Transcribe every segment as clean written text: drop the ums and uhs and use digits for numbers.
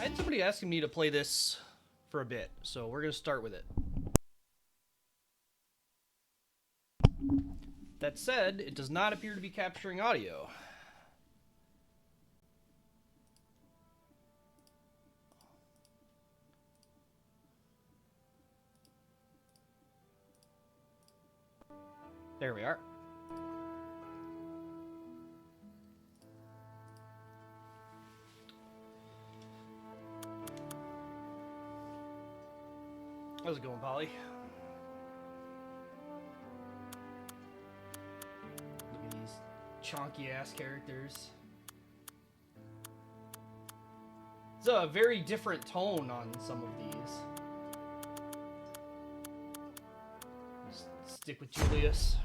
I had somebody asking me to play this for a bit, so we're going to start with it. That said, it does not appear to be capturing audio. There we are. How's it going, Polly? Look at these chonky ass characters. It's a very different tone on some of these. Just stick with Julius.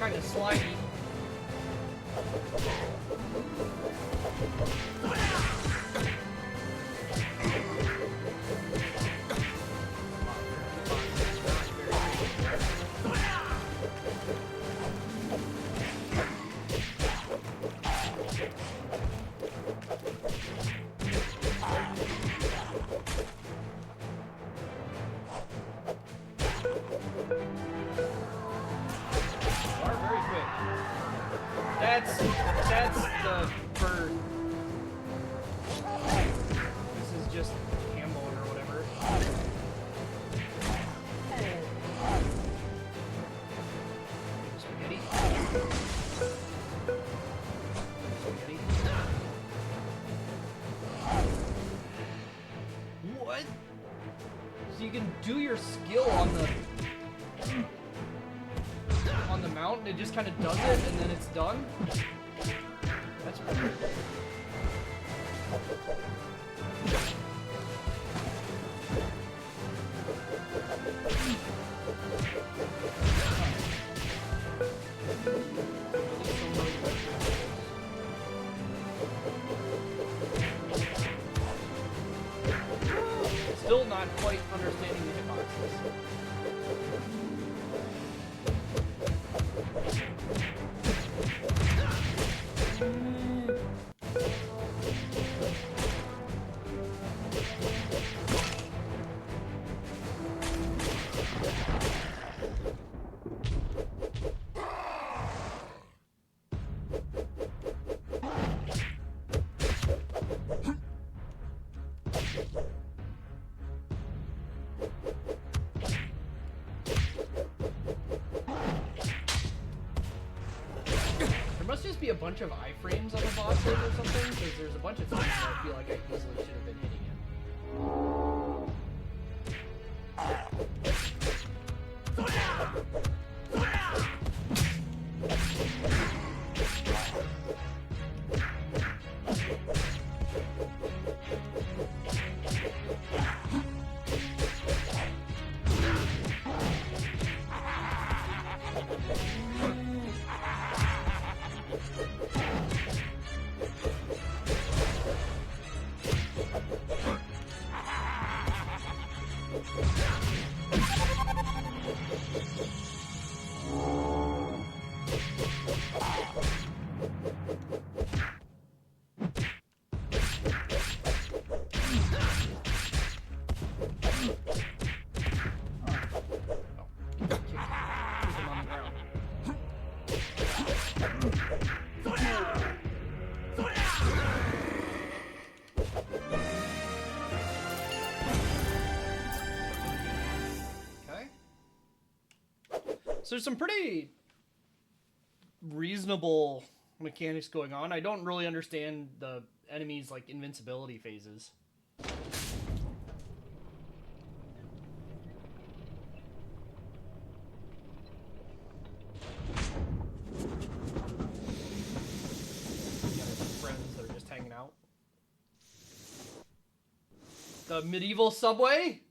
kind of slimy. That's the bird. This is just Hambone or whatever. Spaghetti. Spaghetti. What? So you can do your skill on the mount, and it just kind of does it, and then it's done? That's weird. Still not quite understanding the hitboxes. Must just be a bunch of iframes on the bosses or something, because there's a bunch of times where I feel like I easily should have been hitting So there's some pretty reasonable mechanics going on. I don't really understand the enemies' like invincibility phases. Friends that are just hanging out. The medieval subway?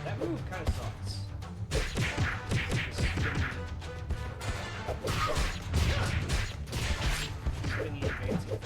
That move kind of sucks. Spinny advancing.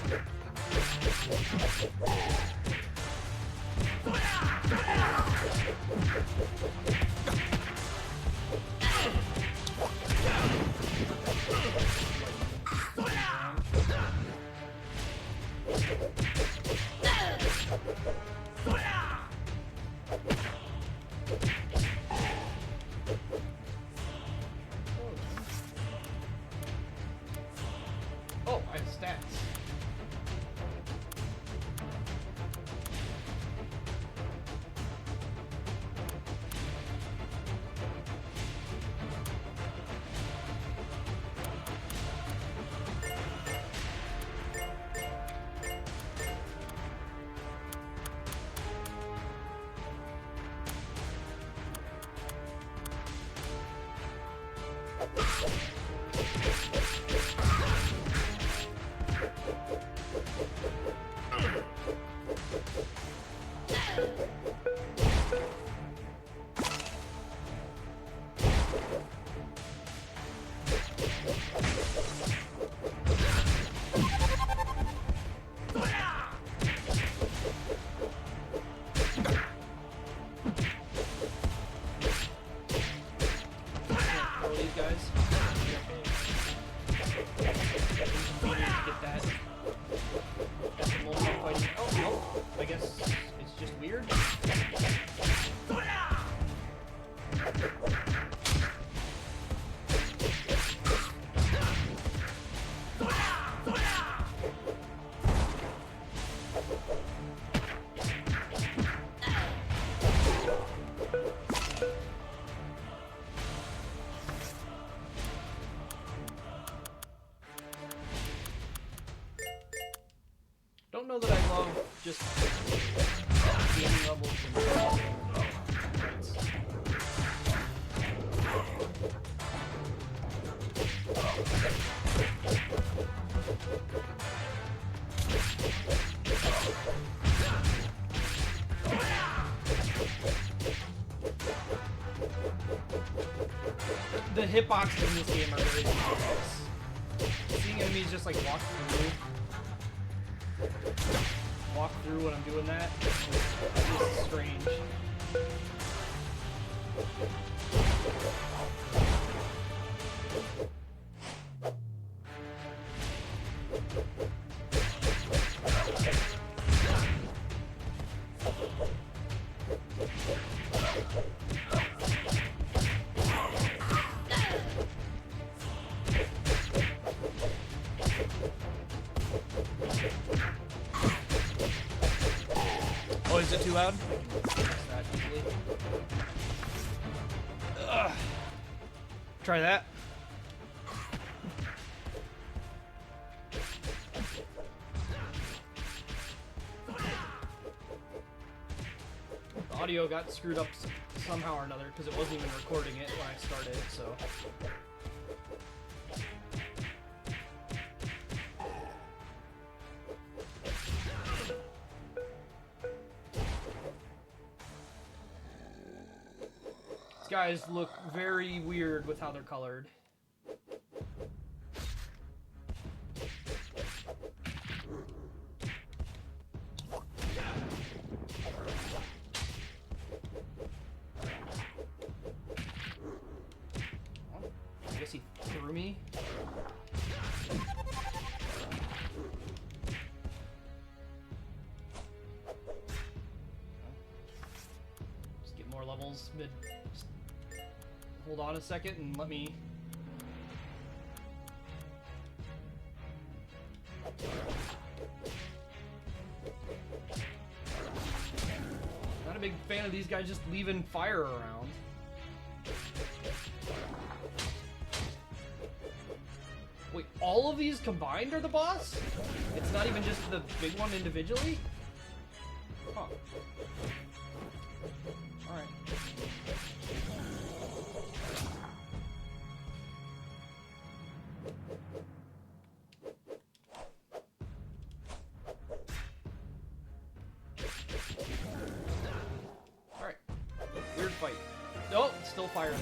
Don't know that I love just gaming levels and the hitboxes in this game are very ridiculous. Seeing enemies just like walk through when I'm doing that is strange. Oh, is it too loud? Ugh. Try that. The audio got screwed up somehow or another because it wasn't even recording it when I started, so. These guys look very weird with how they're colored. I guess he threw me. Just get more levels mid. Just hold on a second and let me. Not a big fan of these guys just leaving fire around. Wait, all of these combined are the boss? It's not even just the big one individually? Huh. Alright. Alright. Weird fight. Oh, still fire there.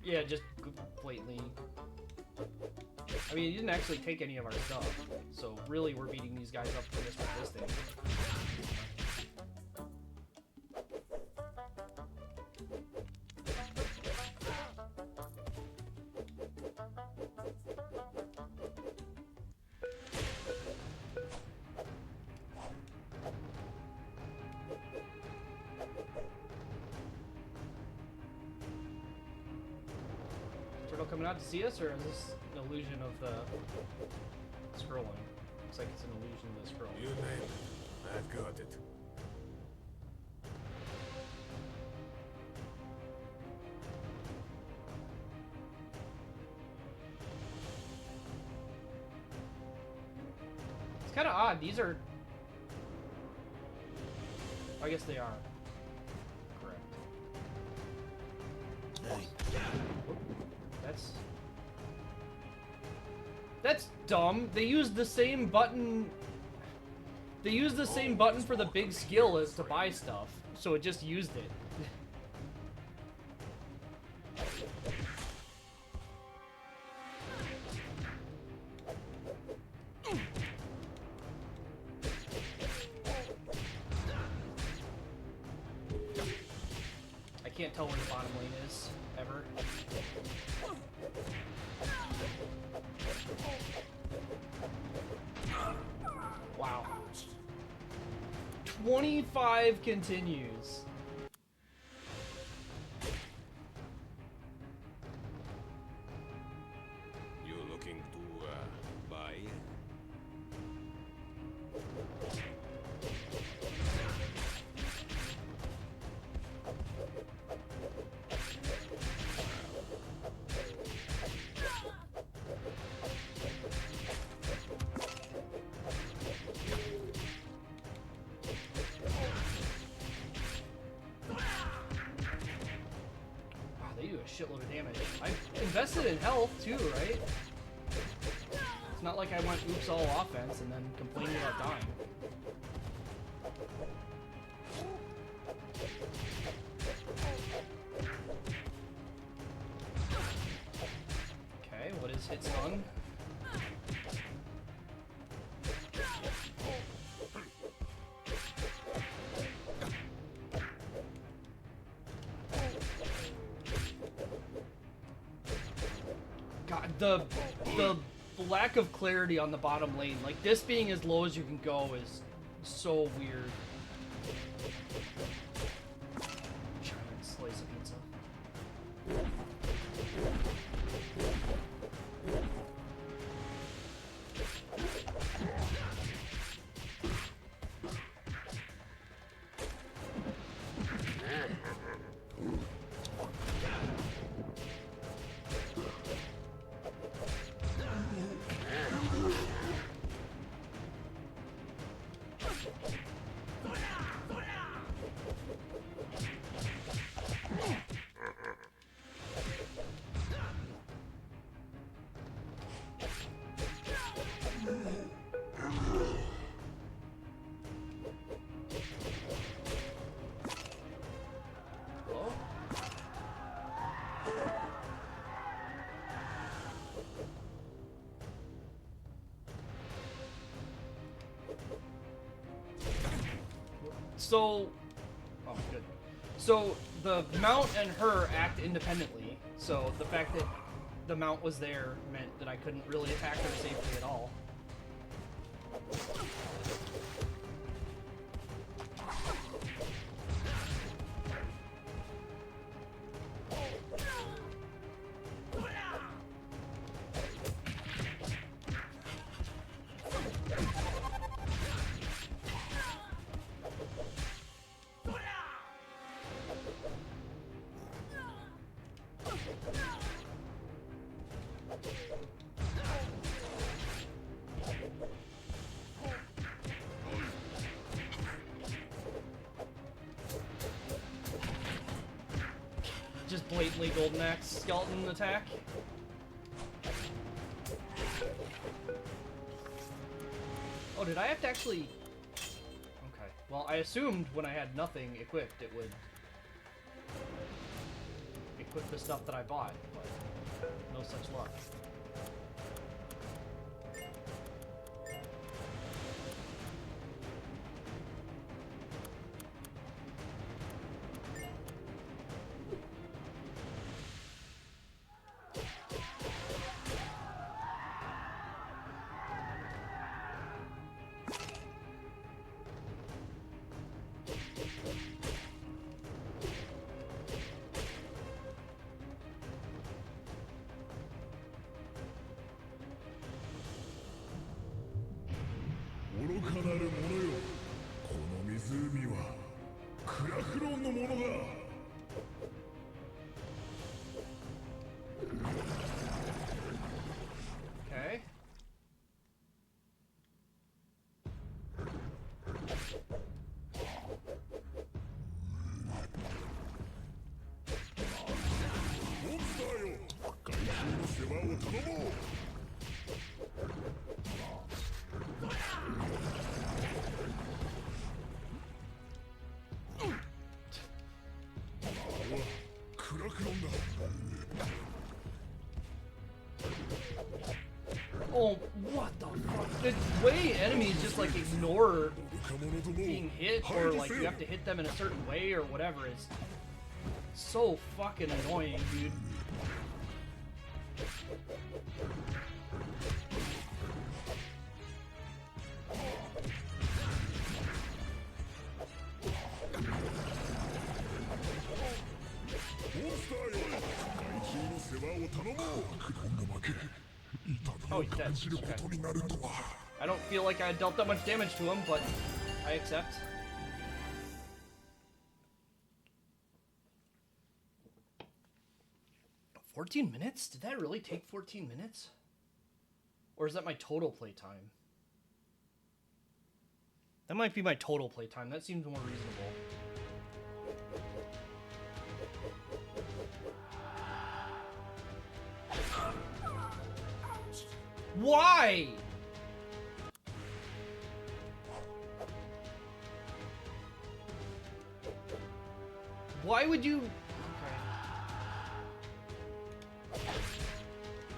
Yeah, just blatantly. I mean, he didn't actually take any of our stuff, so really we're beating these guys up for just this thing. Turtle coming out to see us, or is this an illusion of the scrolling? Looks like it's an illusion of the scrolling. You name it, I've got it. kind of odd. These are... I guess they are. Correct. That's dumb. They used the same button... They used the same button for the big skill as to buy stuff, so it just used it. I can't tell where the bottom lane is, ever. Wow. 25 continues. You're looking to buy? Wow, they do a shitload of damage. I invested in health too, right? It's not like I went oops all offense and then complaining about dying. Okay, what is hit stun? God, the lack of clarity on the bottom lane, like this being as low as you can go is so weird. Giant slice of pizza. Hello? So, oh, good. So the mount and her act independently. So the fact that the mount was there meant that I couldn't really attack her safely at all. Just blatantly Golden Axe skeleton attack. Oh, did I have to actually... Okay. Well, I assumed when I had nothing equipped, it would equip the stuff that I bought, but no such luck. Okay. Oh, what the fuck? The way enemies just like ignore being hit, or like you have to hit them in a certain way or whatever, is so fucking annoying, dude. Oh, he's dead. Okay. I don't feel like I dealt that much damage to him, but I accept. $14 minutes? Did that really take 14 minutes? Or is that my total playtime? That might be my total playtime. That seems more reasonable. Why? Why would you... Okay.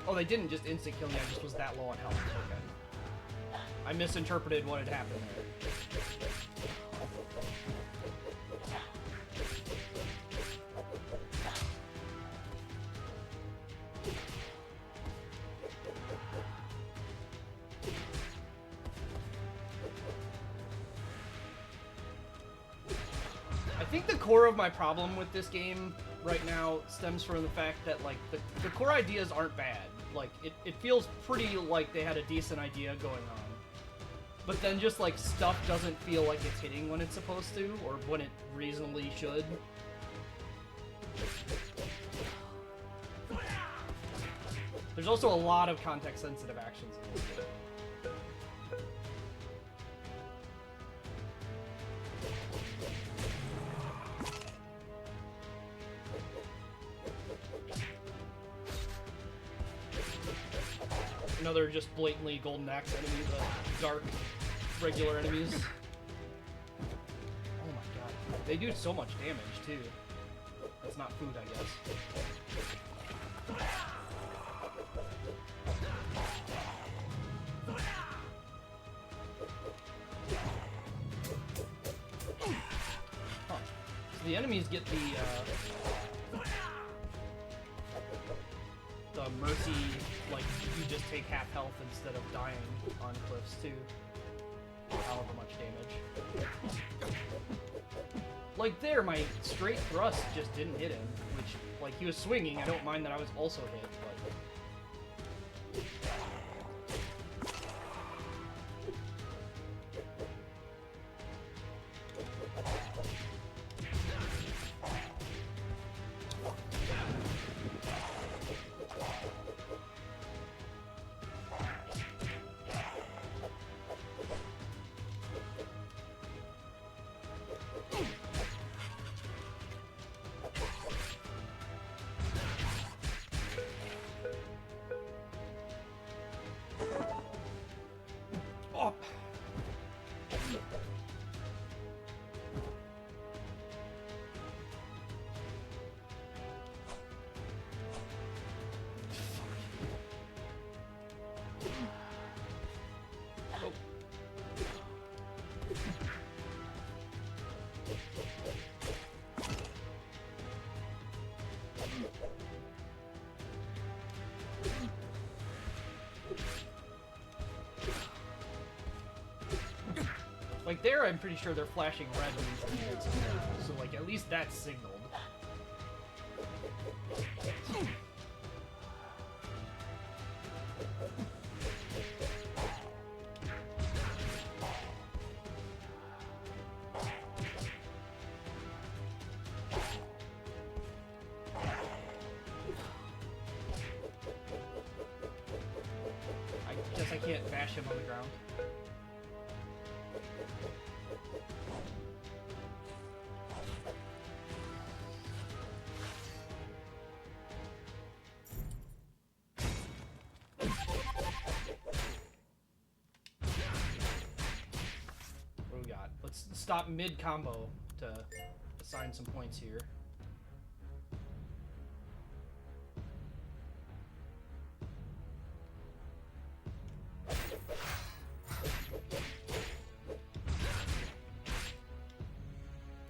Oh, they didn't just instant kill me, I just was that low on health. Okay. I misinterpreted what had happened there. I think the core of my problem with this game right now stems from the fact that, like, the core ideas aren't bad. Like, it feels pretty like they had a decent idea going on. But then just, like, stuff doesn't feel like it's hitting when it's supposed to, or when it reasonably should. There's also a lot of context-sensitive actions in this game. Another just blatantly Golden Axe enemy, the dark, regular enemies. Oh my god. They do so much damage, too. That's not food, I guess. Huh. So the enemies get the mercy, like, you just take half health instead of dying on cliffs, too. However much damage. Like there, my straight thrust just didn't hit him, which, like, he was swinging, I don't mind that I was also hit, but... Oh. Oh. Like there, I'm pretty sure they're flashing red when these units in there, so like at least that's signaled. I guess I can't bash him on the ground. stop mid-combo to assign some points here.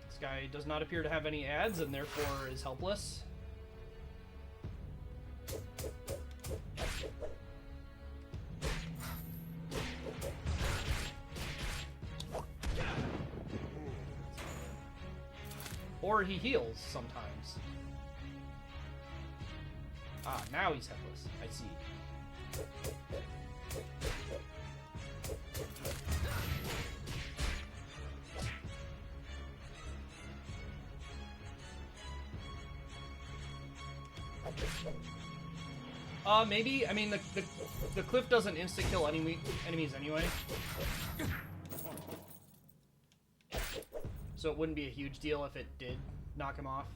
This guy does not appear to have any ads and therefore is helpless. Or he heals sometimes. Ah, now he's helpless. I see. Maybe. I mean, the cliff doesn't insta-kill enemies anyway. So it wouldn't be a huge deal if it did knock him off.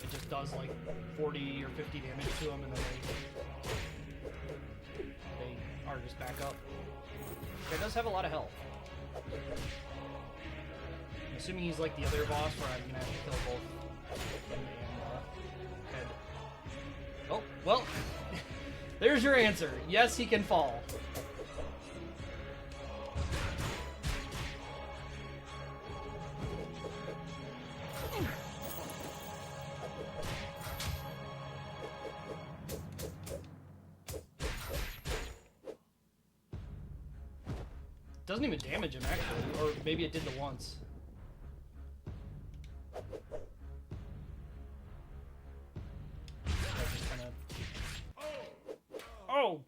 It just does like 40 or 50 damage to him, and then they are just back up. It does have a lot of health. I'm assuming he's like the other boss where I'm gonna have to kill both him and head. Oh, well, there's your answer. Yes, he can fall. Doesn't even damage him, actually. Or maybe it did the once. Just kinda... Oh!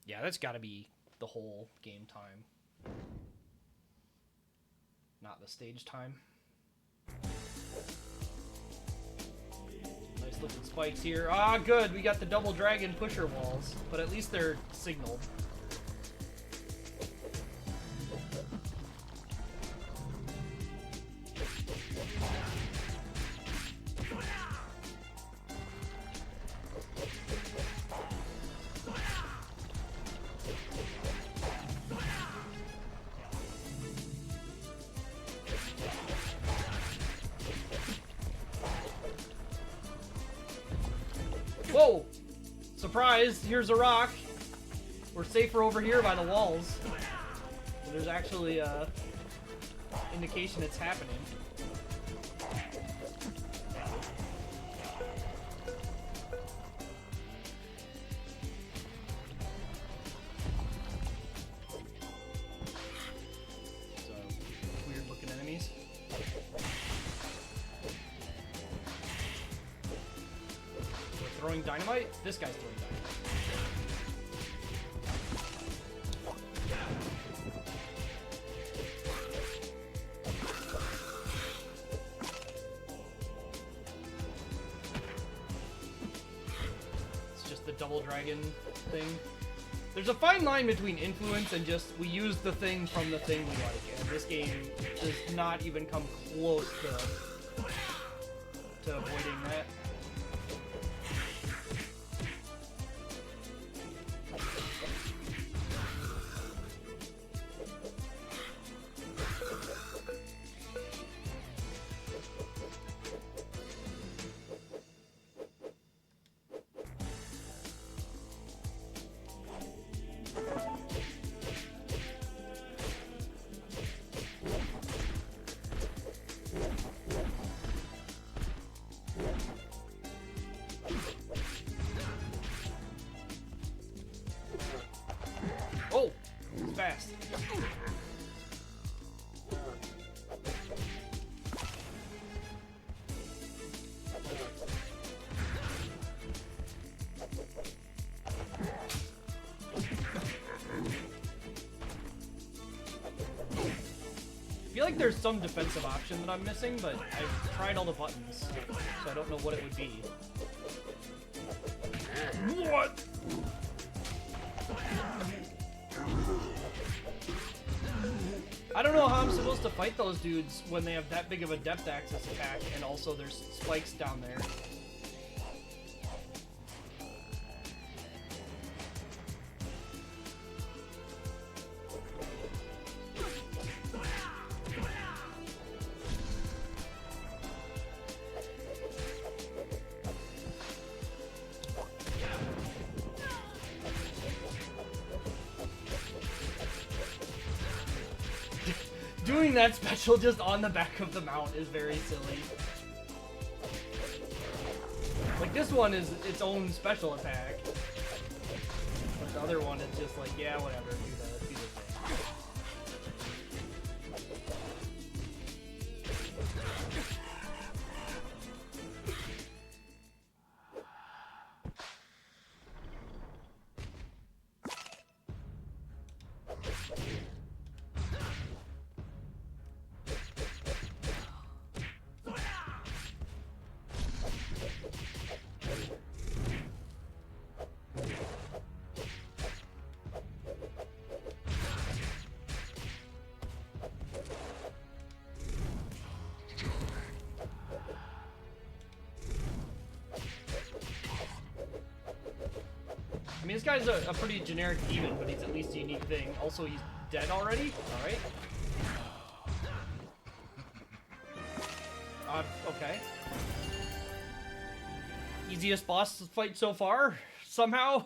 Yeah, that's gotta be the whole game time. Not the stage time. Nice looking spikes here. Ah, good. We got the double dragon pusher walls, but at least they're signaled. Whoa! Surprise! Here's a rock. We're safer over here by the walls. So there's actually a indication it's happening. So, weird looking enemies. Throwing dynamite? This guy's throwing dynamite. It's just the double dragon thing. There's a fine line between influence and just we use the thing from the thing we like, and this game does not even come close to avoiding that. feel like there's some defensive option that I'm missing, but I've tried all the buttons, so I don't know what it would be. What? I don't know how I'm supposed to fight those dudes when they have that big of a depth access attack, and also there's spikes down there. Doing that special just on the back of the mount is very silly. Like, this one is its own special attack. But the other one is just like, yeah, whatever, do the thing. I mean, this guy's a pretty generic demon, but he's at least a unique thing. Also, he's dead already? Alright. Okay. Easiest boss fight so far, somehow.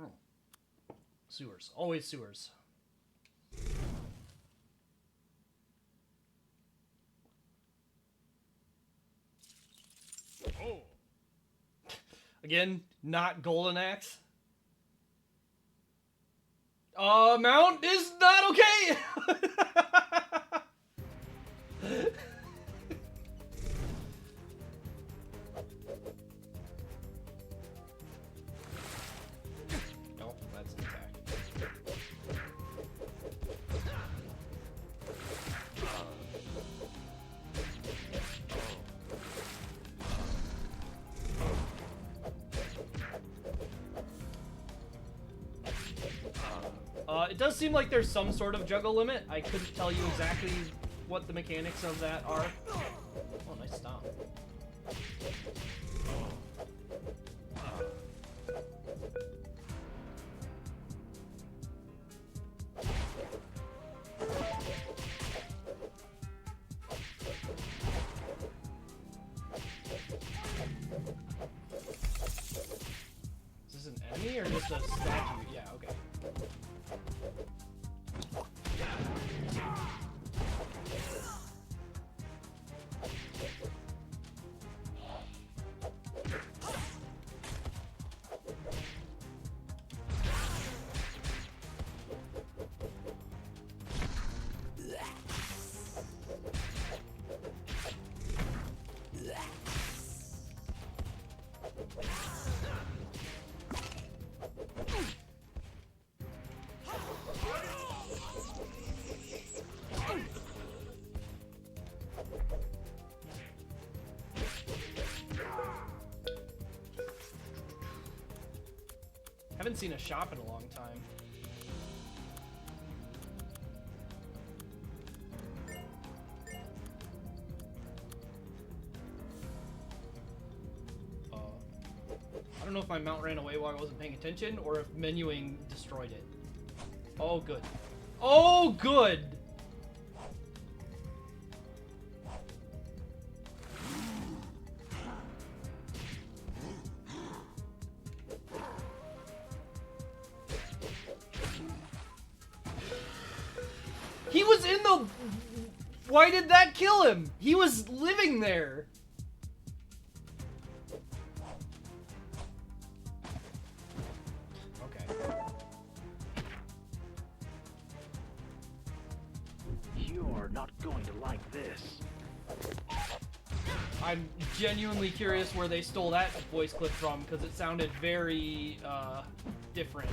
Oh. Sewers. Always sewers. Oh. Again, not Golden Axe. Mount is not okay! No, that's an attack. It does seem like there's some sort of juggle limit. I couldn't tell you exactly what the mechanics of that are. Oh, nice stomp. Is this an enemy or just a statue? Yeah, okay. Haven't seen a shop in a long time. I don't know if my mount ran away while I wasn't paying attention, or if menuing destroyed it. Oh, good. Oh, good! He was in the... Why did that kill him? He was living there. Okay. You're not going to like this. I'm genuinely curious where they stole that voice clip from, because it sounded very, different.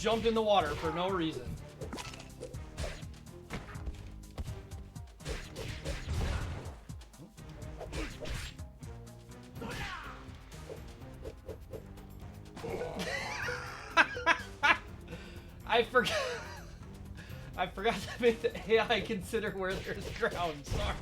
jumped in the water for no reason. I forgot to make the AI consider where there's ground. Sorry.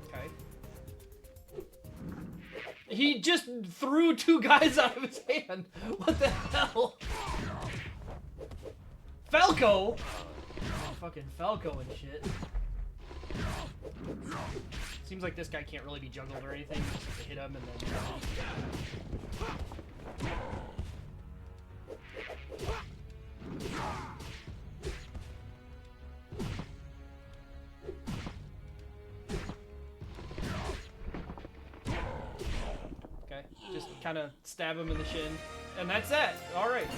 Okay. He just threw 2 guys out of his hand. What the hell? Falco? Oh, fucking Falco and shit. Seems like this guy can't really be juggled or anything. Just have to hit him and then... Okay, just kind of stab him in the shin. And that's that. Alright.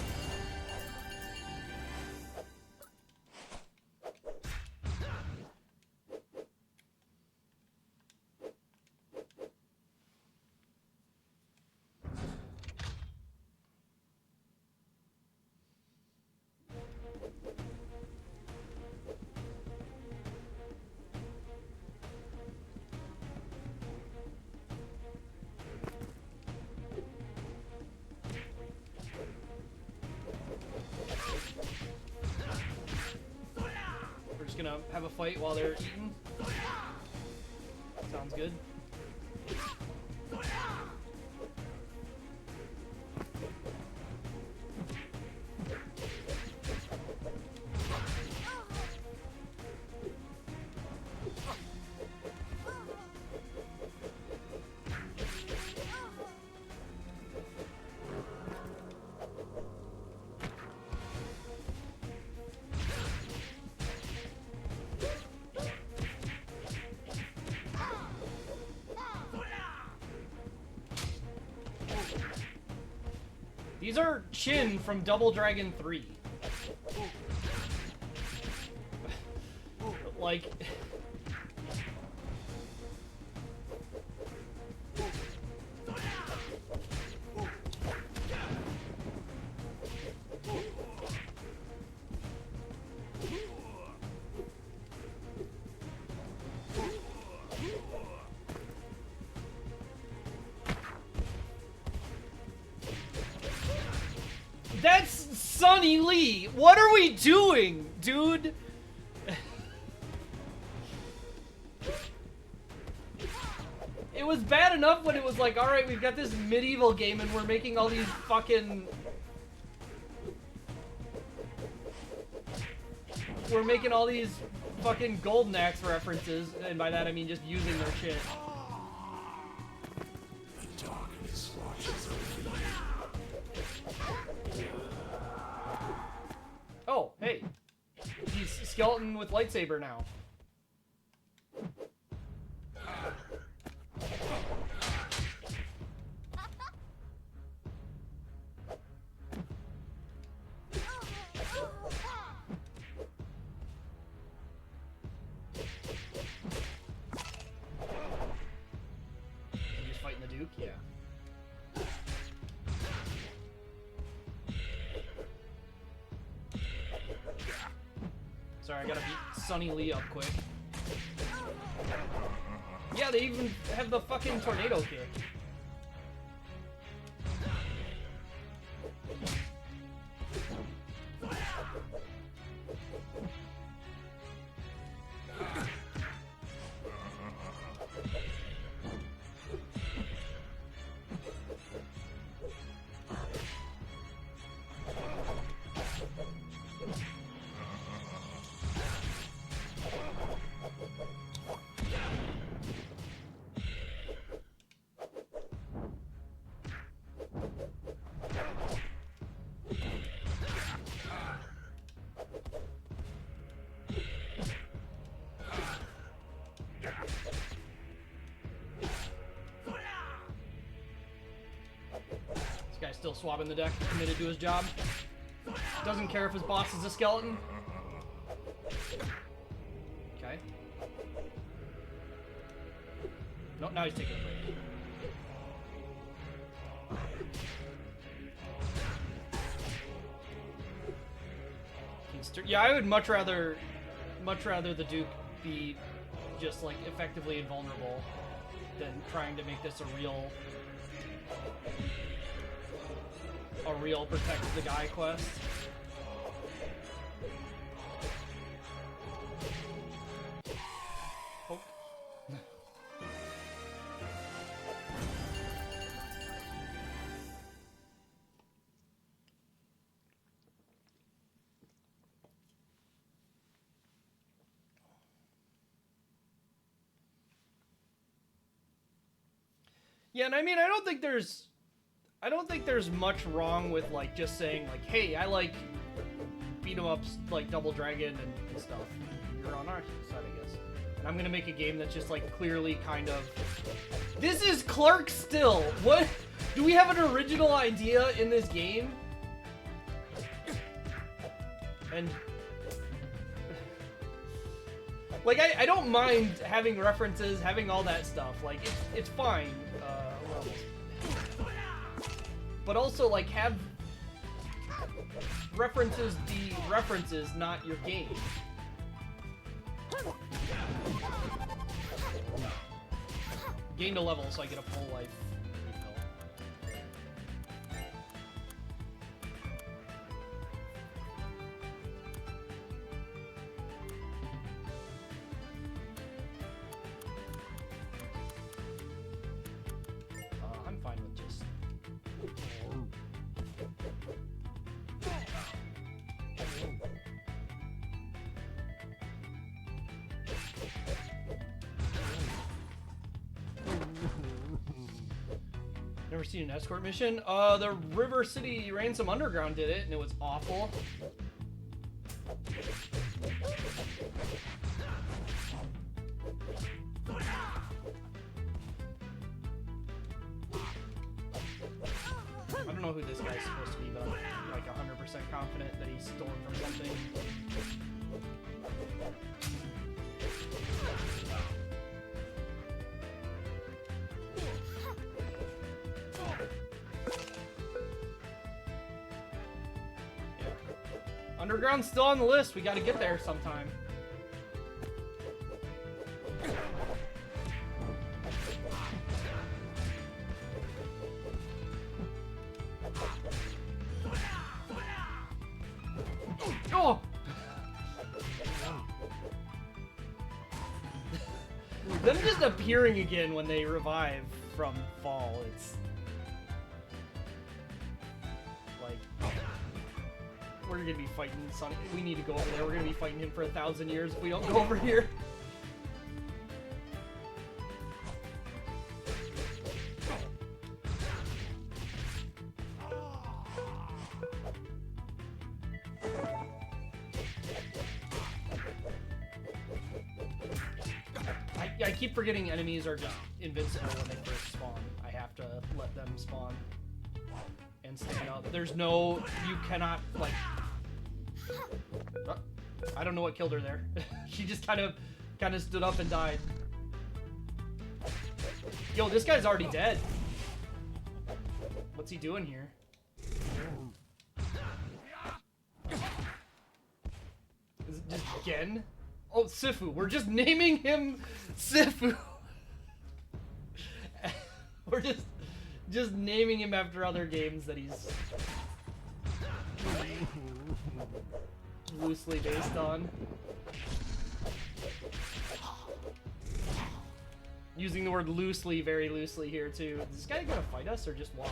Gonna have a fight while they're eating. Sounds good. These are Chin from Double Dragon 3. Like... That's Sonny Lee! What are we doing, dude? It was bad enough when it was like, alright, we've got this medieval game and we're making all these fucking... We're making all these fucking Golden Axe references, and by that I mean just using their shit. The darkness watches over you. Oh, hey. He's skeleton with lightsaber now. He's fighting the Duke? Yeah. Sorry, I gotta beat Sonny Lee up quick. Yeah, they even have the fucking tornado kick. This guy's still swabbing the deck, committed to his job. Doesn't care if his boss is a skeleton. Okay. No, now he's taking a break. Yeah, I would much rather the Duke be just like effectively invulnerable than trying to make this a real protect the guy quest. Poke. Yeah, and I mean, I don't think there's much wrong with like just saying like, hey, I like beat 'em ups like Double Dragon and stuff. You're on our side, I guess. And I'm gonna make a game that's just like clearly kind of. This is Clark still. What? Do we have an original idea in this game? And like I don't mind having references, having all that stuff. Like it's fine. But also, like, have references be references, not your game. Gained a level, so I get a full life refill. I'm fine with just... Never seen an escort mission? The River City Ransom Underground did it, and it was awful. I don't know who this guy's supposed to be, but I'm like 100% confident that he's stolen from something. Underground's still on the list. We gotta get there sometime. Oh! Them just appearing again when they revive from fall, it's... like... we're gonna be fighting Sonic. We need to go over there. We're gonna be fighting him for 1,000 years if we don't go over here. I keep forgetting enemies are just invincible when they first spawn. I have to let them spawn and stand up. There's no... you cannot, like... I don't know what killed her there. She just kind of stood up and died. Yo, this guy's already dead. What's he doing here? Is it just Gen? Oh, Sifu. We're just naming him Sifu. We're just naming him after other games that he's loosely based on. Using the word loosely, very loosely here too. Is this guy gonna fight us or just watch?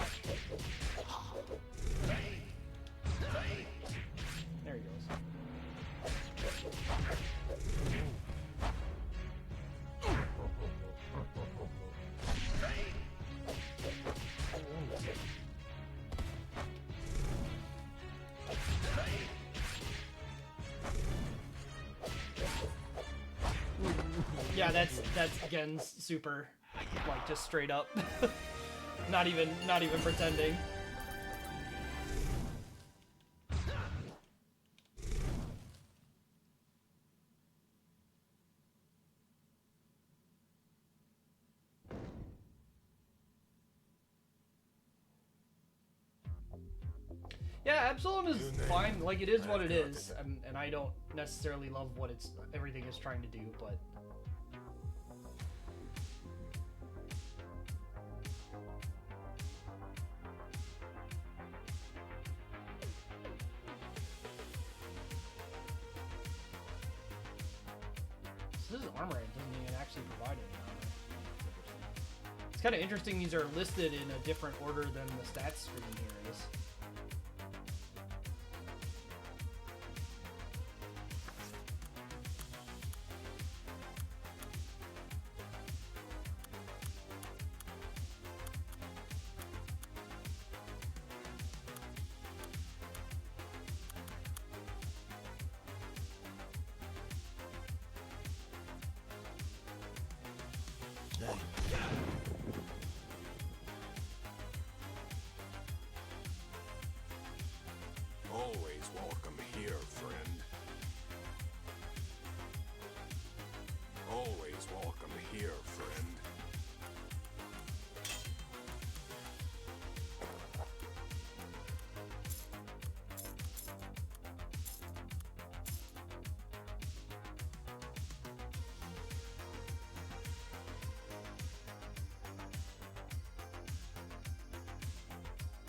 There he goes. Yeah, that's Gen's super, like, just straight up. not even pretending. Yeah, Absalom is New name. fine. Like, it is what it Bad is, and I don't necessarily love what everything is trying to do, but so this is armor. It doesn't even actually provide any armor. It's kind of interesting. These are listed in a different order than the stats screen here is. Always welcome here, friend. Always welcome here, friend.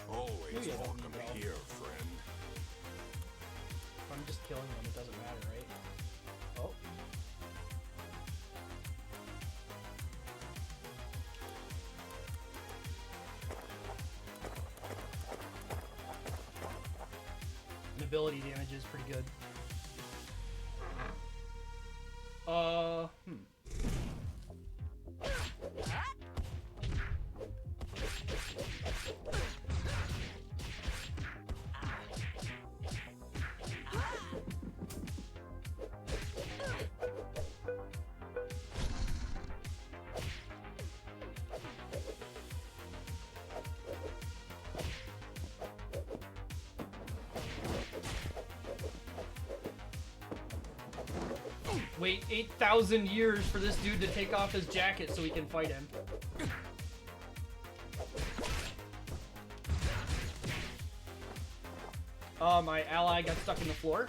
Always Maybe I don't welcome need that. here, friend. If I'm just killing them, it doesn't matter, right? Oh. And ability damage is pretty good. Wait 8,000 years for this dude to take off his jacket so we can fight him. My ally got stuck in the floor.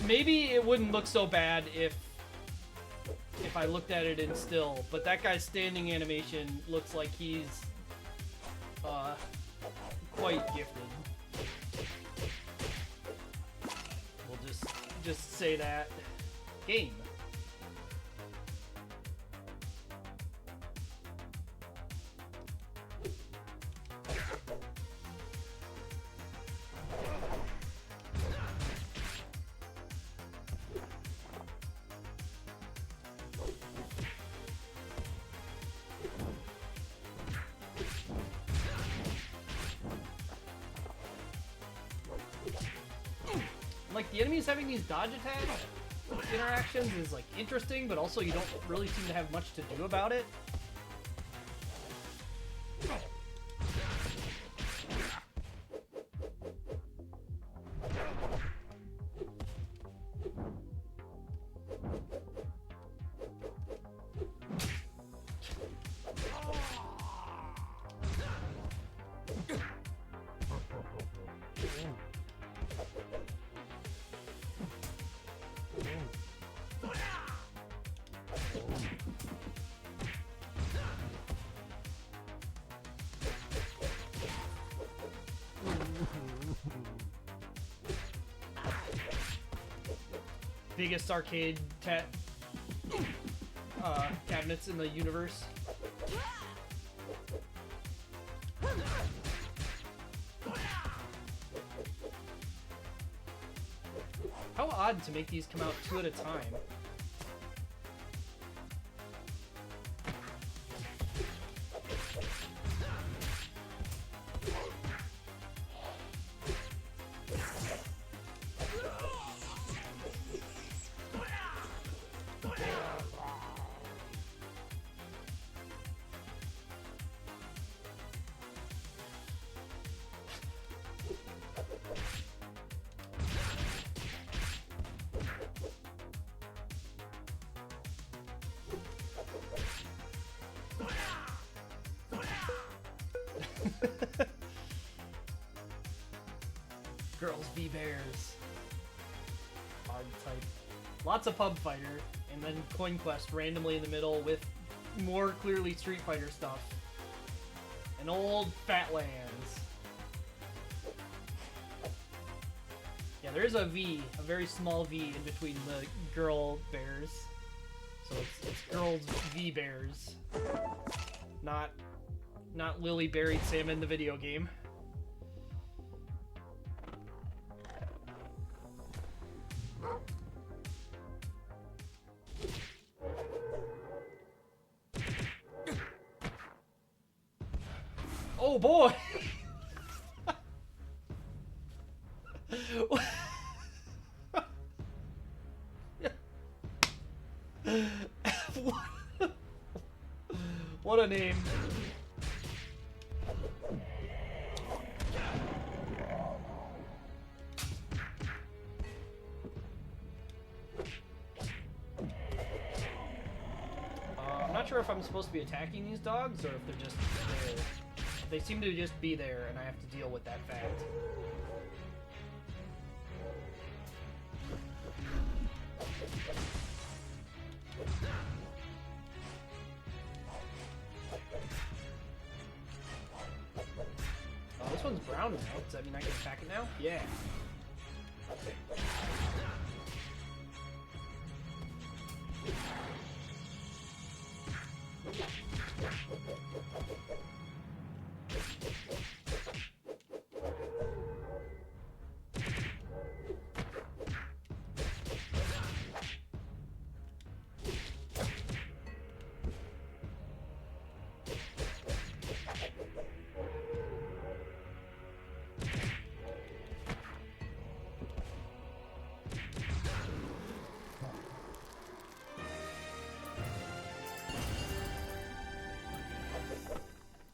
Maybe it wouldn't look so bad if I looked at it in still, but that guy's standing animation looks like he's quite gifted. We'll just say that. Game. Like, the enemies having these dodge attack interactions is, like, interesting, but also you don't really seem to have much to do about it. Biggest arcade cabinets in the universe. How odd to make these come out 2 at a time. v Bears. Hard type. Lots of Pub Fighter, and then Coin Quest randomly in the middle with more clearly Street Fighter stuff. And old Fatlands. Yeah, there's a V, a very small V in between the girl bears. So it's girls V Bears. Not Lily Buried Salmon, the video game. Oh boy! What a name. I'm not sure if I'm supposed to be attacking these dogs or if they're just there. They seem to just be there, and I have to deal with that fact. Oh, this one's brown now. Does that mean I can attack it now? Yeah.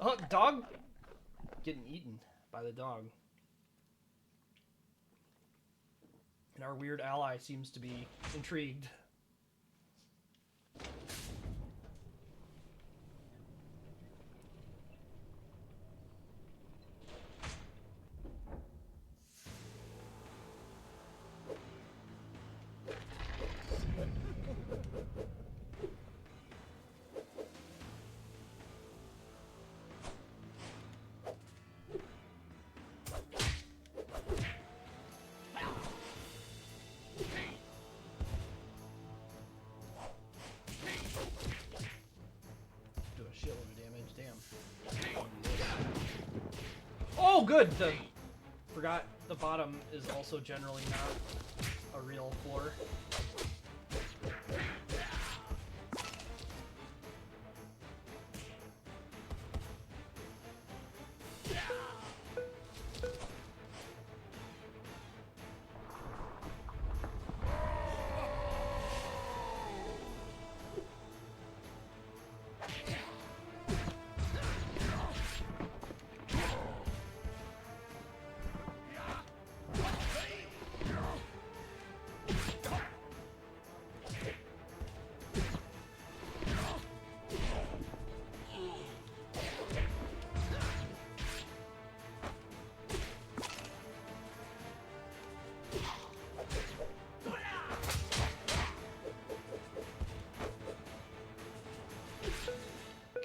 Oh, dog getting eaten by the dog. And our weird ally seems to be intrigued. Oh, good! Forgot the bottom is also generally not a real floor.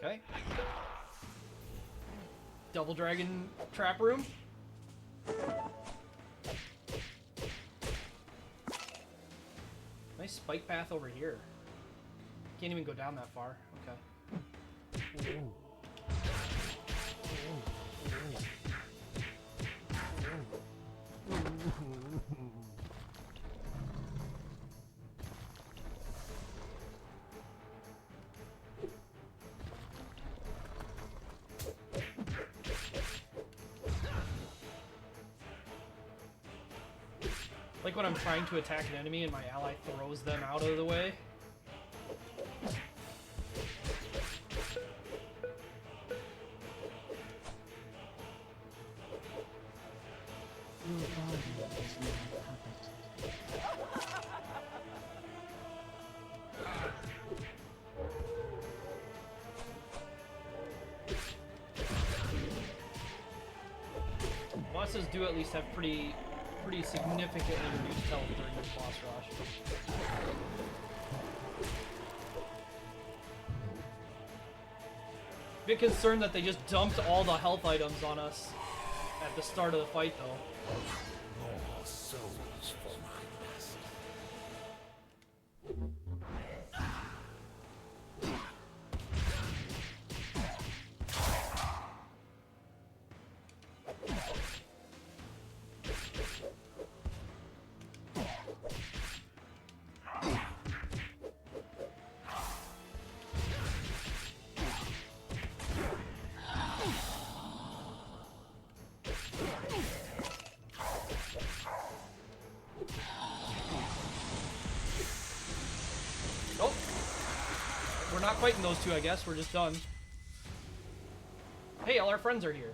Okay. Double Dragon Trap Room. Nice spike path over here. Can't even go down that far. Okay. Like when I'm trying to attack an enemy and my ally throws them out of the way. Bosses do at least have pretty pretty significantly reduced health during this boss rush. Bit concerned that they just dumped all the health items on us at the start of the fight, though. More souls for my master. Oh! We're not fighting those two, I guess. We're just done. Hey, all our friends are here.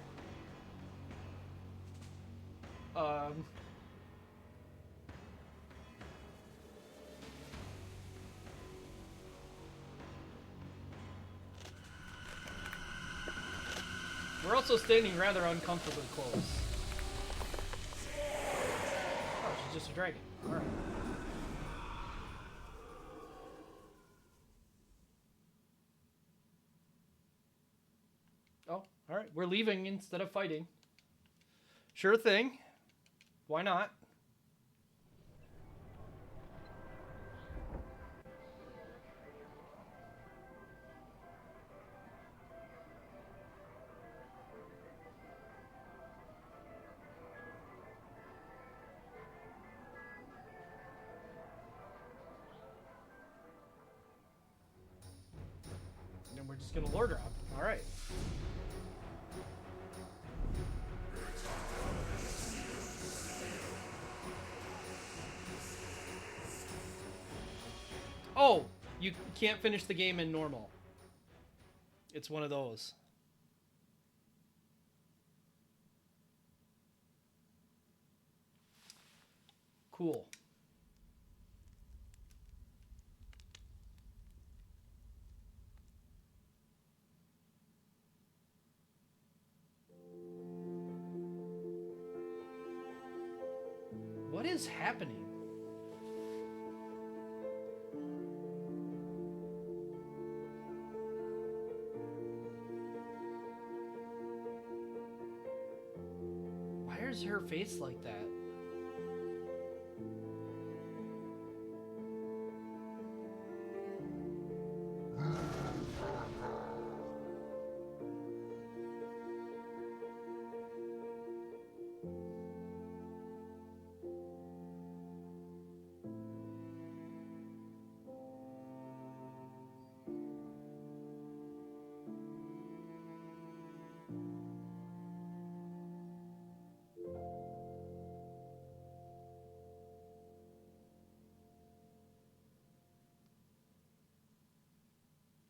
We're also standing rather uncomfortably close. Oh, she's just a dragon. Alright. Oh, alright. We're leaving instead of fighting. Sure thing. Why not? And then we're just gonna lore drop. Alright. Oh, you can't finish the game in normal. It's one of those. Cool. What is happening? Why is her face like that?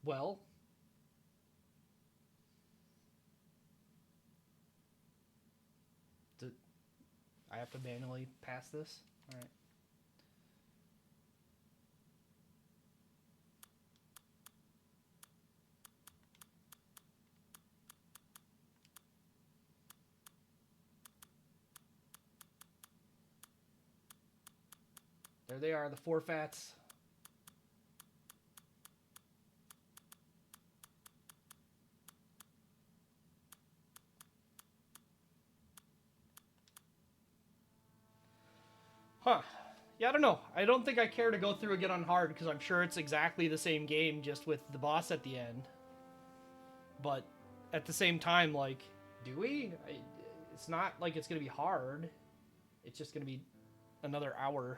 Well, I have to manually pass this? Alright. There they are, the four fats. Huh. Yeah, I don't know. I don't think I care to go through again on hard because I'm sure it's exactly the same game just with the boss at the end. But at the same time, like, do we? It's not like it's going to be hard. It's just going to be another hour.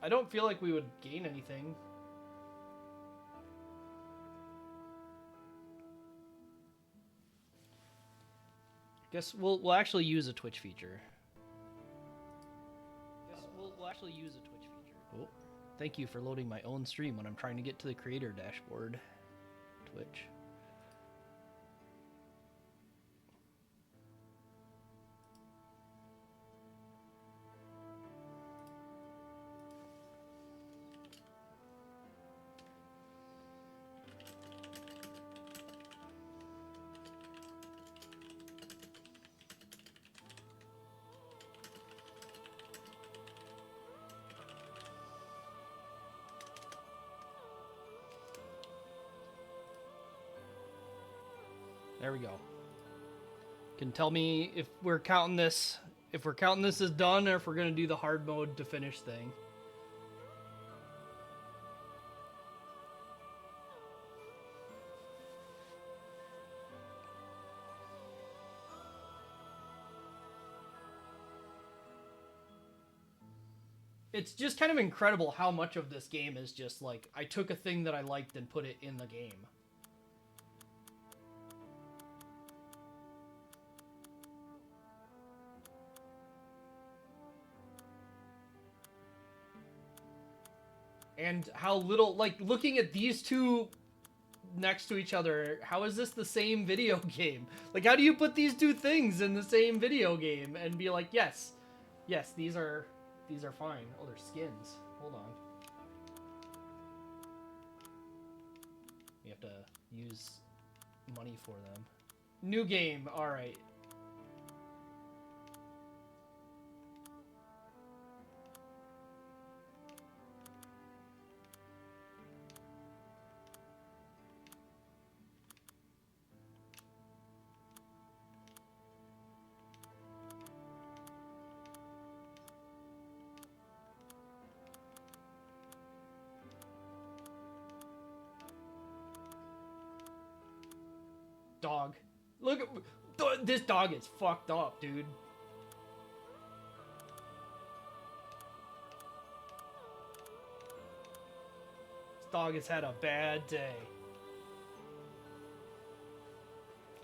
I don't feel like we would gain anything. Guess we'll actually use a Twitch feature. We'll actually use a Twitch feature. Oh, thank you for loading my own stream when I'm trying to get to the creator dashboard. Twitch. There we go. Can tell me if we're counting this as done, or if we're gonna do the hard mode to finish thing. It's just kind of incredible how much of this game is just like, I took a thing that I liked and put it in the game. And how little, like, looking at these two next to each other, how is this the same video game? Like, how do you put these two things in the same video game and be like, yes, these are fine. Oh, they're skins. Hold on. You have to use money for them. New game. All right. Dog. Look at this dog is fucked up, dude. This dog has had a bad day.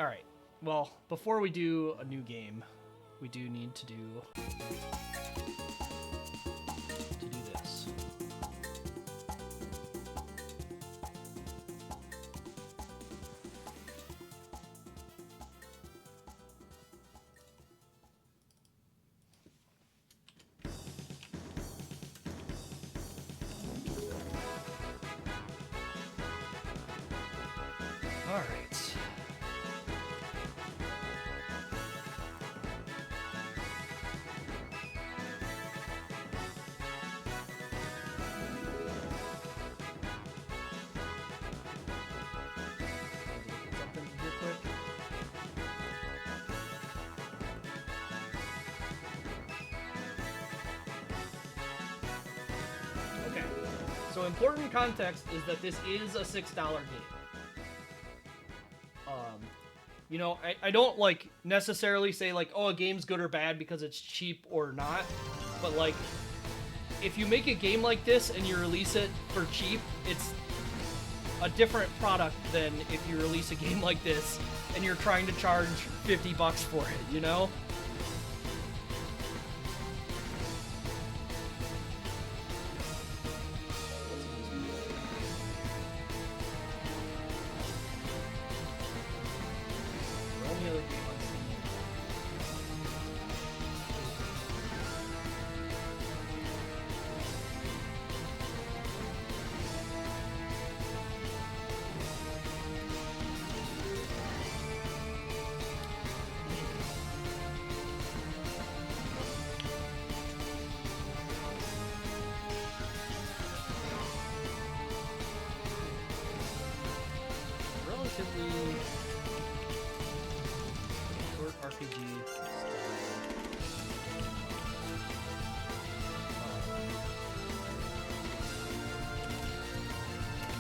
Alright. Well, before we do a new game, we do need to do this. All right. Something real quick. Okay. So important context is that this is a $6 game. You know, I don't, like, necessarily say, like, oh, a game's good or bad because it's cheap or not. But, like, if you make a game like this and you release it for cheap, it's a different product than if you release a game like this and you're trying to charge $50 for it, you know? Relatively short RPG style.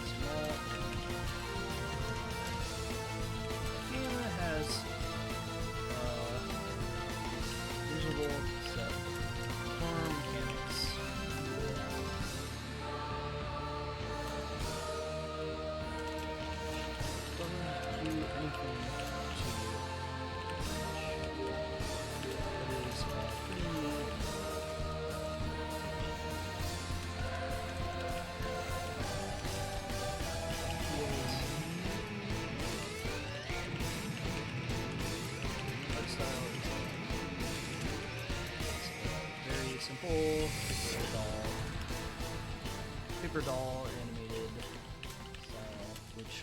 Small. Game has usable set farm mechanics. Doesn't do anything to it is pretty art style is very simple paper doll animated style, which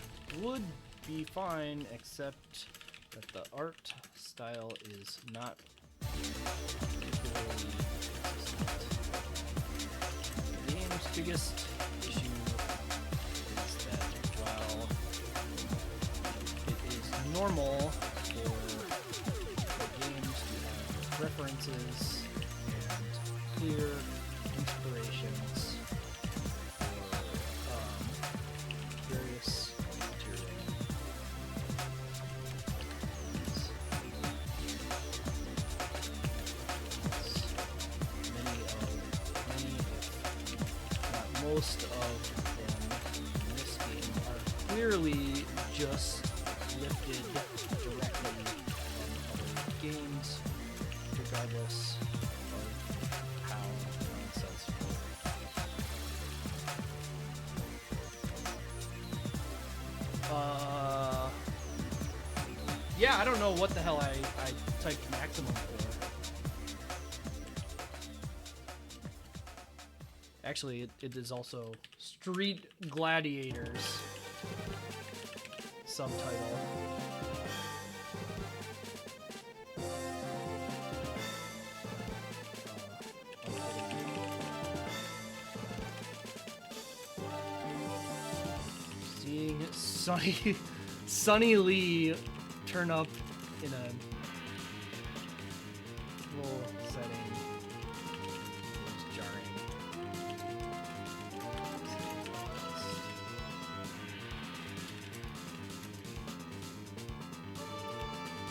would be fine, except that the art style is not particularly consistent. The game's biggest issue is that while it is normal for games to have references and clear inspirations for various materials. Many, if not most of them in this game are clearly just lifted directly from other games, regardless of how nonsensical. Yeah, I don't know what the hell I typed maximum for. Actually, it is also Street Gladiators subtitle. Seeing Sonny Lee turn up in a little setting is jarring.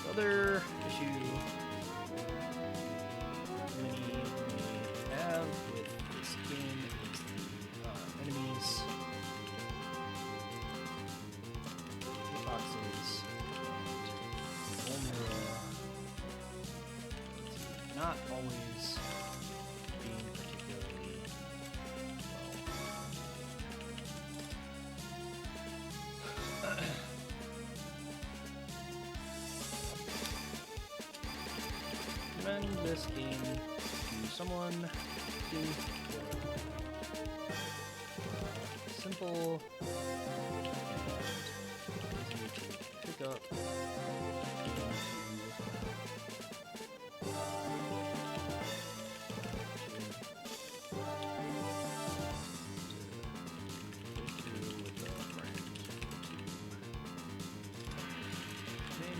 Other issue we may have with this game is the enemies, hitboxes, not always being particularly well. Recommend this game to someone looking for simple and easy to pick up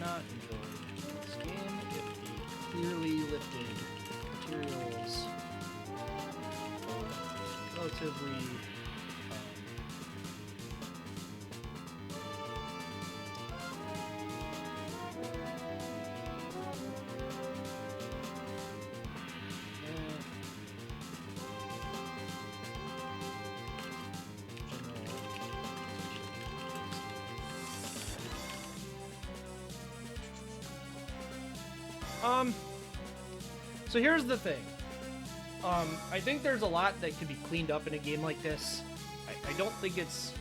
not enjoy this game if the clearly lifted materials are relatively so here's the thing. I think there's a lot that could be cleaned up in a game like this. I don't think it's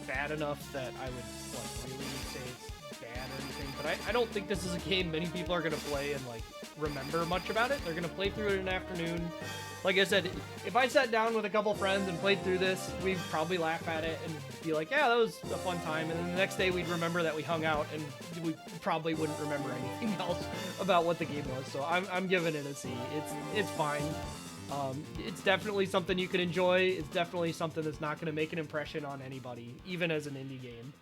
bad enough that I would like really say it's bad or anything, but I don't think this is a game many people are gonna play and like remember much about it. They're gonna play through it in an afternoon. Like I said, if I sat down with a couple friends and played through this, we'd probably laugh at it and be like, yeah, that was a fun time. And then the next day we'd remember that we hung out and we probably wouldn't remember anything else about what the game was. So I'm giving it a C. It's fine. It's definitely something you can enjoy. It's definitely something that's not going to make an impression on anybody, even as an indie game.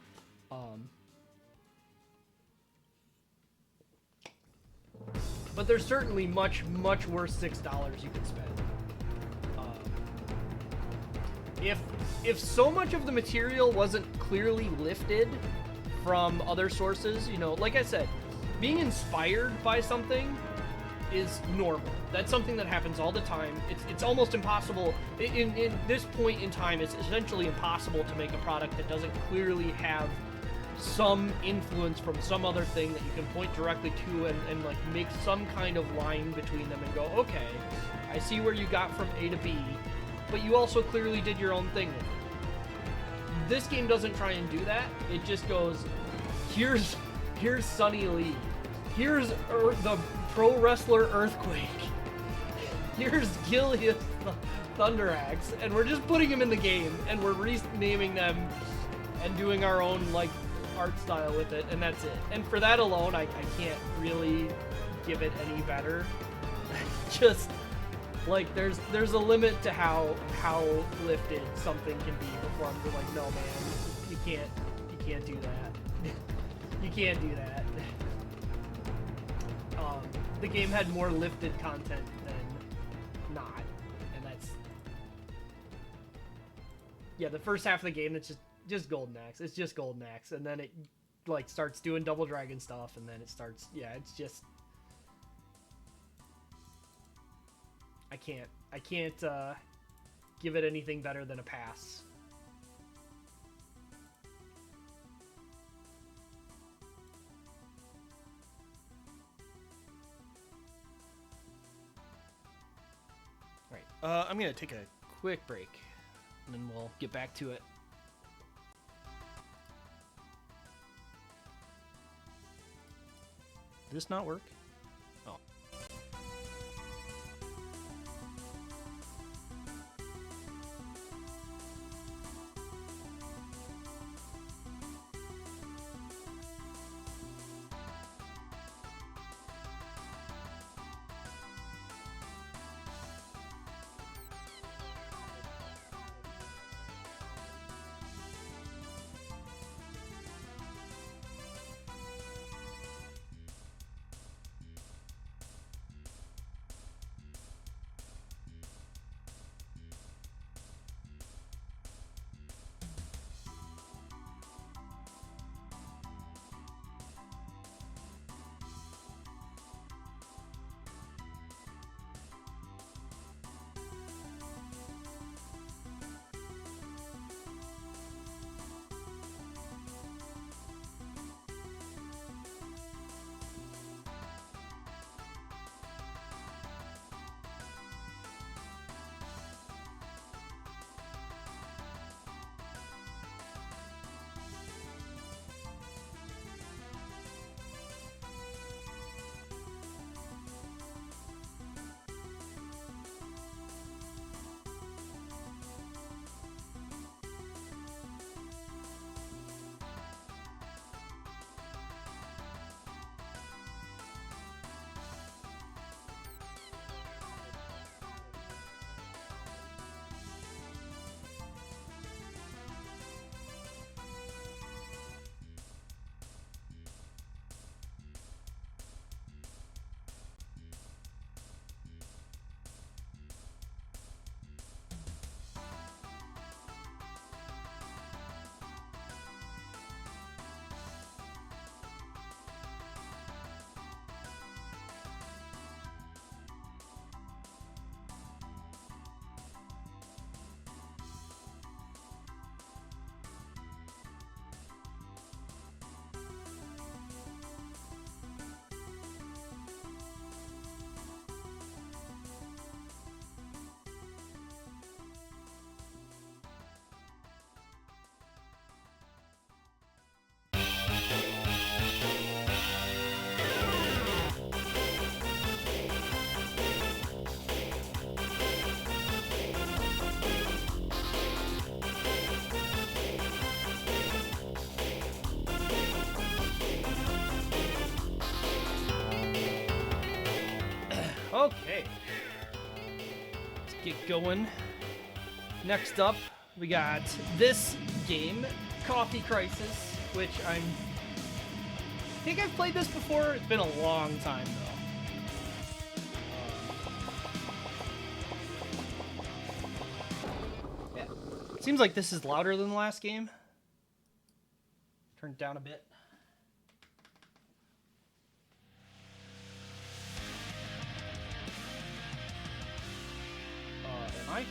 But there's certainly much, much worse $6 you could spend. If so much of the material wasn't clearly lifted from other sources, you know, like I said, being inspired by something is normal. That's something that happens all the time. It's almost impossible. In this point in time, it's essentially impossible to make a product that doesn't clearly have some influence from some other thing that you can point directly to and like make some kind of line between them and go, okay, I see where you got from A to B, but you also clearly did your own thing with it. This game doesn't try and do that. It just goes, here's Sonny Lee. Here's the pro wrestler Earthquake. Here's Gilius Thunderaxe. And we're just putting him in the game, and we're renaming them and doing our own, like, art style with it, and that's it. And for that alone, I can't really give it any better. Just, like, there's a limit to how lifted something can be before I'm like, no, man, you can't do that. You can't do that. The game had more lifted content than not, and that's... Yeah, the first half of the game, it's just Golden Axe. It's just Golden Axe, and then it, like, starts doing Double Dragon stuff, and then it starts... Yeah, it's just... I can't give it anything better than a pass. Alright, I'm gonna take a quick break, and then we'll get back to it. Did this not work? Oh. Okay. Let's get going. Next up, we got this game, Coffee Crisis, which I think I've played this before. It's been a long time, though. Yeah. Seems like this is louder than the last game. Turn it down a bit. Am I?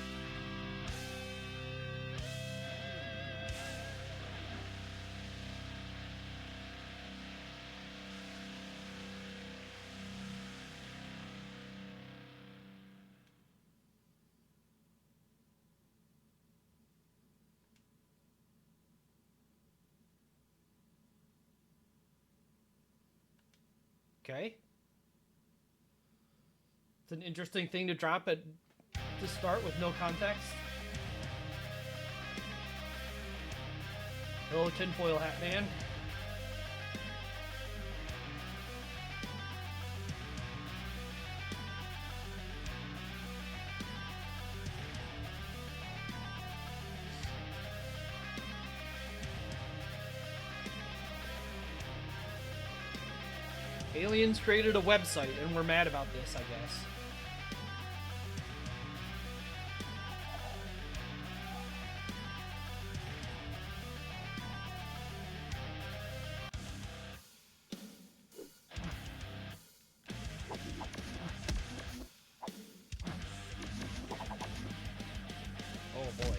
Okay. It's an interesting thing to drop at to start with no context. Hello, tinfoil hat man. Aliens created a website, and we're mad about this, I guess. Oh boy.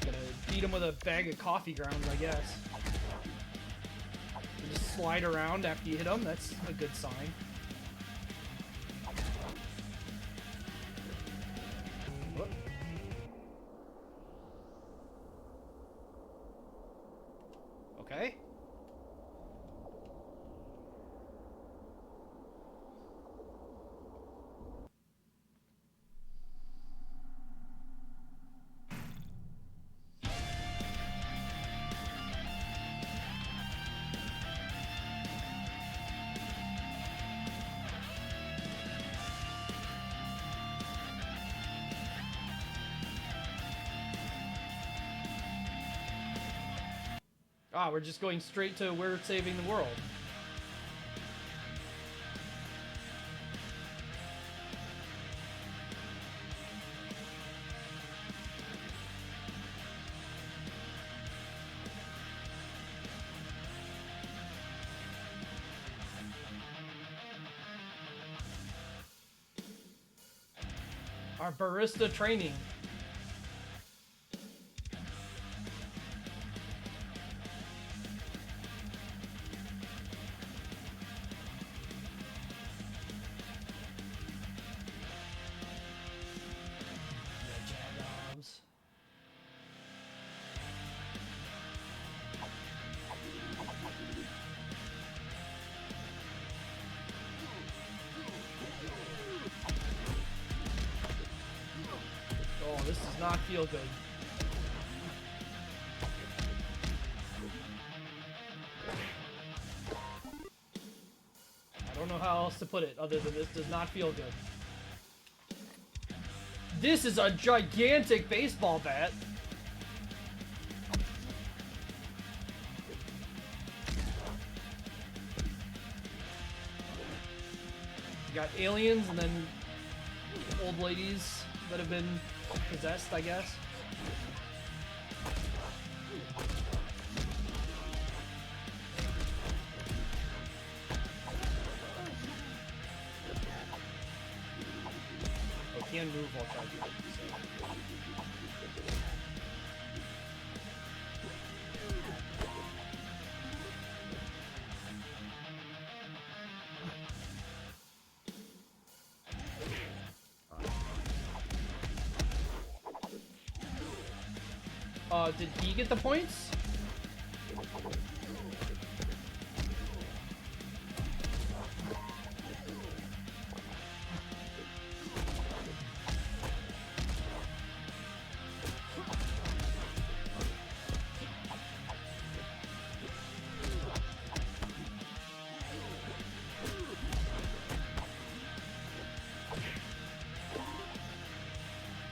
Gonna beat him with a bag of coffee grounds, I guess. Just slide around after you hit him, that's a good sign. Whoop. Okay. Ah, we're just going straight to we're saving the world. Our barista training. Oh, this does not feel good. I don't know how else to put it other than this does not feel good. This is a gigantic baseball bat. You got aliens and then old ladies that have been possessed, I guess. I can move while charging. Did he get the points?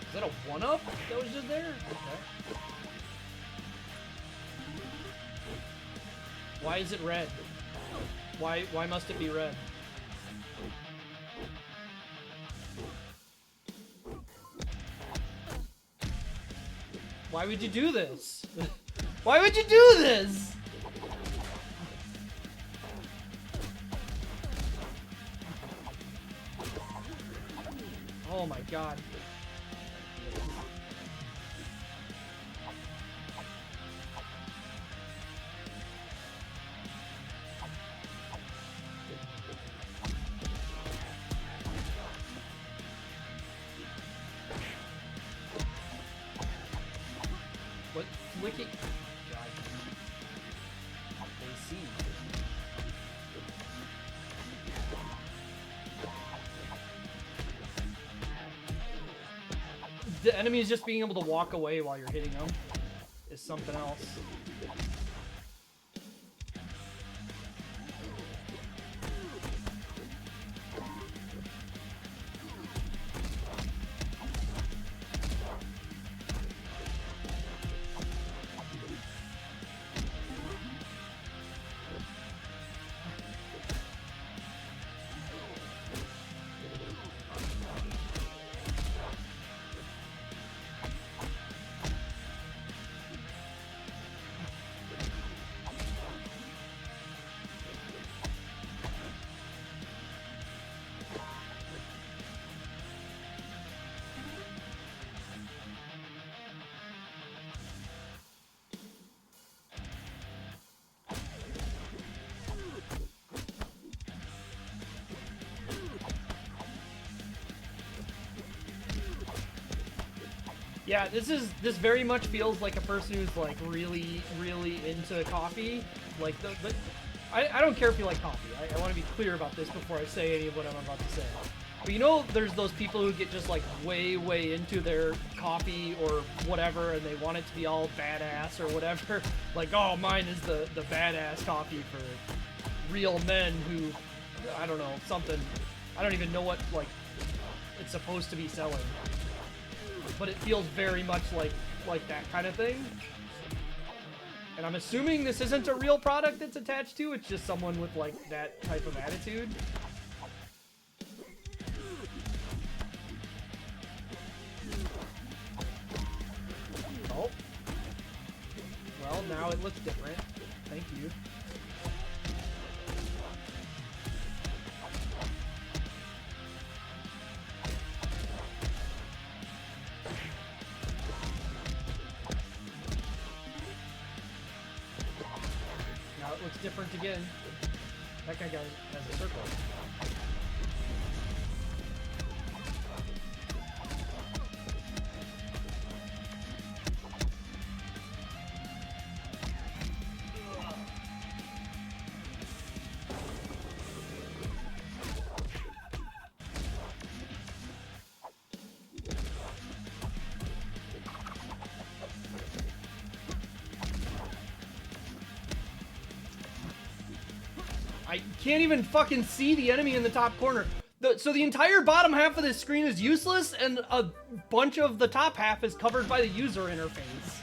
Is that a one-up that was just there? Okay. Why is it red? Why must it be red? Why would you do this? Why would you do this? Oh my god. What flicking? God. They see. The enemy is just being able to walk away while you're hitting them is something else. Yeah, this very much feels like a person who's like really into coffee. Like I don't care if you like coffee. I want to be clear about this before I say any of what I'm about to say. But you know, there's those people who get just like way into their coffee or whatever, and they want it to be all badass or whatever. Like, oh, mine is the badass coffee for real men who, I don't know, something. I don't even know what like it's supposed to be selling. But it feels very much like that kind of thing. And I'm assuming this isn't a real product it's attached to, it's just someone with like that type of attitude. Oh. Well, now it looks different. Thank you. Now it looks different again. That guy has a circle. I can't even fucking see the enemy in the top corner. So the entire bottom half of this screen is useless, and a bunch of the top half is covered by the user interface.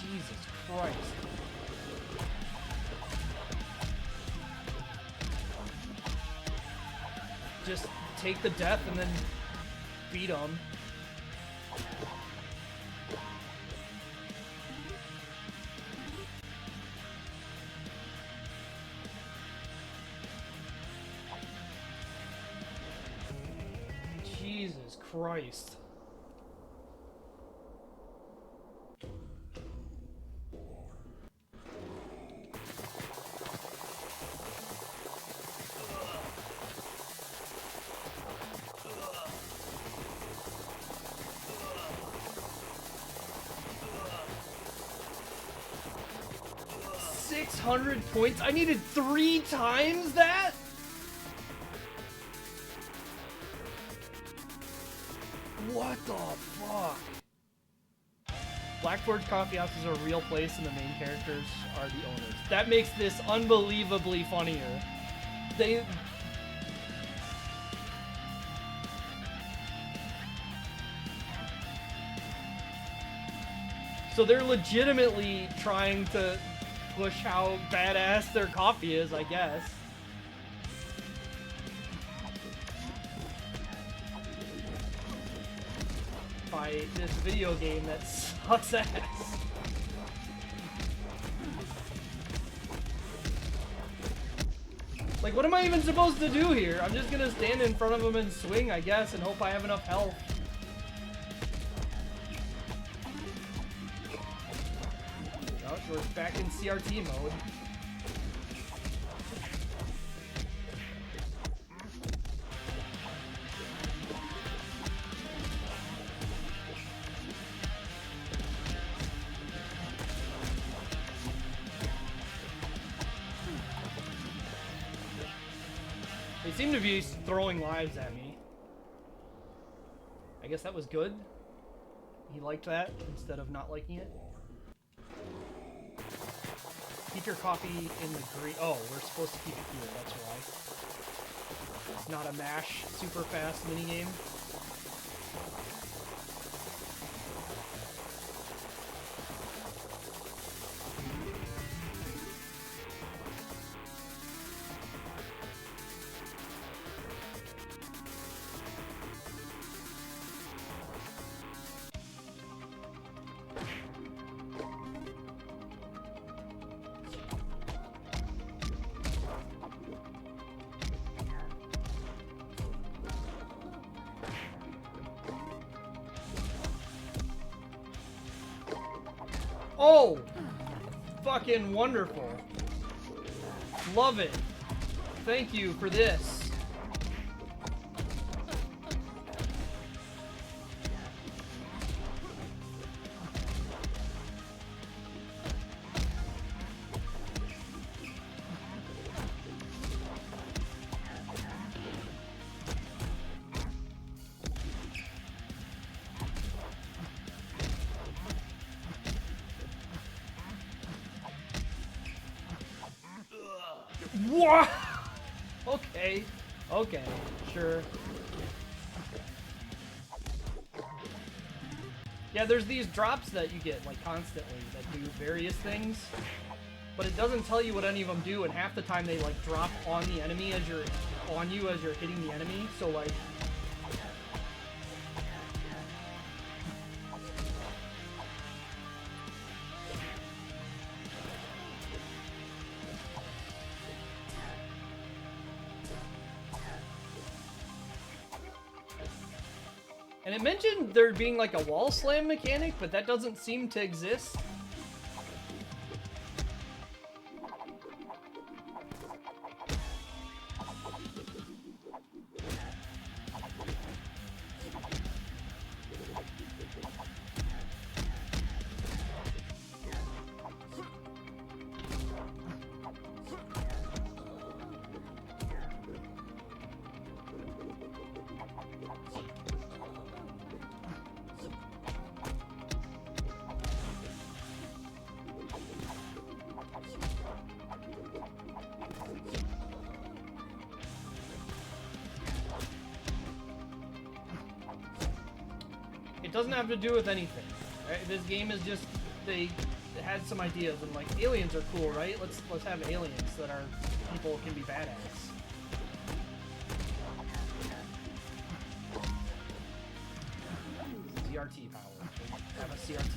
Jesus Christ. Just take the death and then beat them. Jesus Christ. $600 points? I needed 3 times that? What the fuck? Black Forge Coffee House is a real place and the main characters are the owners. That makes this unbelievably funnier. So they're legitimately trying to push how badass their coffee is, I guess. By this video game that sucks ass. Like, what am I even supposed to do here? I'm just gonna stand in front of him and swing, I guess, and hope I have enough health. Oh, we're back in CRT mode. They seem to be throwing lives at me. I guess that was good. He liked that instead of not liking it. Keep your coffee in the green. Oh, we're supposed to keep it here, that's why. It's not a mash super fast minigame. Oh! Fucking wonderful. Love it. Thank you for this. Okay. Okay. Sure. Yeah, there's these drops that you get, like, constantly that do various things. But it doesn't tell you what any of them do, and half the time they, like, drop on the enemy as you're... on you as you're hitting the enemy, so, like... And it mentioned there being like a wall slam mechanic, but that doesn't seem to exist. It doesn't have to do with anything. Right? This game is just it had some ideas and like aliens are cool, right? Let's have aliens that are people can be badass. CRT power. Have a CRT.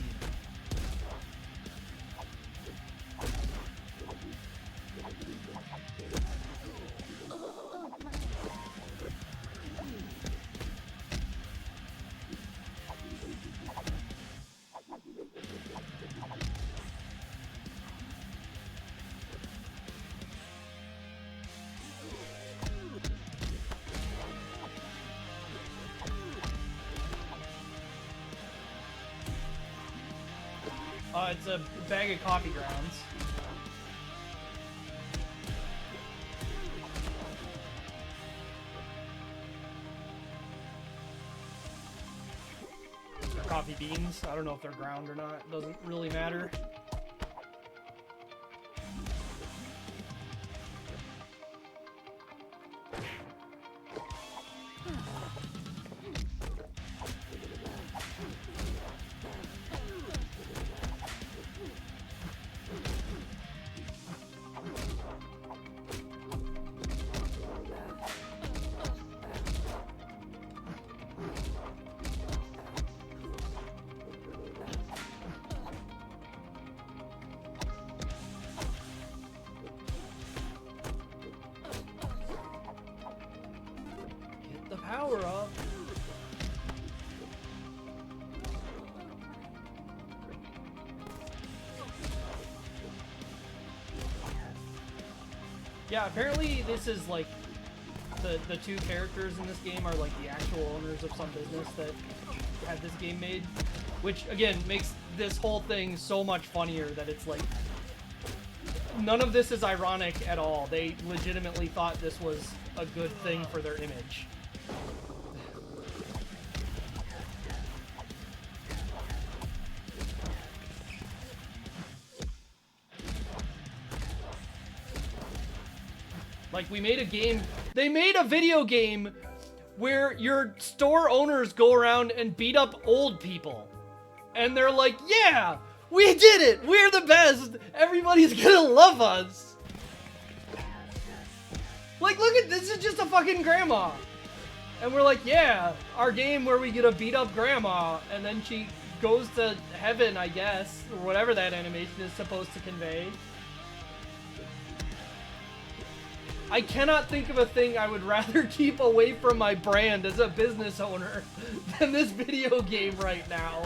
It's a bag of coffee grounds. Or coffee beans. I don't know if they're ground or not. It doesn't really matter. Power up. Yeah, apparently this is like the two characters in this game are like the actual owners of some business that had this game made, which again makes this whole thing so much funnier that it's like none of this is ironic at all. They legitimately thought this was a good thing for their image. Like, we made a game, they made a video game where your store owners go around and beat up old people. And they're like, yeah, we did it, we're the best, everybody's gonna love us. Like, look at, this is just a fucking grandma. And we're like, yeah, our game where we get to beat up grandma, and then she goes to heaven, I guess, or whatever that animation is supposed to convey. I cannot think of a thing I would rather keep away from my brand as a business owner than this video game right now.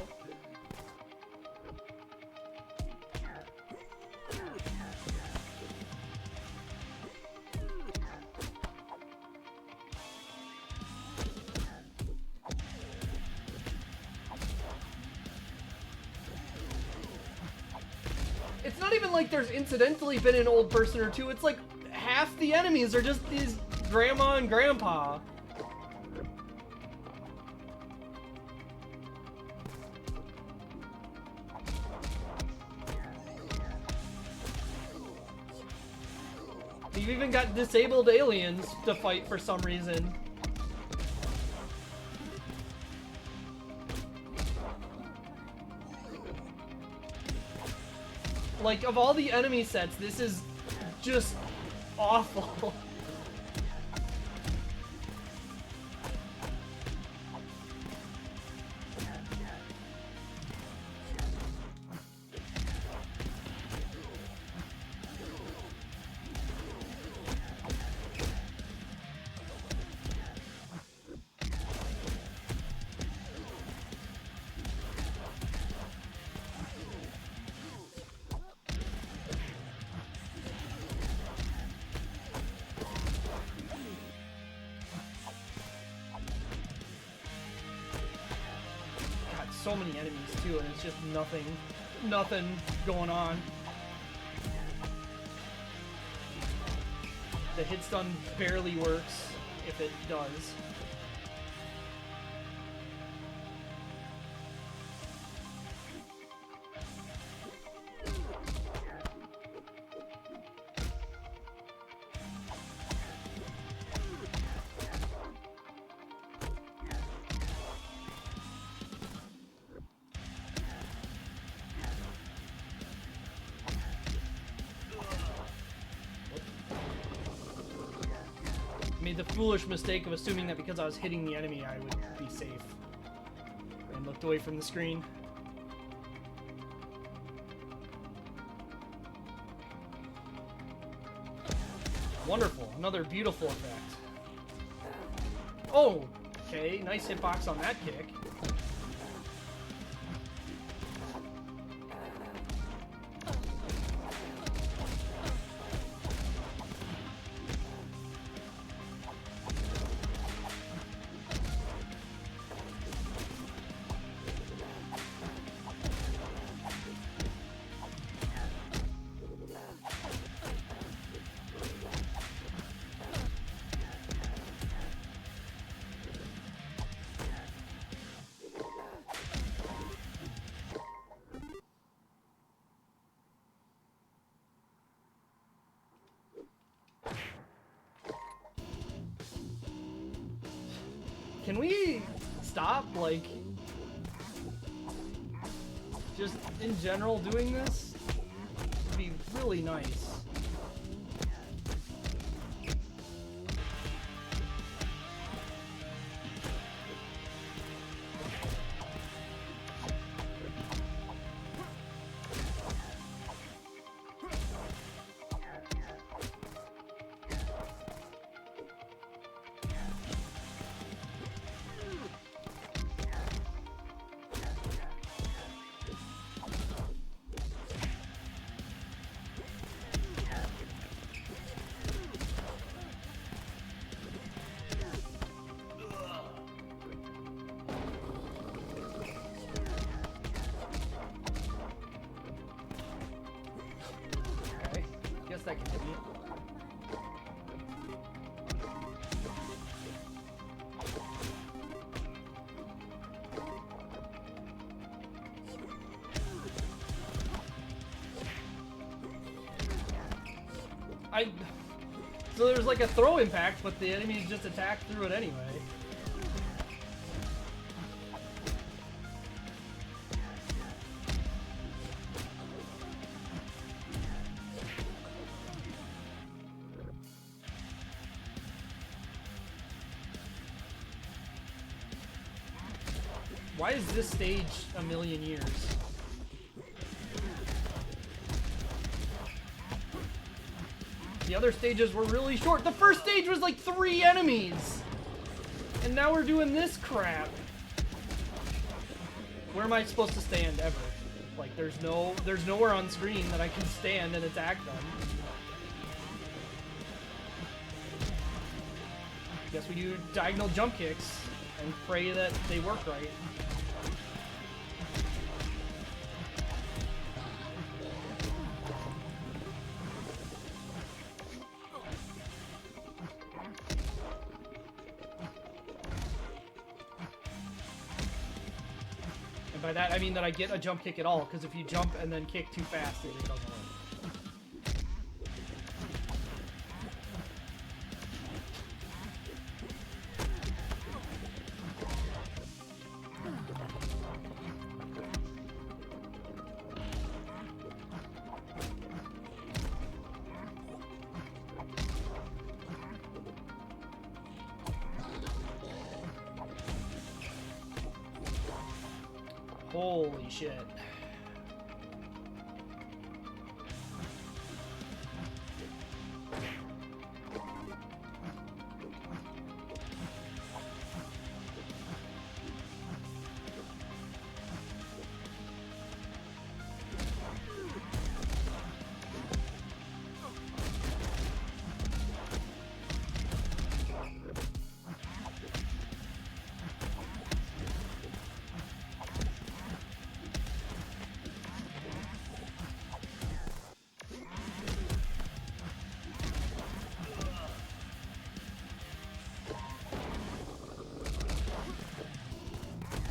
It's not even like there's incidentally been an old person or two, it's like half the enemies are just these grandma and grandpa. You've even got disabled aliens to fight for some reason. Like, of all the enemy sets, this is just awful. So many enemies too, and it's just nothing going on. The hit stun barely works, if it does. Made the foolish mistake of assuming that because I was hitting the enemy I would be safe. And looked away from the screen. Wonderful. Another beautiful effect. Oh! Okay, nice hitbox on that kick. Can we stop, like, just in general doing this? Would be really nice. That can hit me. So there's like a throw impact, but the enemies just attack through it anyway. Why is this stage a million years? The other stages were really short. The first stage was like 3 enemies! And now we're doing this crap. Where am I supposed to stand ever? Like, there's nowhere on screen that I can stand and attack them. Guess we do diagonal jump kicks and pray that they work right. And by that I mean that I get a jump kick at all, because if you jump and then kick too fast, it doesn't work. Holy shit.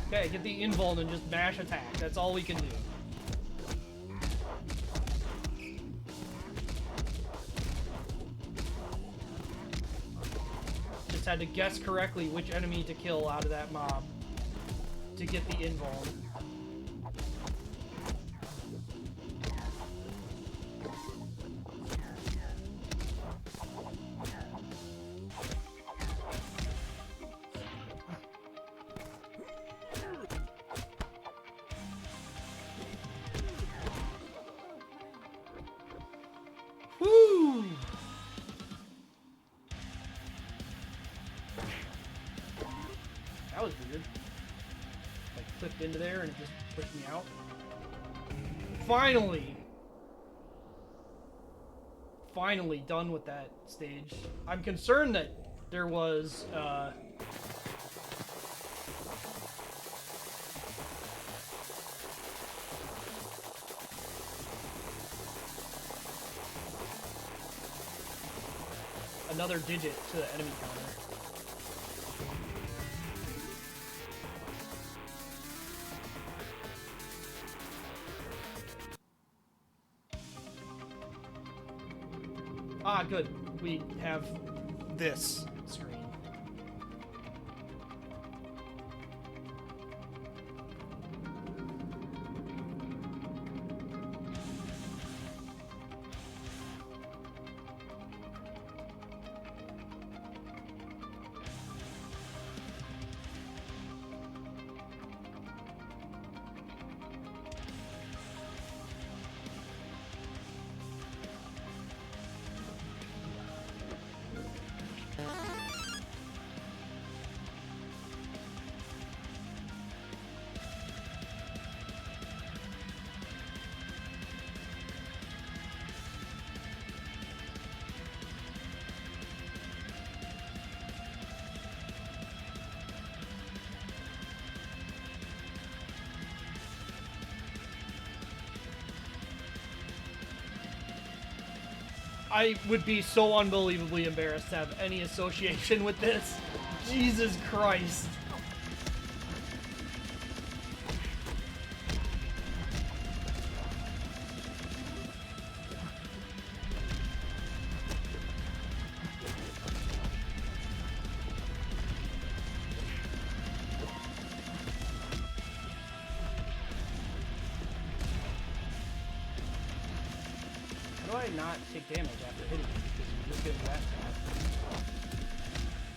Okay, get the invuln and just mash attack. That's all we can do. Just had to guess correctly which enemy to kill out of that mob to get the invuln. Woo! That was weird. Like, clipped into there and it just pushed me out. Finally! Finally done with that stage. I'm concerned that there was, another digit to the enemy counter. Ah, good. We have this screen. I would be so unbelievably embarrassed to have any association with this. Jesus Christ. How do I not take damage after hitting him? Because you're just getting that fast.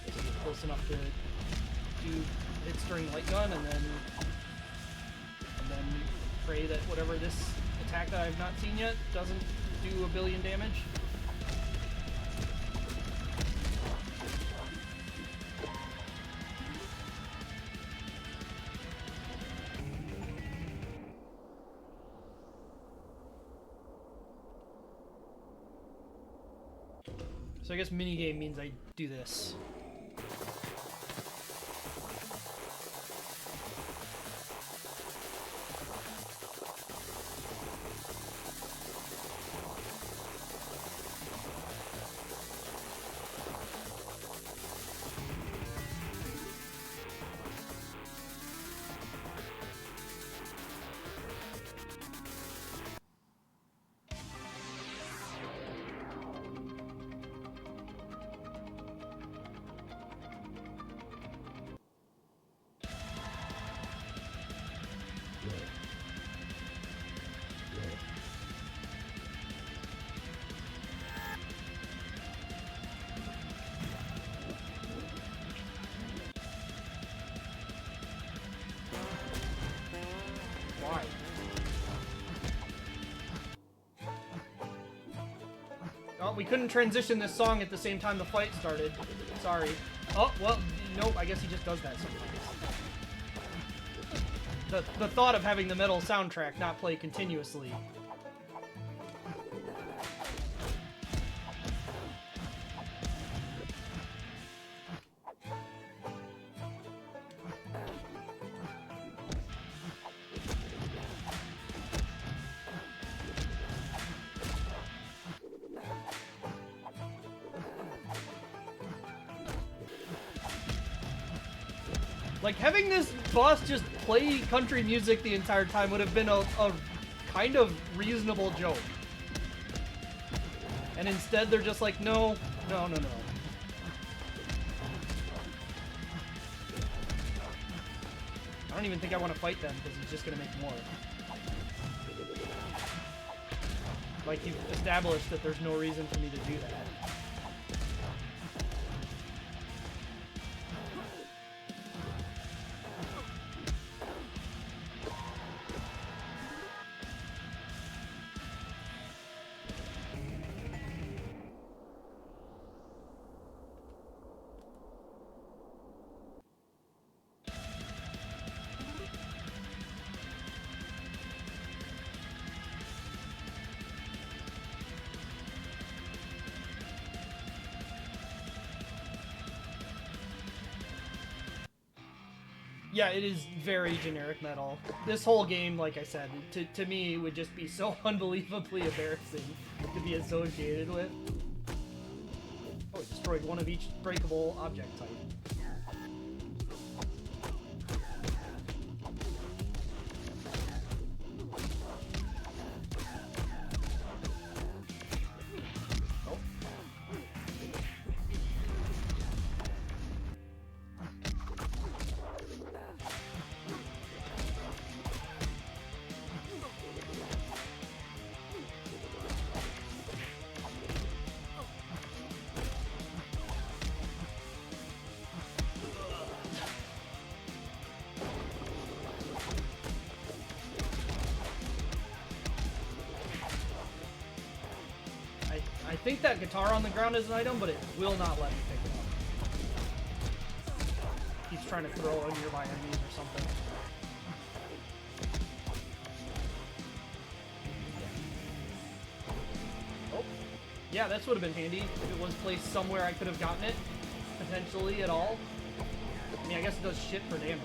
Is it close enough to do hits during light gun and then pray that whatever this attack that I've not seen yet doesn't do a billion damage? So I guess minigame means I do this. Oh, we couldn't transition this song at the same time the fight started. Sorry. Oh, well, nope, I guess he just does that sometimes. The thought of having the metal soundtrack not play continuously. Like, having this boss just play country music the entire time would have been a kind of reasonable joke. And instead they're just like, no, no, no, no. I don't even think I want to fight them because he's just going to make more. Like, you've established that there's no reason for me to do that. Yeah, it is very generic metal. This whole game, like I said, to me would just be so unbelievably embarrassing to be associated with. Oh, it destroyed one of each breakable object type. I think that guitar on the ground is an item, but it will not let me pick it up. He's trying to throw it nearby enemies or something. Oh, yeah, this would have been handy if it was placed somewhere I could have gotten it, potentially at all. I mean, I guess it does shit for damage.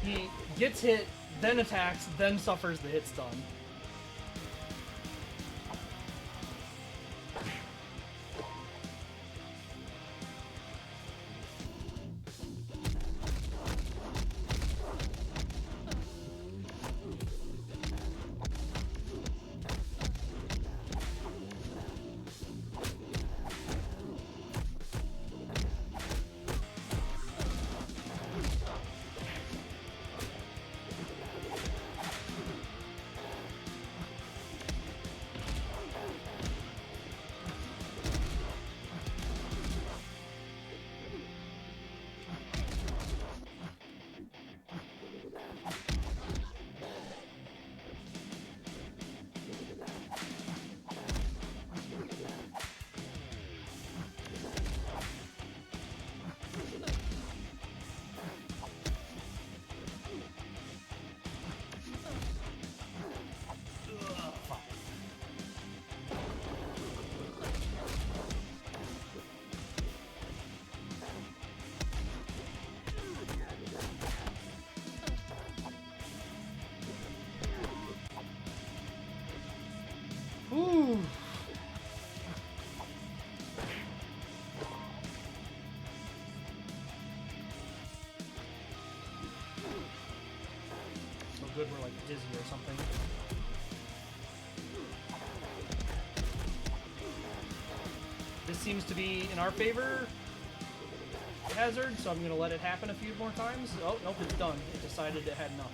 He gets hit, then attacks, then suffers the hit stun. Ooh. dizzy or something. This seems to be in our favor, Hazard, so I'm going to let it happen a few more times. Oh, nope, it's done. It decided it had enough.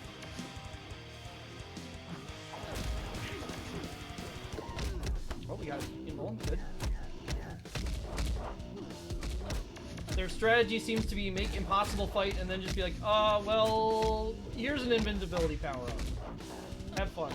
Oh, we got it involved. Good. Their strategy seems to be make impossible fight and then just be like, well, here's an invincibility power-up. Have fun.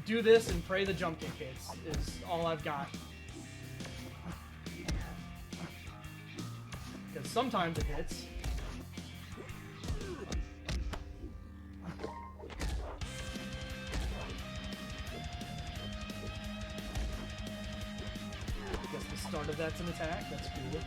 Do this and pray the jump kick hits is all I've got. Because sometimes it hits. I guess the start of that's an attack. That's cool.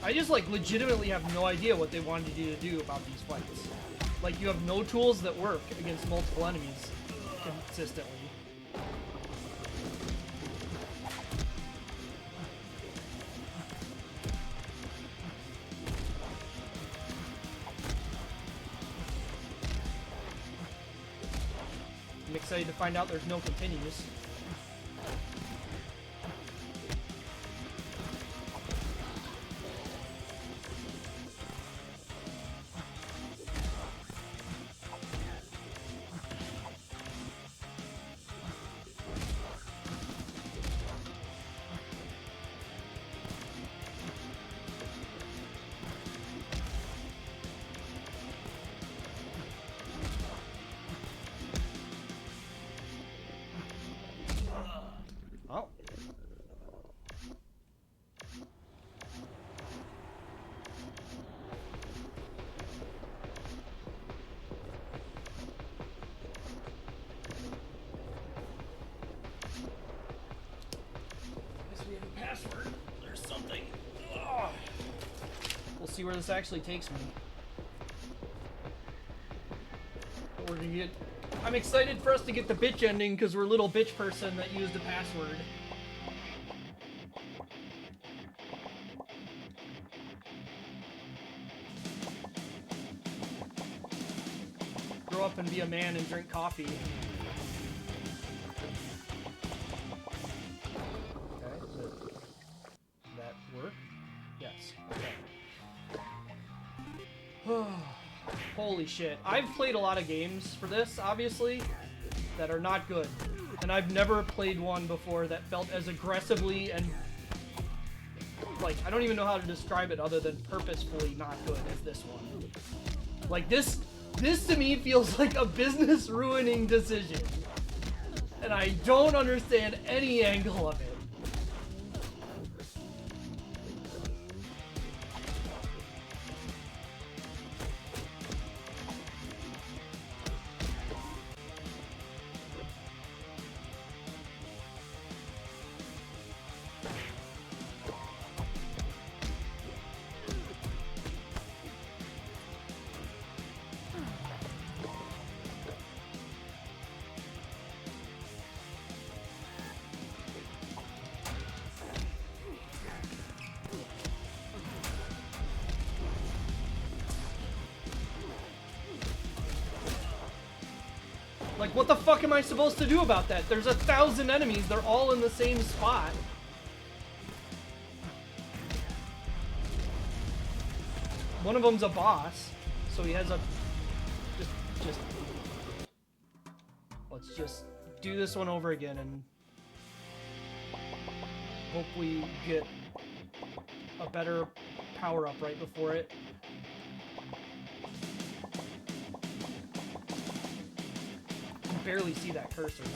I just, like, legitimately have no idea what they wanted you to do about these fights. Like, you have no tools that work against multiple enemies consistently. I'm excited to find out there's no continues. There's something. Ugh. We'll see where this actually takes me. We're gonna get. I'm excited for us to get the bitch ending because we're a little bitch person that used a password. Grow up and be a man and drink coffee. Holy shit. I've played a lot of games for this, obviously, that are not good. And I've never played one before that felt as aggressively and like, I don't even know how to describe it other than purposefully not good as this one. Like, this to me feels like a business-ruining decision. And I don't understand any angle of it. Like, what the fuck am I supposed to do about that? There's 1,000 enemies. They're all in the same spot. One of them's a boss, so he has a... Just... Let's just do this one over again and... hope we get a better power-up right before it. Barely see that cursor too.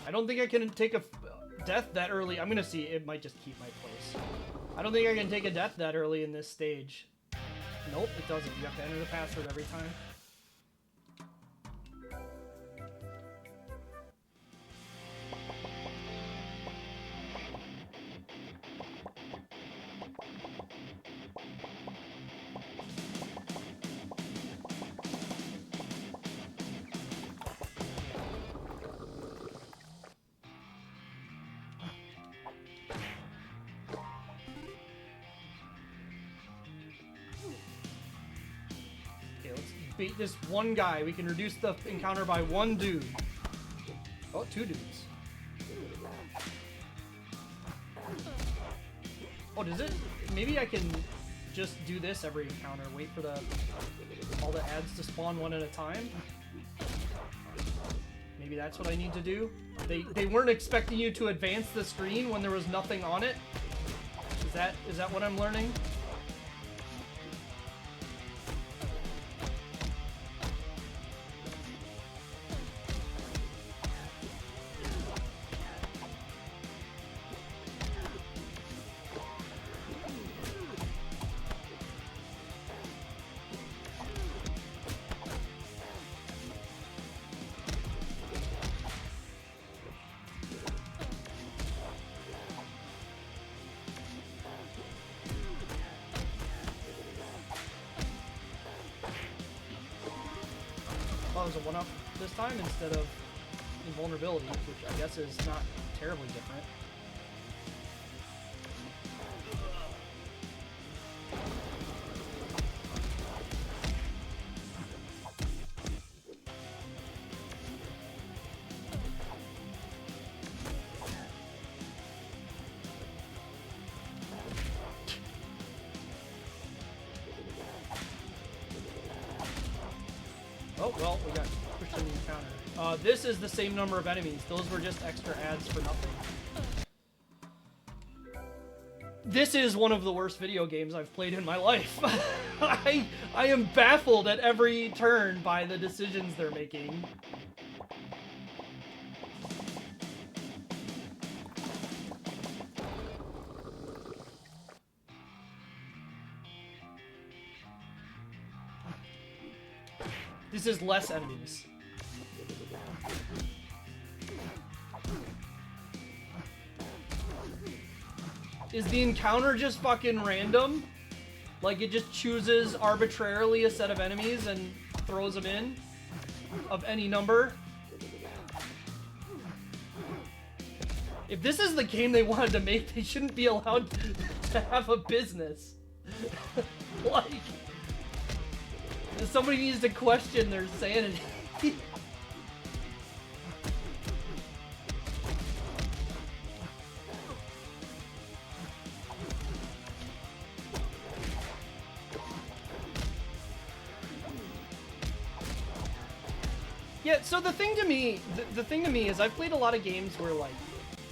I don't think I can take a death that early. I'm gonna see. It might just keep my place. I don't think I can take a death that early in this stage. Nope, it doesn't. You have to enter the password every time. Beat this one guy. We can reduce the encounter by one dude. Oh, two dudes. Oh, does it? Maybe I can just do this every encounter. Wait for all the ads to spawn one at a time. Maybe that's what I need to do. They weren't expecting you to advance the screen when there was nothing on it. Is that what I'm learning? It was a one-up this time instead of invulnerability, which I guess is not terribly different. Oh, well, we got pushed in the encounter. This is the same number of enemies. Those were just extra ads for nothing. This is one of the worst video games I've played in my life. I am baffled at every turn by the decisions they're making. This is less enemies. Is the encounter just fucking random? Like it just chooses arbitrarily a set of enemies and throws them in? Of any number? If this is the game they wanted to make, they shouldn't be allowed to have a business. Like... Somebody needs to question their sanity. Yeah, so the thing to me, the thing to me is I've played a lot of games where, like,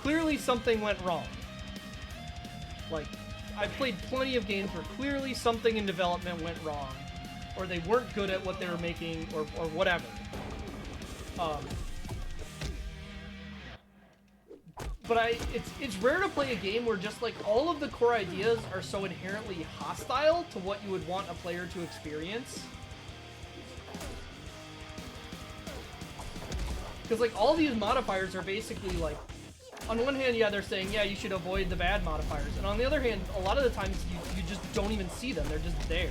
clearly something went wrong. Like, I've played plenty of games where clearly something in development went wrong. Or they weren't good at what they were making, or whatever. But it's rare to play a game where just, like, all of the core ideas are so inherently hostile to what you would want a player to experience. Because, like, all these modifiers are basically, like, on one hand, yeah, they're saying, yeah, you should avoid the bad modifiers. And on the other hand, a lot of the times, you just don't even see them. They're just there.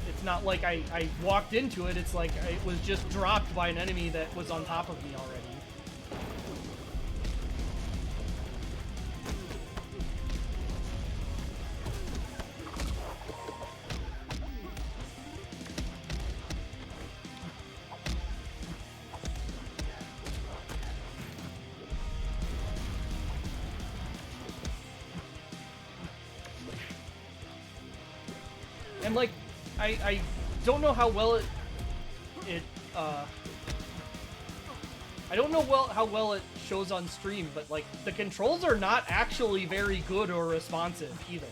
It's not like I walked into it. It's like it was just dropped by an enemy that was on top of me already. And, like, I don't know how well I don't know how well it shows on stream, but, like, the controls are not actually very good or responsive either.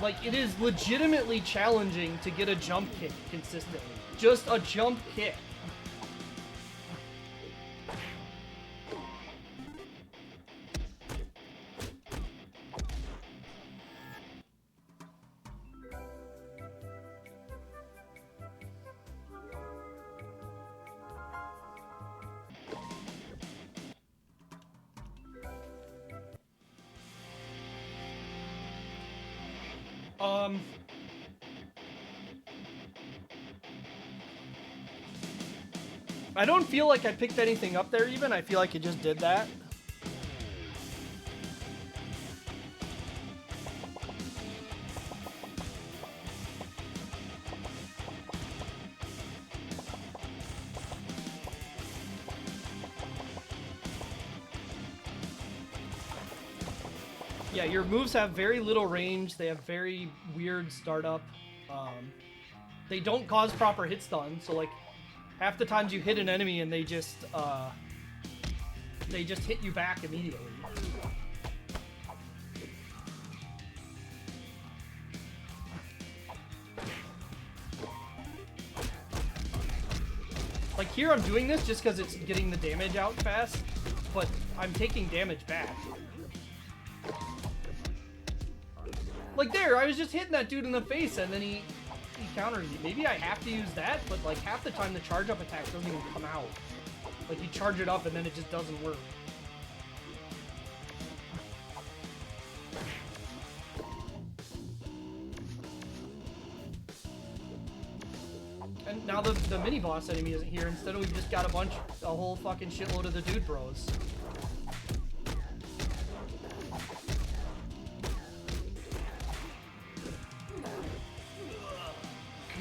Like, it is legitimately challenging to get a jump kick consistently. Just a jump kick. I don't feel like I picked anything up there even. I feel like it just did that. Yeah, your moves have very little range. They have very weird startup. They don't cause proper hit stun, so like half the times you hit an enemy and they just hit you back immediately. Like here I'm doing this just because it's getting the damage out fast, but I'm taking damage back. Like there, I was just hitting that dude in the face and then he counters me. Maybe I have to use that, but like half the time the charge up attack doesn't even come out. Like you charge it up and then it just doesn't work. And now the mini boss enemy isn't here. Instead we've just got a whole fucking shitload of the dude bros.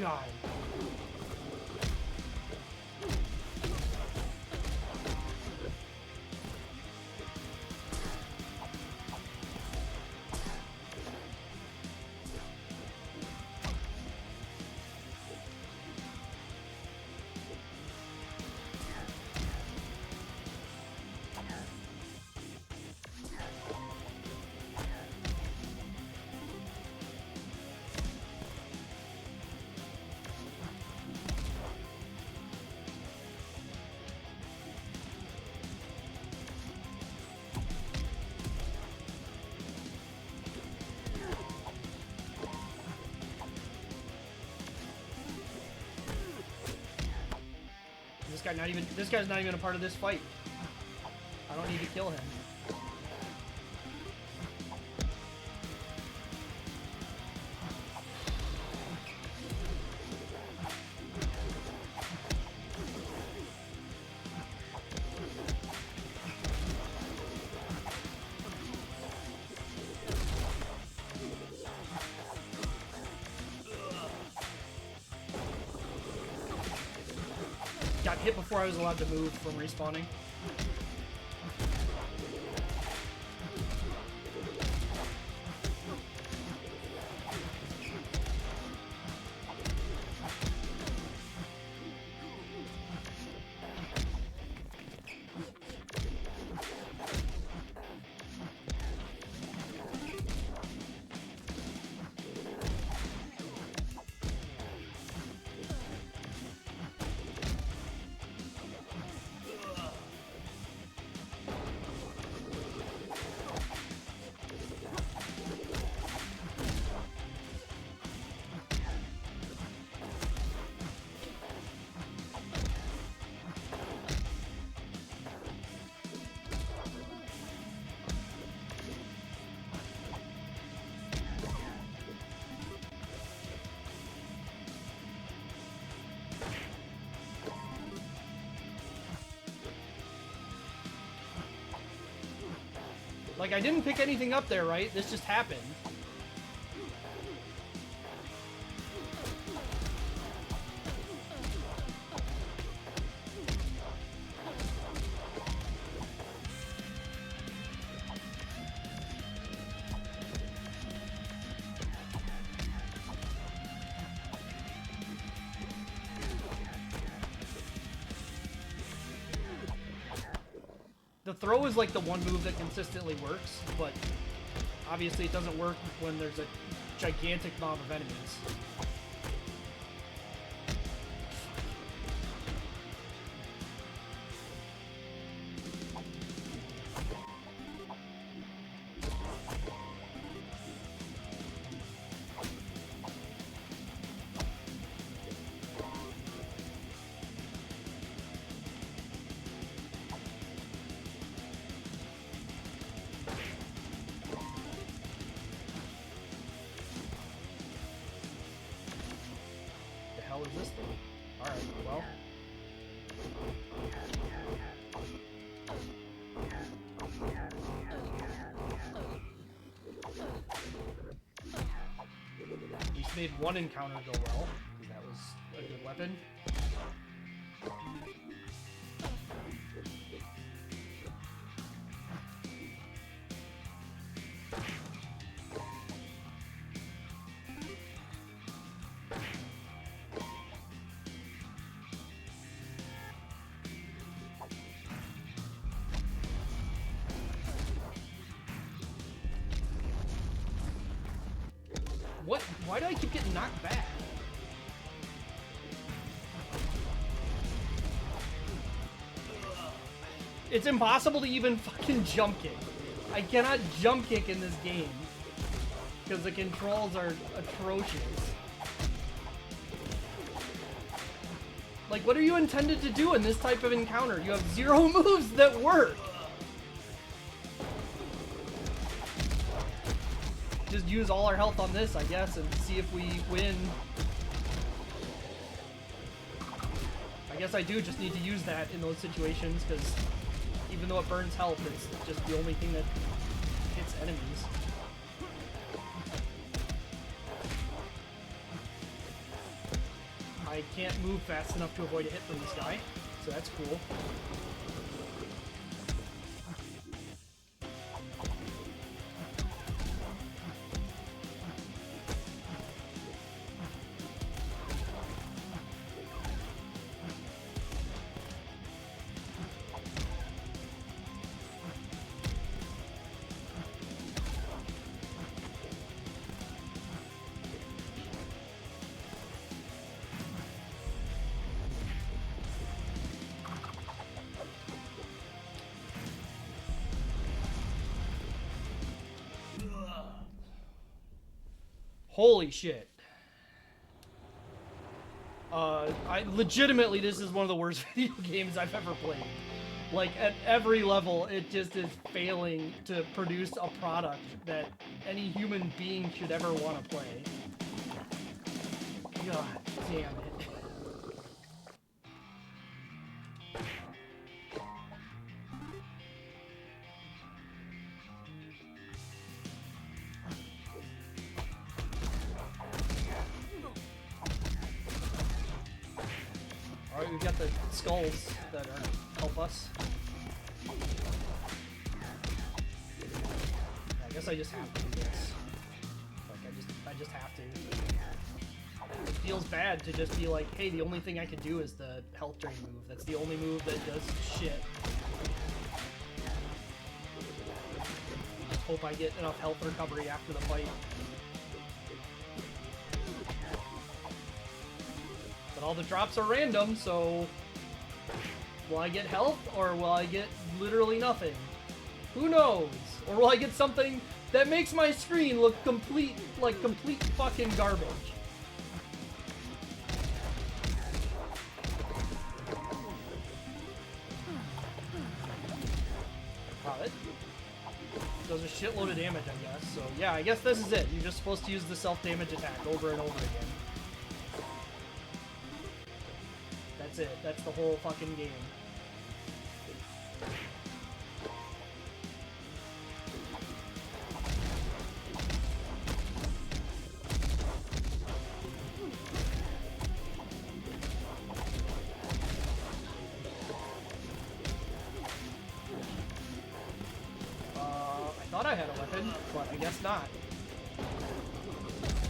God. This guy's not even a part of this fight. I don't need to kill him. Got hit before I was allowed to move from respawning. Like, I didn't pick anything up there, right? This just happened. The throw is like the one move that consistently works, but obviously it doesn't work when there's a gigantic mob of enemies. Hell is this thing? Alright, well. At least made one encounter go well. That was a good weapon. What? Why do I keep getting knocked back? It's impossible to even fucking jump kick. I cannot jump kick in this game because the controls are atrocious. Like, what are you intended to do in this type of encounter? You have 0 moves that work. Just use all our health on this, I guess, and see if we win. I guess I do just need to use that in those situations, because even though it burns health, it's just the only thing that hits enemies. I can't move fast enough to avoid a hit from this guy, so that's cool. Holy shit. Legitimately, this is one of the worst video games I've ever played. Like, at every level, it just is failing to produce a product that any human being should ever want to play. God damn it. Alright, we've got the skulls that help us. I guess I just have to do this. Like, I just have to. It feels bad to just be like, hey, the only thing I can do is the health drain move. That's the only move that does shit. Just hope I get enough health recovery after the fight. But all the drops are random, so will I get health or will I get literally nothing? Who knows? Or will I get something that makes my screen look complete fucking garbage? Wow, that does a shitload of damage, I guess. So yeah, I guess this is it. You're just supposed to use the self-damage attack over and over again. That's it. That's the whole fucking game. I thought I had a weapon, but I guess not.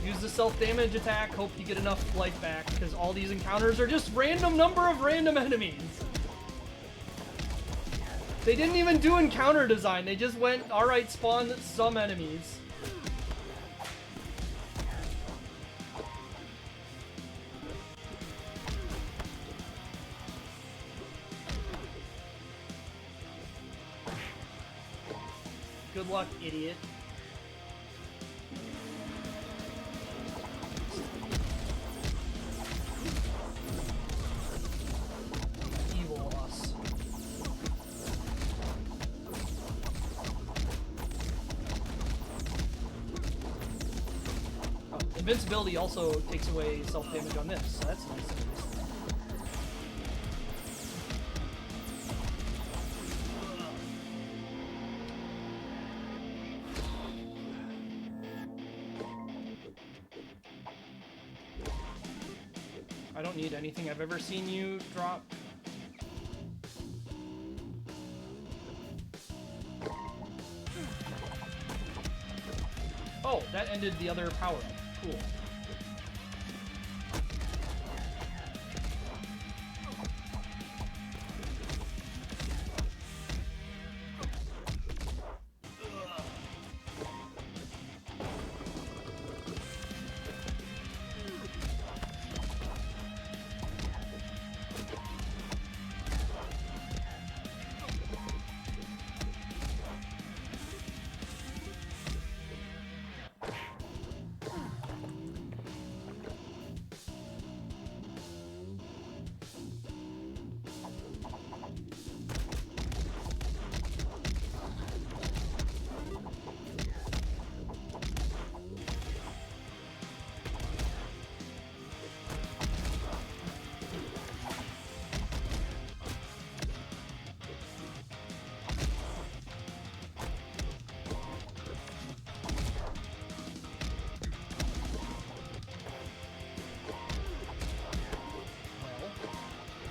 Use the self-damage attack, hope you get enough life back, because all these encounters are just random number of random enemies. They didn't even do encounter design, they just went, alright, spawn some enemies. Good luck, idiot. Evil us. Oh, invincibility also takes away self-damage on this, so that's nice. I don't need anything I've ever seen you drop. Oh, that ended the other power. Cool.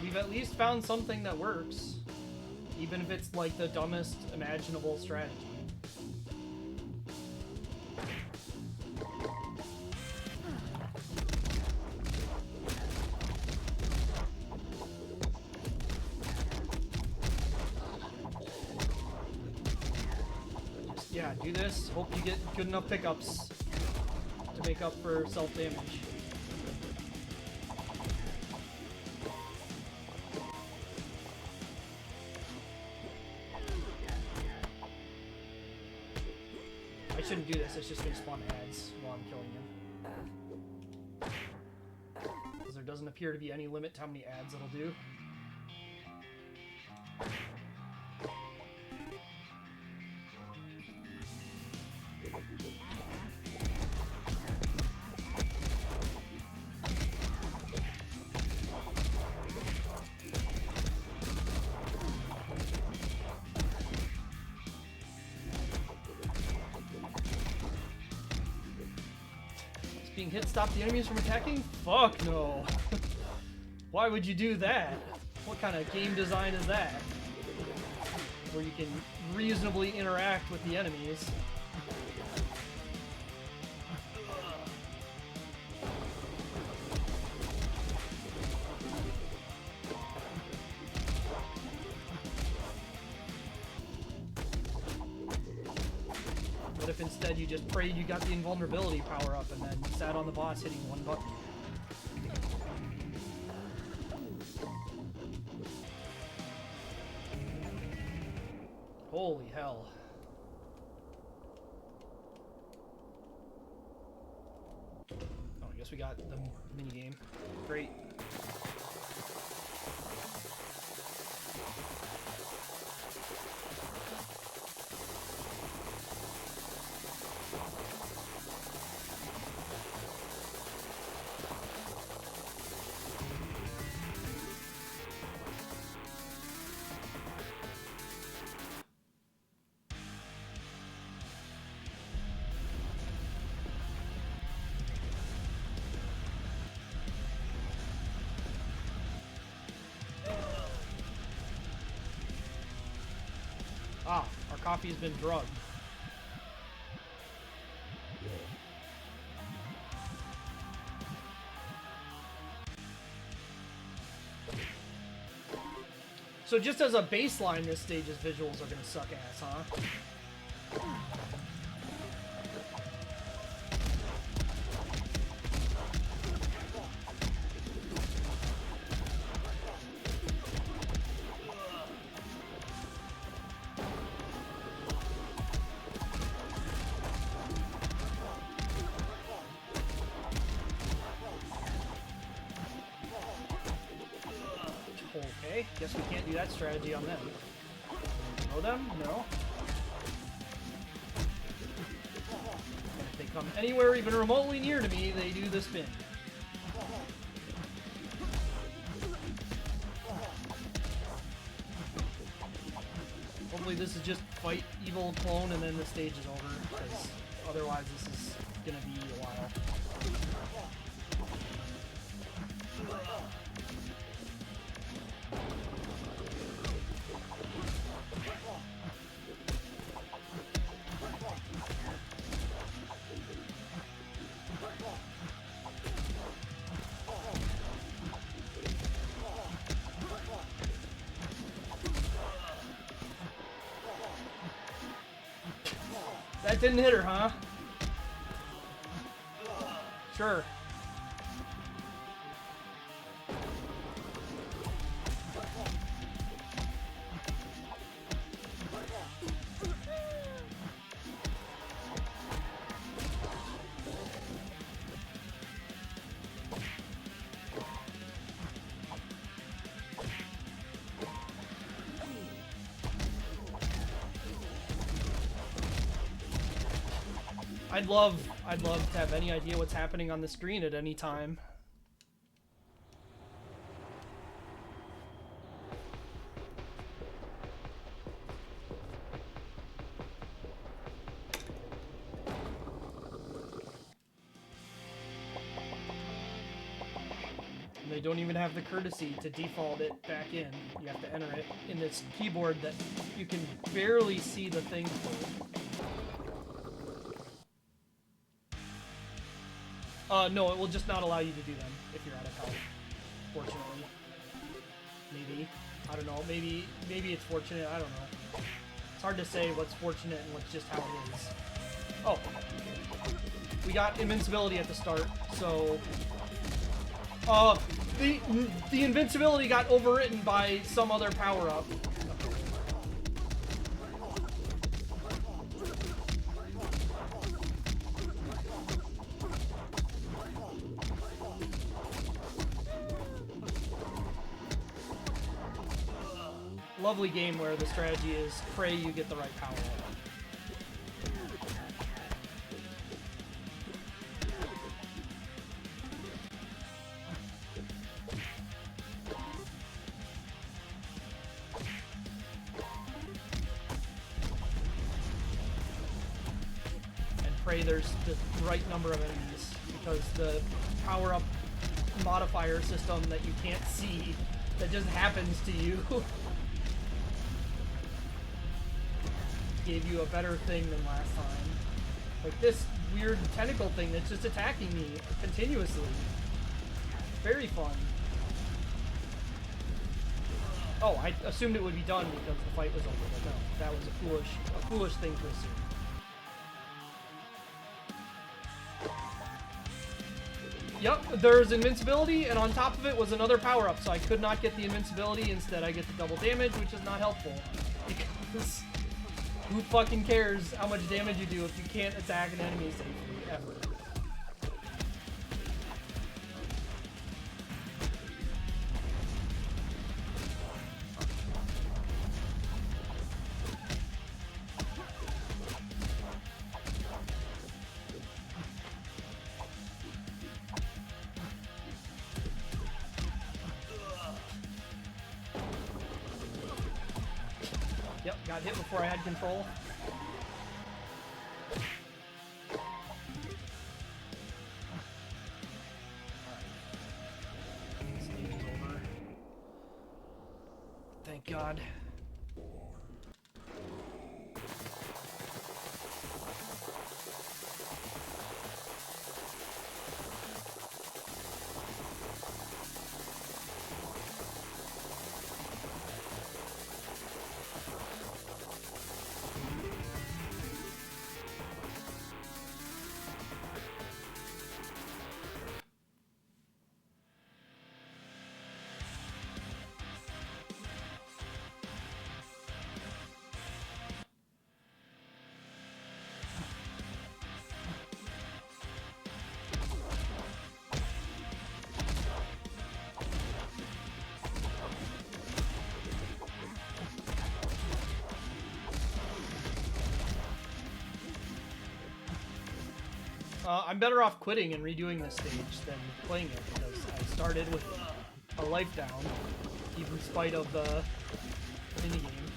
We've at least found something that works, even if it's like the dumbest imaginable strategy. Just, yeah, do this, hope you get good enough pickups to make up for self-damage. I shouldn't do this, it's just gonna spawn ads while I'm killing him. Because there doesn't doesn't appear to be any limit to how many ads it'll do. Being hit stop the enemies from attacking? Fuck no. Why would you do that? What kind of game design is that? Where you can reasonably interact with the enemies. What if instead you just prayed you got the invulnerability power up and then sat on the boss hitting one button? Holy hell. Oh, I guess we got the minigame. Great. Ah, our coffee has been drugged. So just as a baseline, this stage's visuals are gonna suck ass, huh? Okay, guess we can't do that strategy on them. Know them? No. And if they come anywhere even remotely near to me, they do the spin. Hopefully this is just fight evil clone and then the stage is over, because otherwise this is gonna be a while. That didn't hit her, huh? Sure. I'd love to have any idea what's happening on the screen at any time. And they don't even have the courtesy to default it back in. You have to enter it in this keyboard that you can barely see the thing for. No, it will just not allow you to do them if you're out of health, fortunately. Maybe. I don't know. Maybe it's fortunate. I don't know. It's hard to say what's fortunate and what's just how it is. Oh. We got invincibility at the start, so... The invincibility got overwritten by some other power-up. lovely game where the strategy is pray you get the right power up. Pray there's the right number of enemies, because the power-up modifier system that you can't see, that just happens to you, gave you a better thing than last time. Like this weird tentacle thing that's just attacking me continuously. Very fun. Oh, I assumed it would be done because the fight was over, but no, that was a foolish thing to assume. Yep, there's invincibility, and on top of it was another power-up, so I could not get the invincibility. Instead, I get the double damage, which is not helpful. Because who fucking cares how much damage you do if you can't attack an enemy safely, ever? Yep, got hit before I had control. Alright. Stage is over. Thank God. I'm better off quitting and redoing this stage than playing it, because I started with a life down, even in spite of the minigame.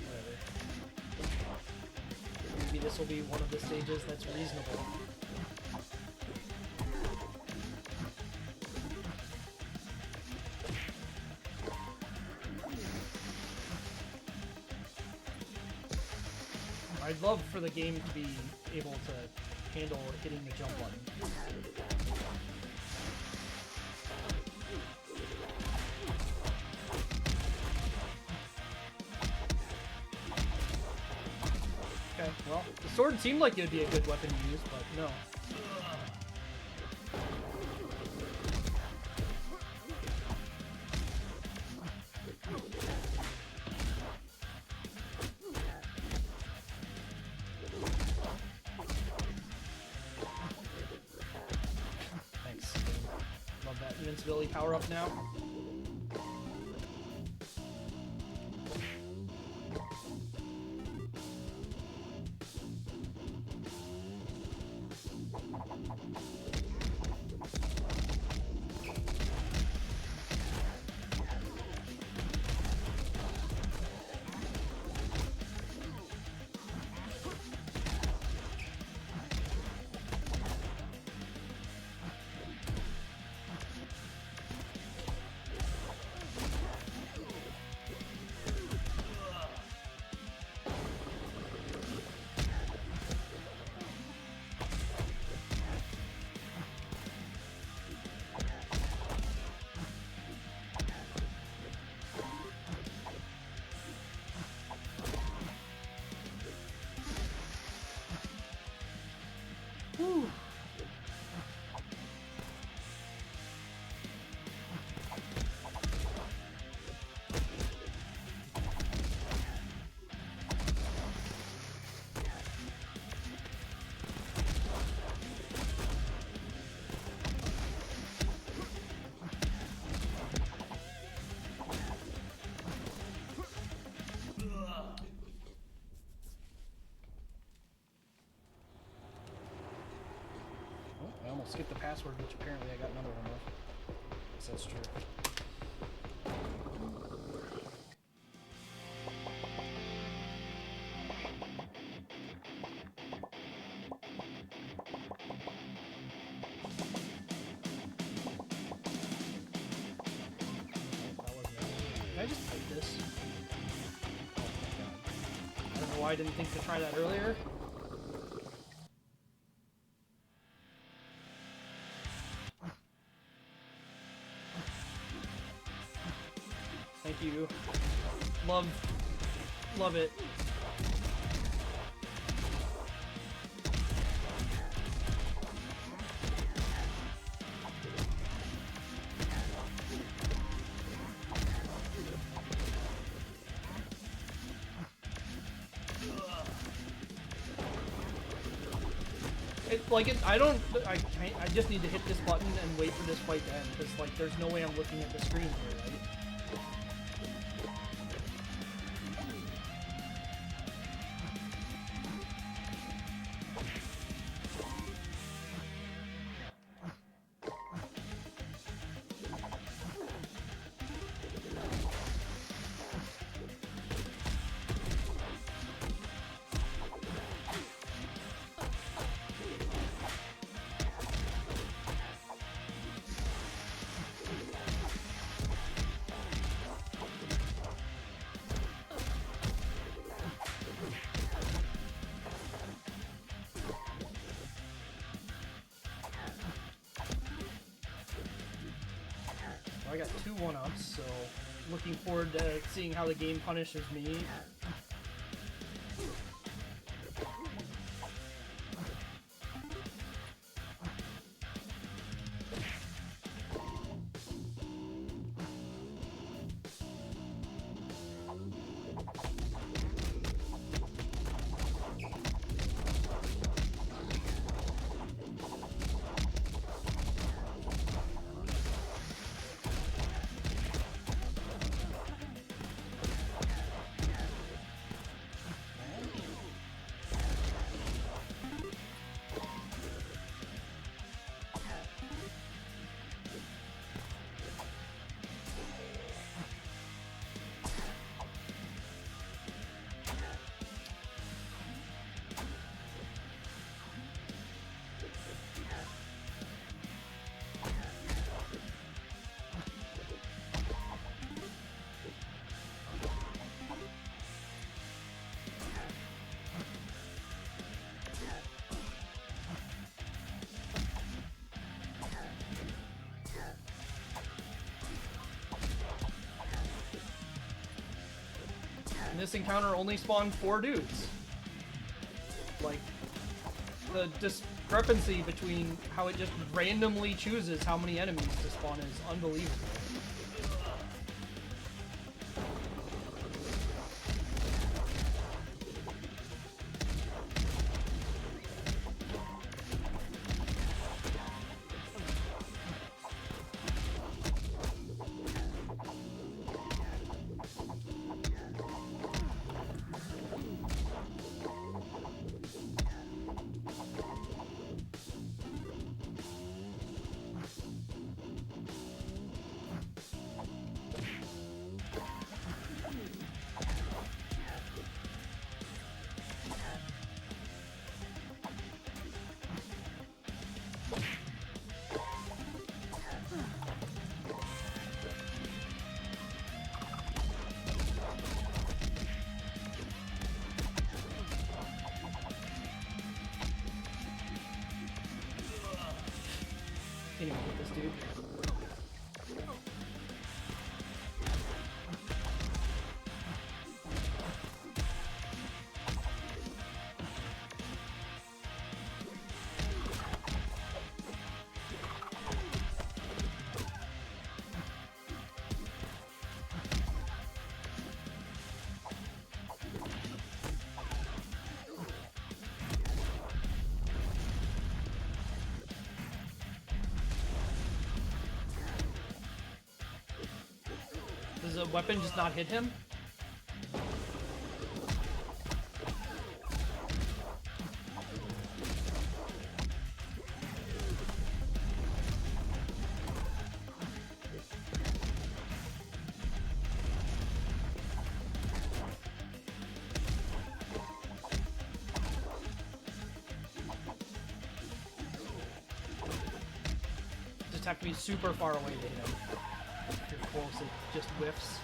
Whatever. Maybe this will be one of the stages that's reasonable. I'd love for the game to be able to handle hitting the jump button. Okay, well, the sword seemed like it would be a good weapon to use, but no. Invincibility power up now. almost skipped the password, which apparently I got another one of. Guess that's true. Can I just take this? Oh my god. I don't know why I didn't think to try that earlier. Thank you. Love it. I just need to hit this button and wait for this fight to end, because, like, there's no way I'm looking at the screen here, right? I got 2 1-ups, so looking forward to seeing how the game punishes me. And this encounter only spawned 4 dudes. Like, the discrepancy between how it just randomly chooses how many enemies to spawn is unbelievable. Can't even get this dude. Does a weapon just not hit him? just have to be super far away to hit him. If you're close, it just whiffs.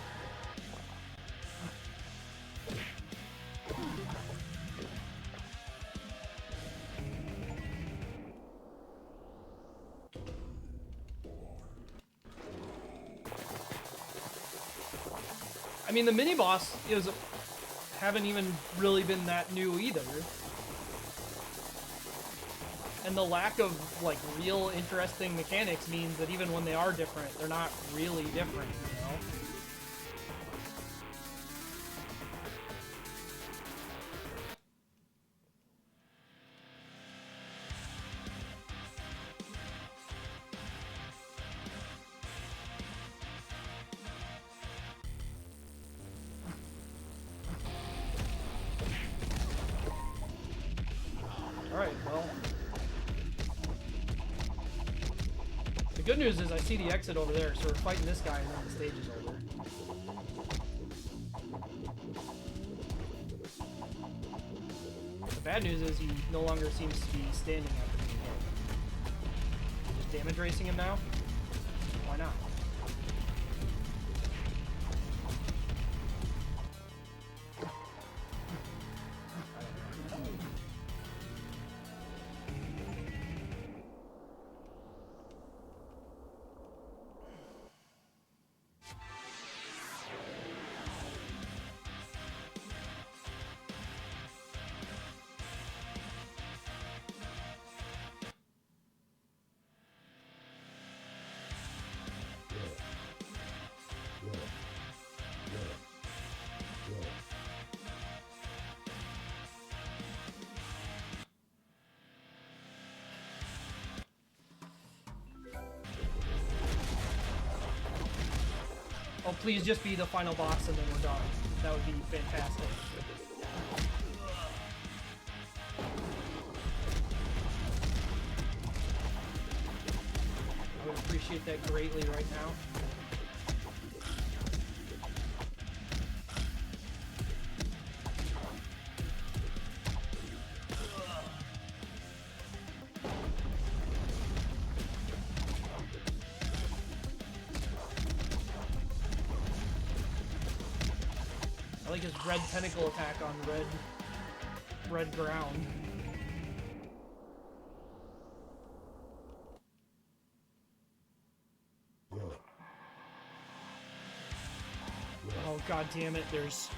I mean, the mini-boss haven't even really been that new either. And the lack of, like, real interesting mechanics means that even when they are different, they're not really different, you know? Alright, well... The good news is I see the exit over there, so we're fighting this guy and then the stage is over. The bad news is he no longer seems to be standing after being hit. Just damage racing him now? Why not? Oh, please just be the final boss and then we're done. That would be fantastic. I would appreciate that greatly right now. I like his red tentacle attack on red ground. Oh, god damn it, there's...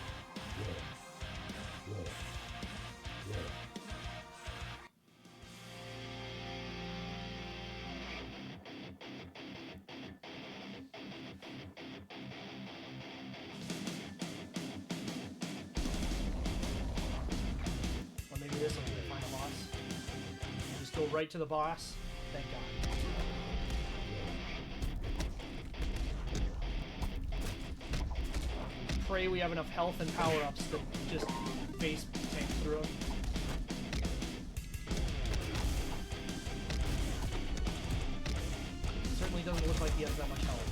Or maybe this will be the final boss. Just go right to the boss. Thank god. Pray we have enough health and power-ups to just face tank through him. Certainly doesn't look like he has that much health.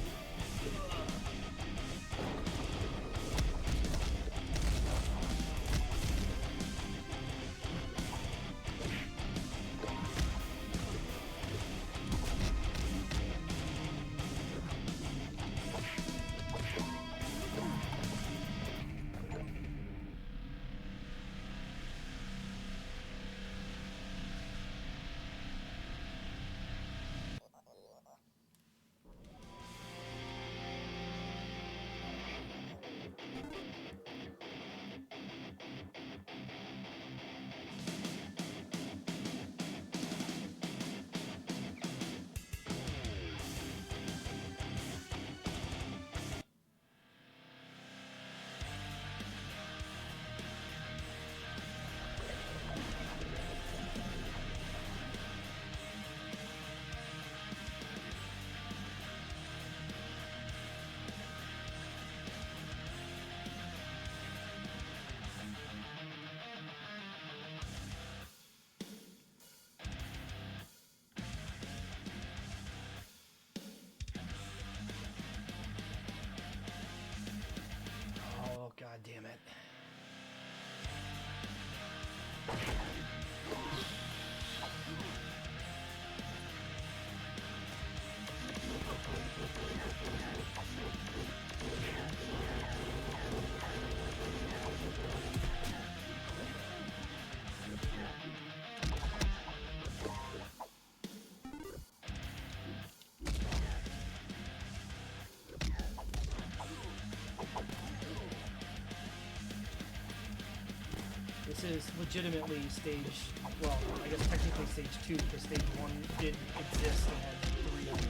this is legitimately stage, well, I guess technically stage 2, because stage 1 did exist and had 3 enemies.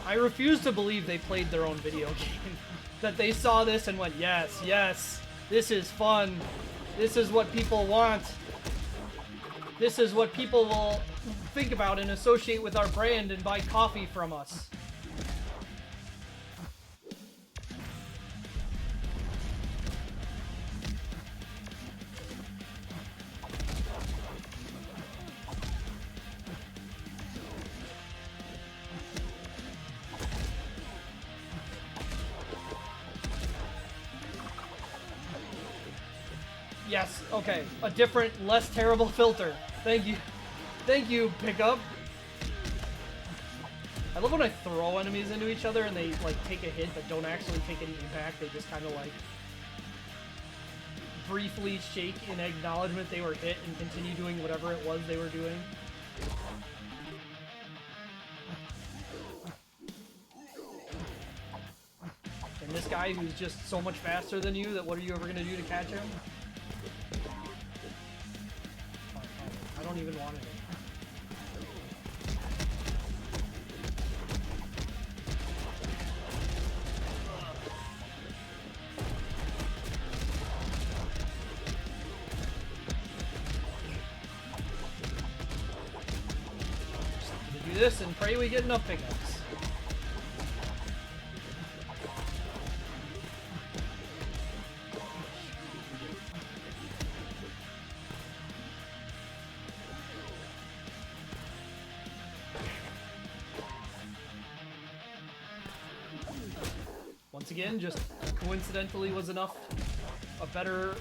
I refuse to believe they played their own video game. That they saw this and went, yes, yes, this is fun. This is what people want. This is what people will think about and associate with our brand and buy coffee from us. Yes, okay. A different, less terrible filter. Thank you. Thank you, Pickup. I love when I throw enemies into each other and they, like, take a hit but don't actually take any impact. They just kind of, like, briefly shake in acknowledgement they were hit and continue doing whatever it was they were doing. And this guy who's just so much faster than you that what are you ever going to do to catch him? I don't even want it. Just gonna do this and pray we get enough pickups. Once again, just coincidentally was enough a better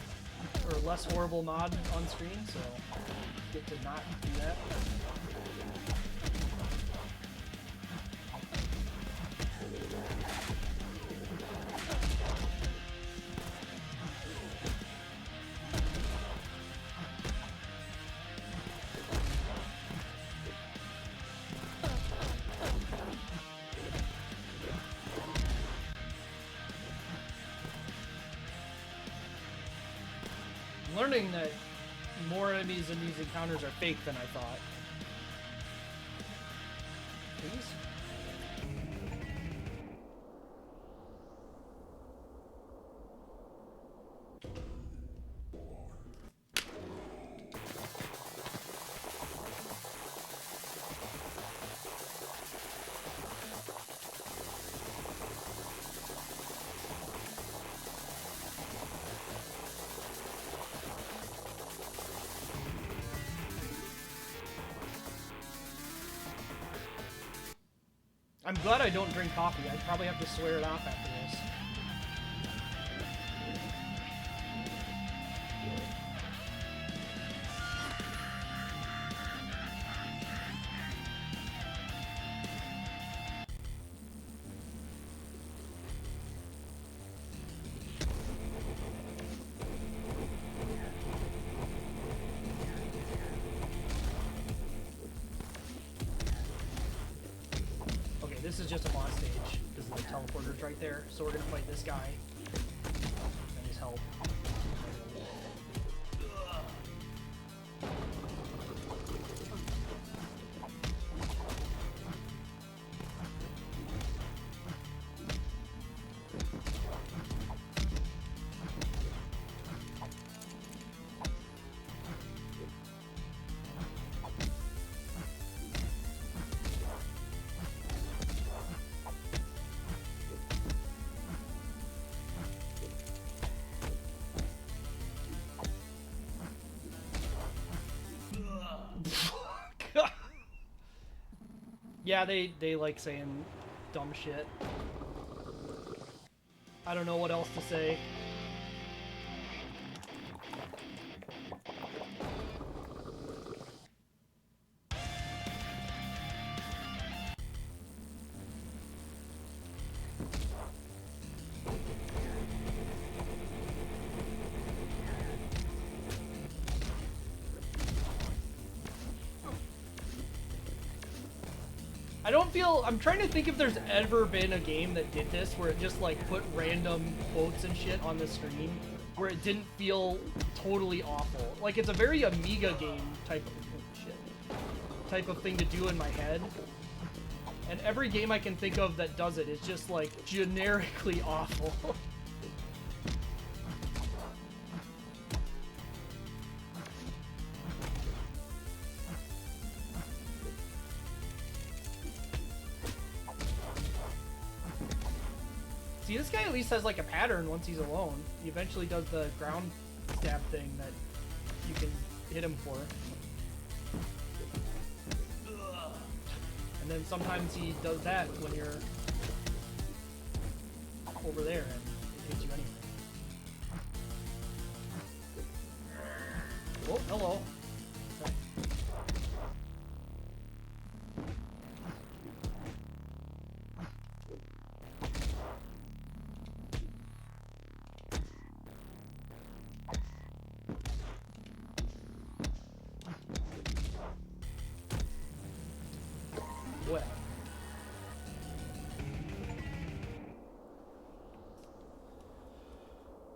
or less horrible mod on screen, so get to not do that. Learning that more enemies in these encounters are fake than I thought. Please? I'm glad I don't drink coffee. I'd probably have to swear it off after this. This is just a boss stage, because the teleporter's right there, so we're gonna fight this guy and his help. Yeah, they like saying dumb shit. I don't know what else to say. I don't feel... I'm trying to think if there's ever been a game that did this, where it just, like, put random quotes and shit on the screen, where it didn't feel totally awful. Like, it's a very Amiga game type of thing to do in my head. And every game I can think of that does it is just, like, generically awful. See, this guy at least has like a pattern once he's alone. He eventually does the ground stab thing that you can hit him for. And then sometimes he does that when you're over there and it hits you anyway. Oh, hello. Okay. Well.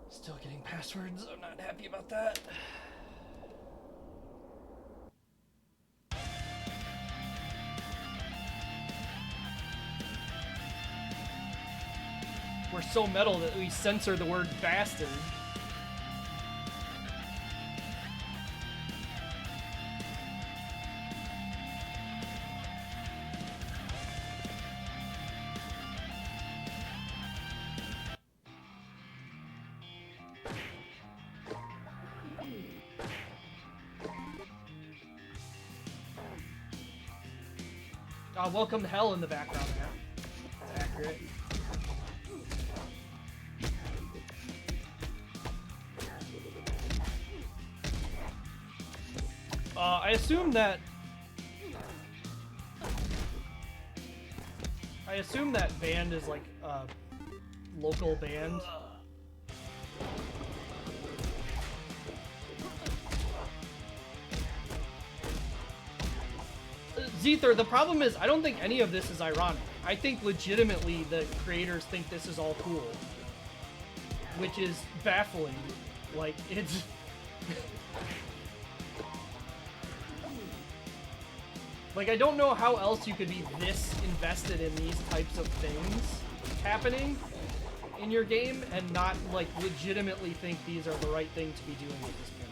Still getting passwords. I'm not happy about that. We're so metal that we censor the word bastard. Welcome to hell in the background there. That's accurate. I assume that band is like a local band. Zether, the problem is I don't think any of this is ironic. I think legitimately the creators think this is all cool. Which is baffling. Like, it's... Like, I don't know how else you could be this invested in these types of things happening in your game and not, like, legitimately think these are the right thing to be doing at this point.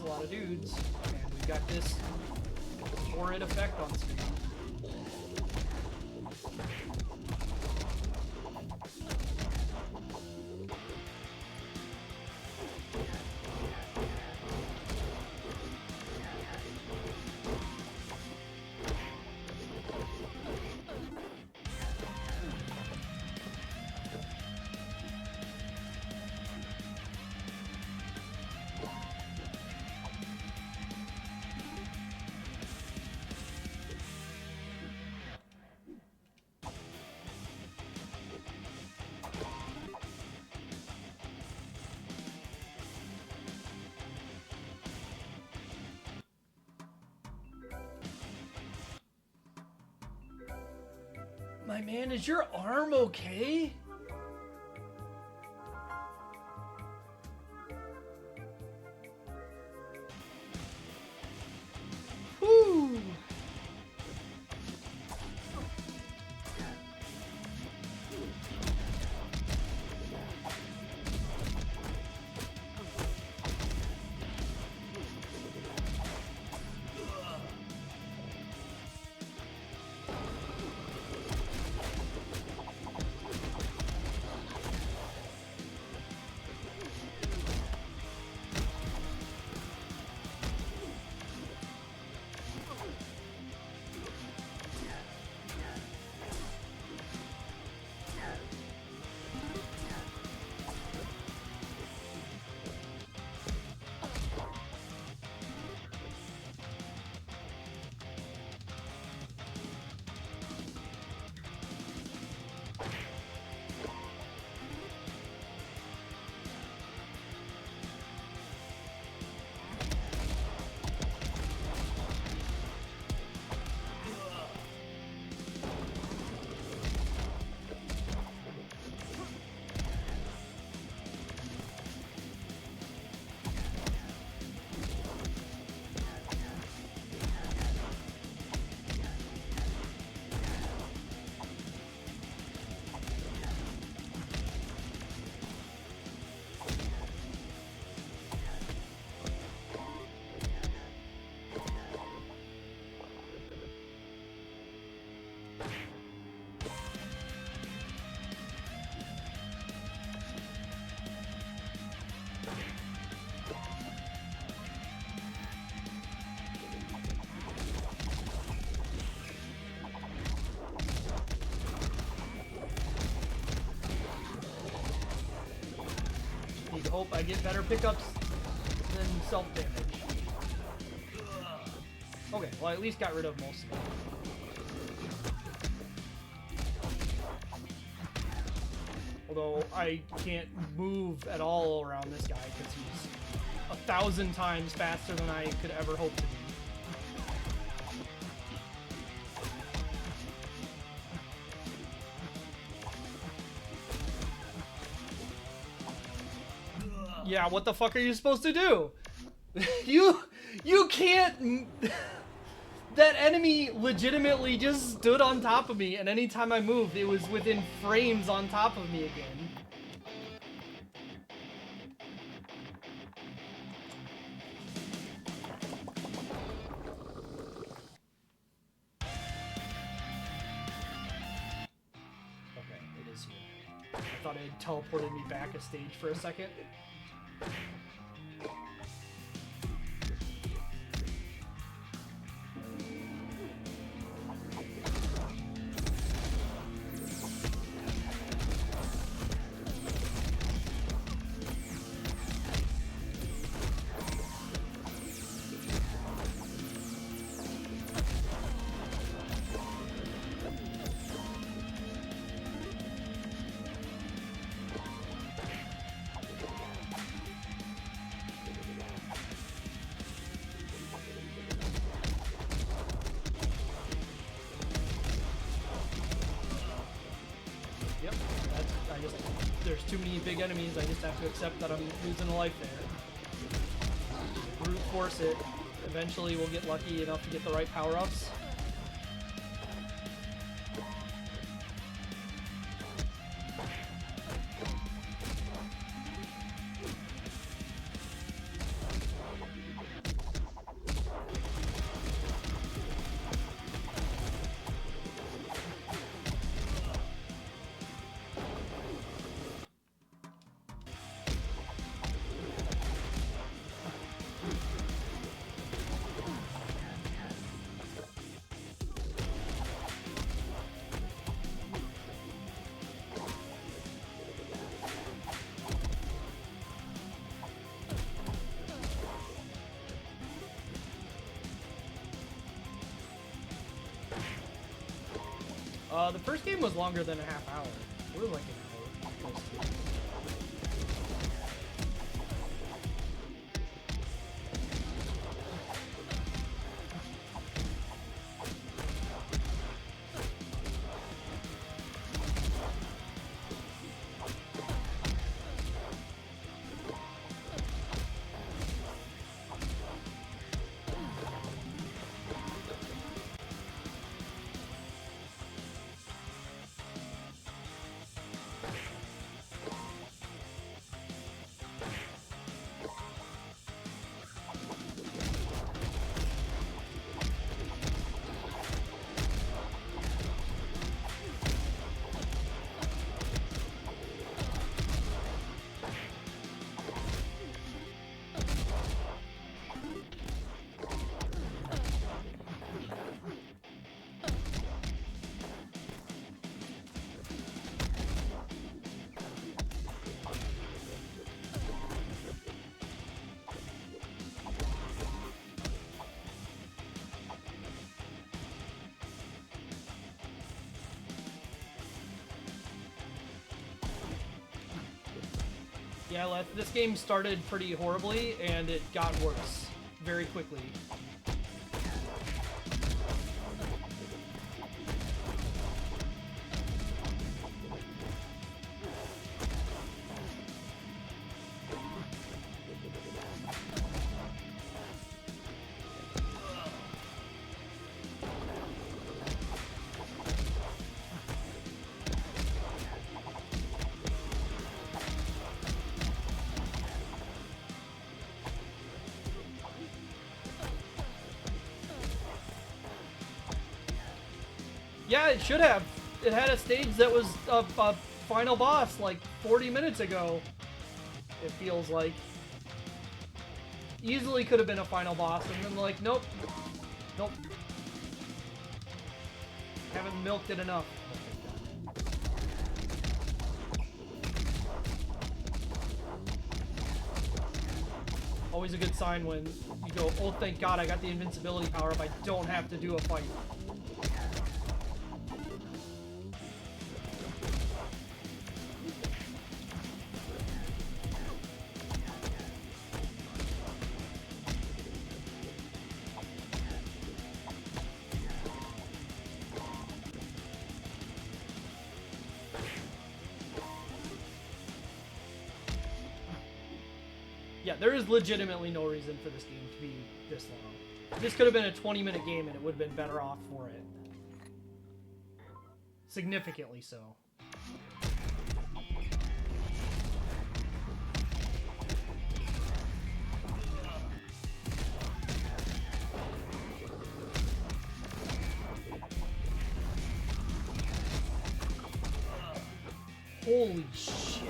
A lot of dudes, and we've got this horrid effect on screen. My man, is your arm okay? Whew. Need to hope I get better pickups than self-damage. Okay, well I at least got rid of most of it. Although I can't move at all around this guy because he's 1,000 times faster than I could ever hope to be. Yeah, what the fuck are you supposed to do? You can't. That enemy legitimately just stood on top of me, and anytime I moved, it was within frames on top of me again. Okay, it is here. I thought it had teleported me back a stage for a second. There's too many big enemies, I just have to accept that I'm losing a life there. Brute force it. Eventually we'll get lucky enough to get the right power-ups. The first game was longer than a half hour. It was like an hour. Close to it. Yeah, this game started pretty horribly, and it got worse very quickly. Yeah, it should have. It had a stage that was a final boss like 40 minutes ago. It feels like. Easily could have been a final boss, and then like, nope. Nope. Haven't milked it enough. Always a good sign when you go, oh thank god I got the invincibility power if I don't have to do a fight. Yeah, there is legitimately no reason for this game to be this long. This could have been a 20-minute game and it would have been better off for it. Significantly so. Holy shit.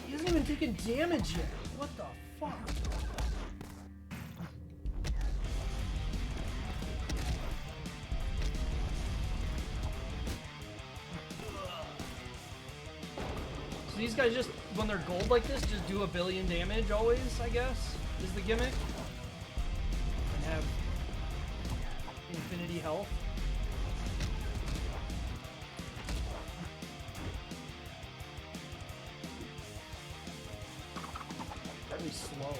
He hasn't even taken damage yet. What the fuck? So these guys just, when they're gold like this, just do a billion damage always, I guess, is the gimmick. And have infinity health. Really slow.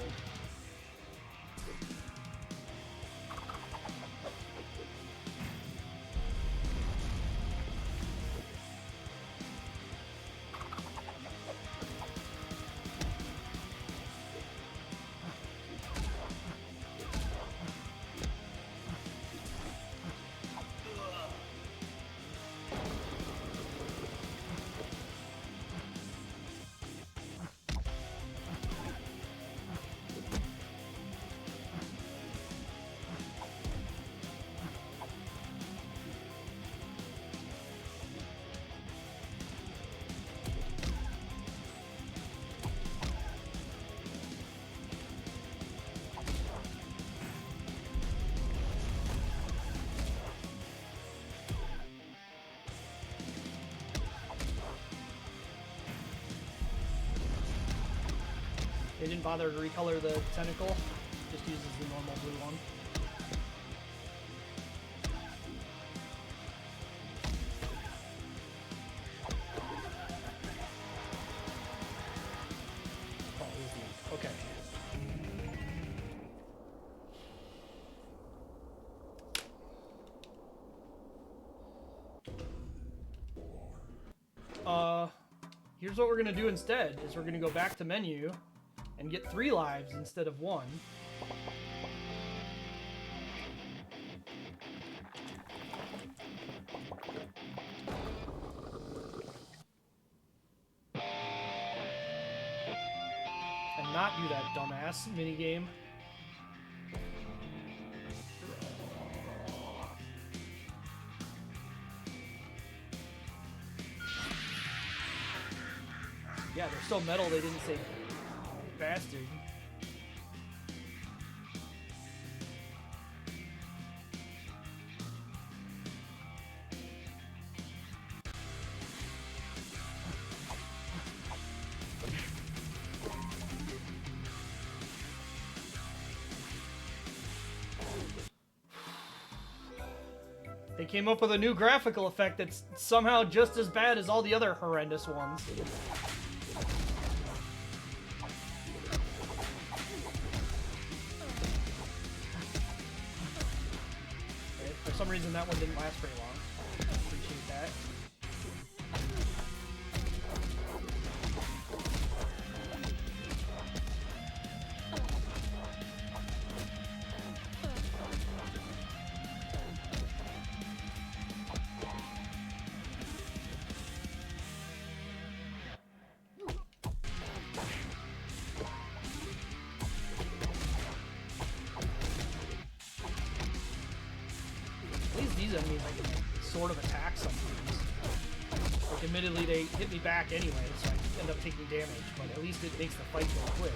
They didn't bother to recolor the tentacle, just uses the normal blue one. Oh, it was the, okay. Here's what we're gonna do instead, is we're gonna go back to menu and get 3 lives instead of 1. And not do that dumbass minigame. Yeah, they're so metal they didn't say bastard. They came up with a new graphical effect that's somehow just as bad as all the other horrendous ones. Okay, for some reason that one didn't last very long. Appreciate that. At least these enemies I can sort of attack sometimes. Like, admittedly, they hit me back anyway, so I end up taking damage, but at least it makes the fight go quick.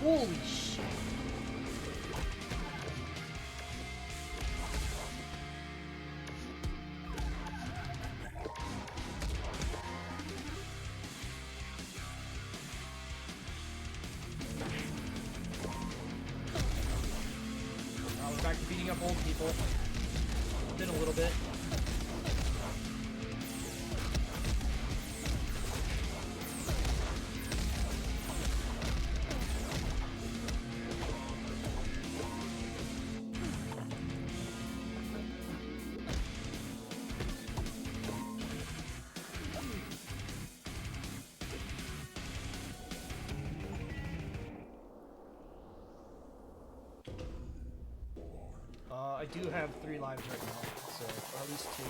Holy shit. Now we're back to beating up old people. Did a little bit. I do have 3 lives right now, so, or at least 2.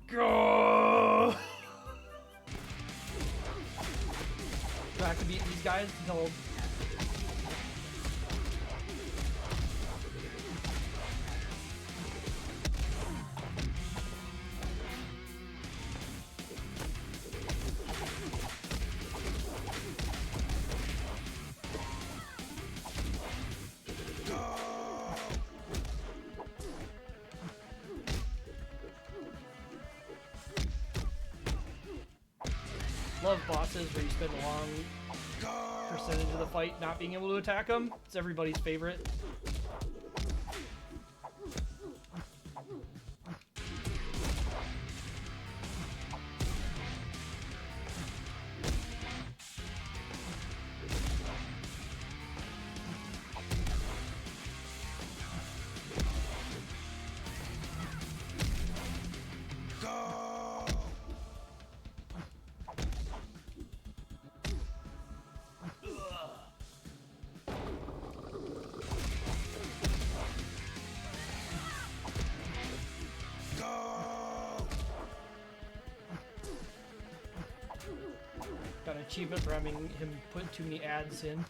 Go! Do I have to beat these guys until... Love bosses where you spend a long percentage of the fight not being able to attack them. It's everybody's favorite. achievement for having him put too many ads in.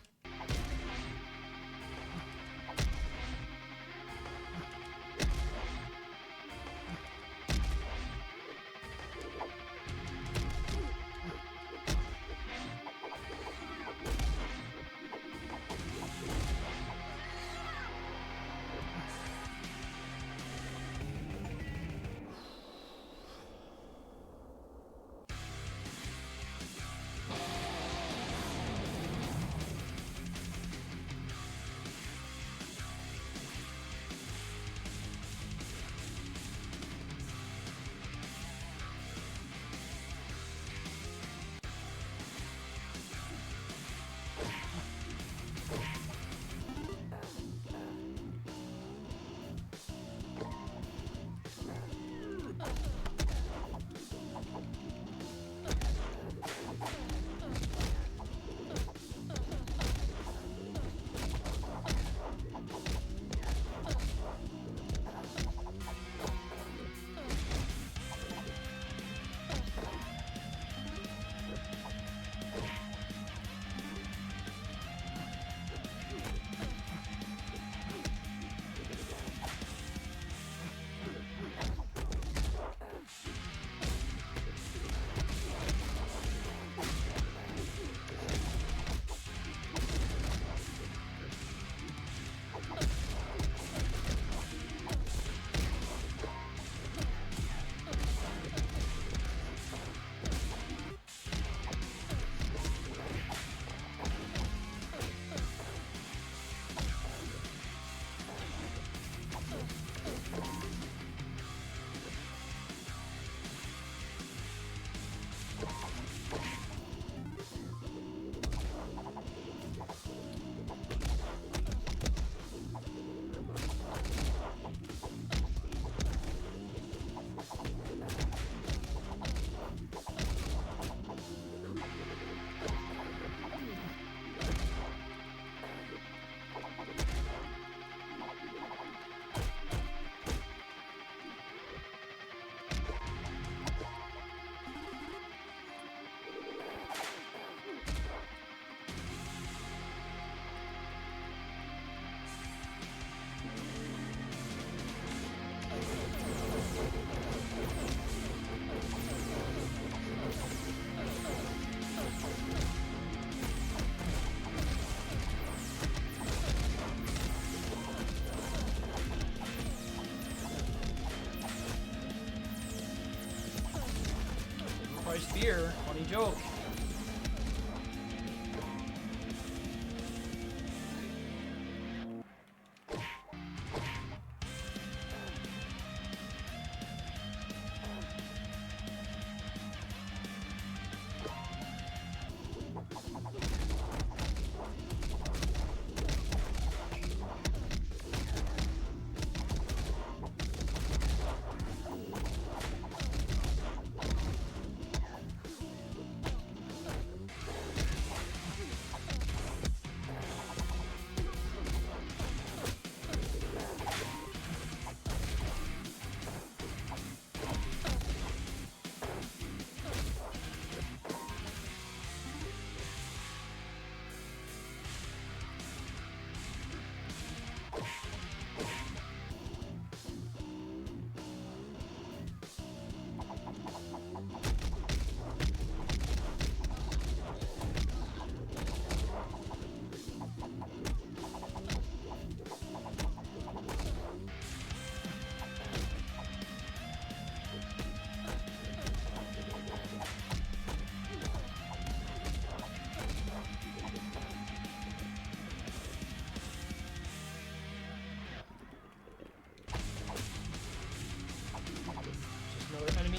Price beer, funny joke.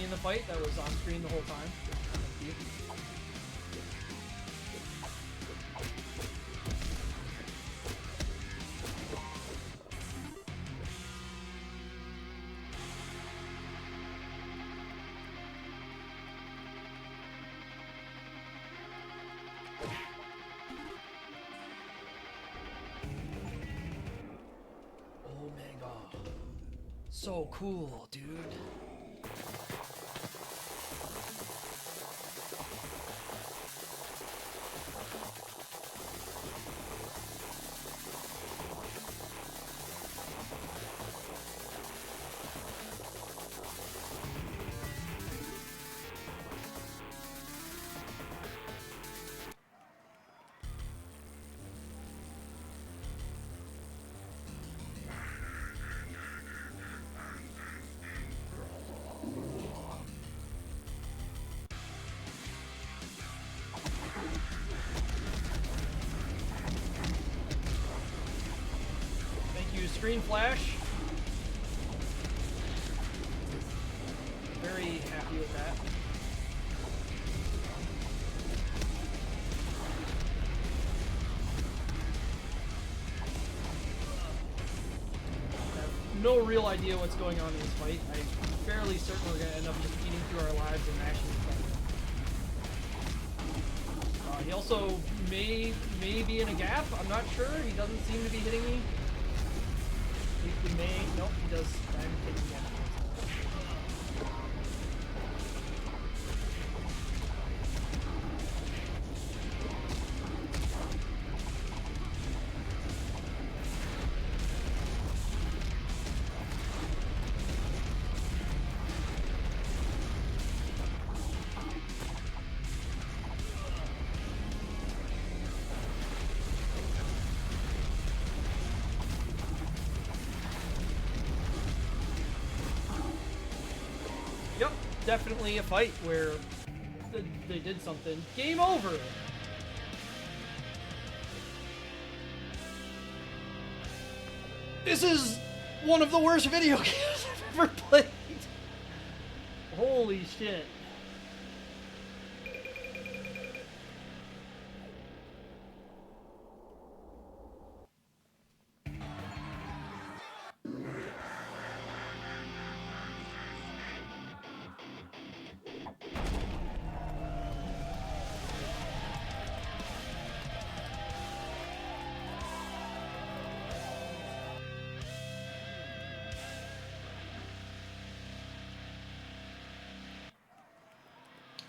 In the fight that was on screen the whole time. Thank you. Omega. So cool, dude. screen flash. Very happy with that. I have no real idea what's going on in this fight. I'm fairly certain we're going to end up just eating through our lives and actually fighting. He also may be in a gap. I'm not sure. He doesn't seem to be hitting me. He may. Nope, he does. I'm hitting him. Yep, definitely a fight where they did something. Game over! This is one of the worst video games I've ever played. Holy shit.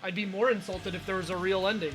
I'd be more insulted if there was a real ending.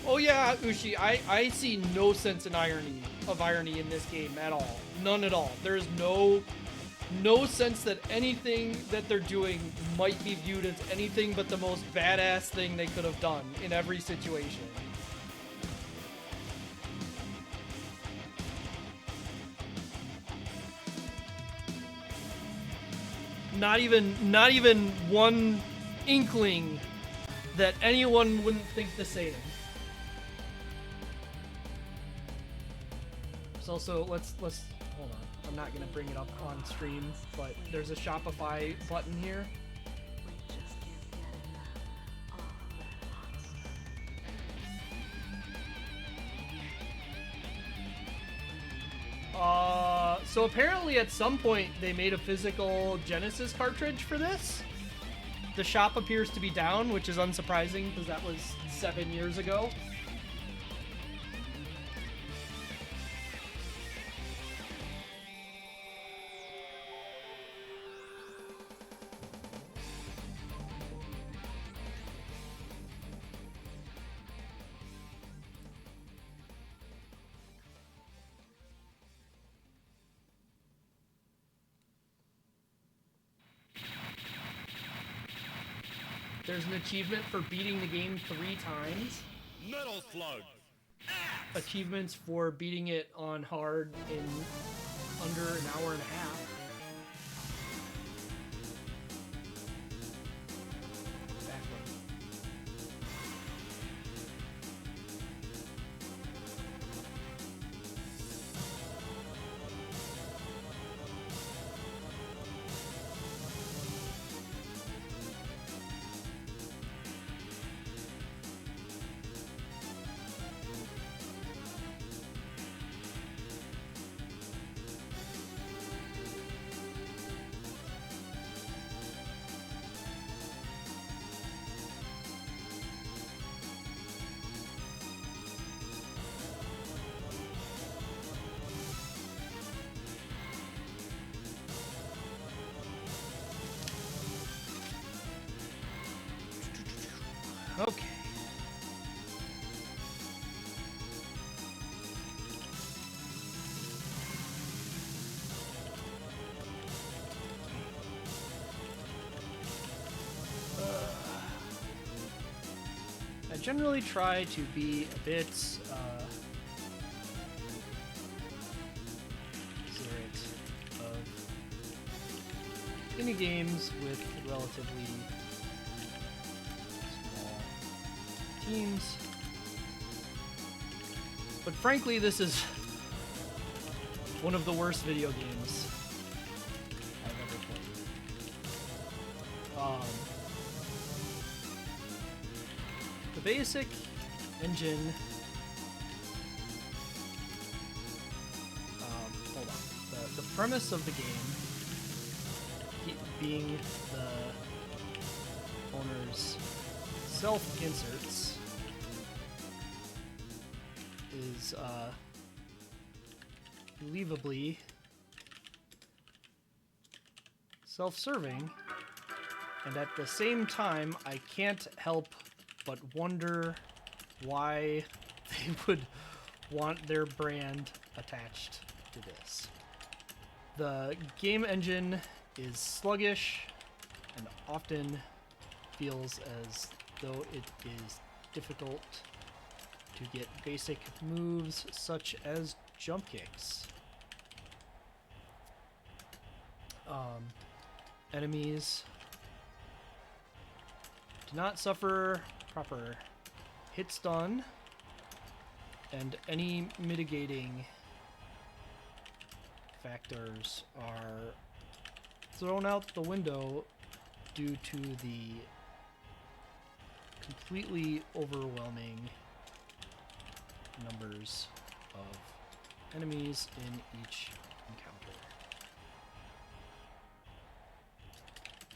Oh yeah, Ushi, I see no sense in irony in this game at all. None at all. There's no sense that anything that they're doing might be viewed as anything but the most badass thing they could have done in every situation. Not even one inkling that anyone wouldn't think the same. There's also, let's hold on. I'm not gonna bring it up on stream, but there's a Shopify button here. So apparently at some point they made a physical Genesis cartridge for this. The shop appears to be down, which is unsurprising because that was 7 years ago. There's an achievement for beating the game 3 times. Metal Slug. Achievements for beating it on hard in under an hour and a half. generally try to be a bit considerate of any games with relatively small teams. But frankly, this is one of the worst video games I've ever played. The basic engine. Hold on. The premise of the game, being the owner's self-inserts, is believably self-serving, and at the same time, I can't help but wonder why they would want their brand attached to this. The game engine is sluggish and often feels as though it is difficult to get basic moves such as jump kicks. Enemies do not suffer proper hit stun, and any mitigating factors are thrown out the window due to the completely overwhelming numbers of enemies in each encounter.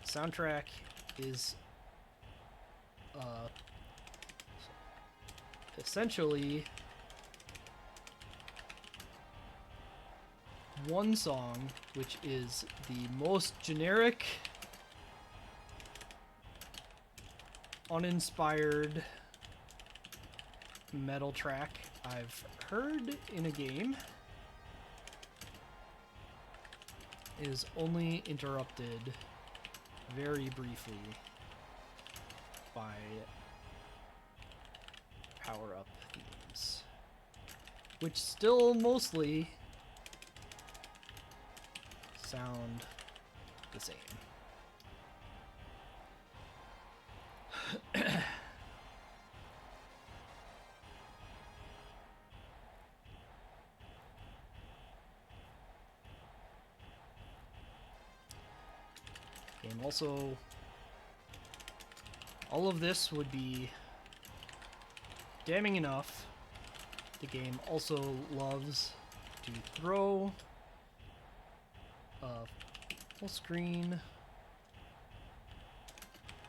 Soundtrack is essentially one song, which is the most generic, uninspired metal track I've heard in a game. It is only interrupted very briefly by power-up themes, which still mostly sound the same. Game also, all of this would be damning enough. The game also loves to throw full screen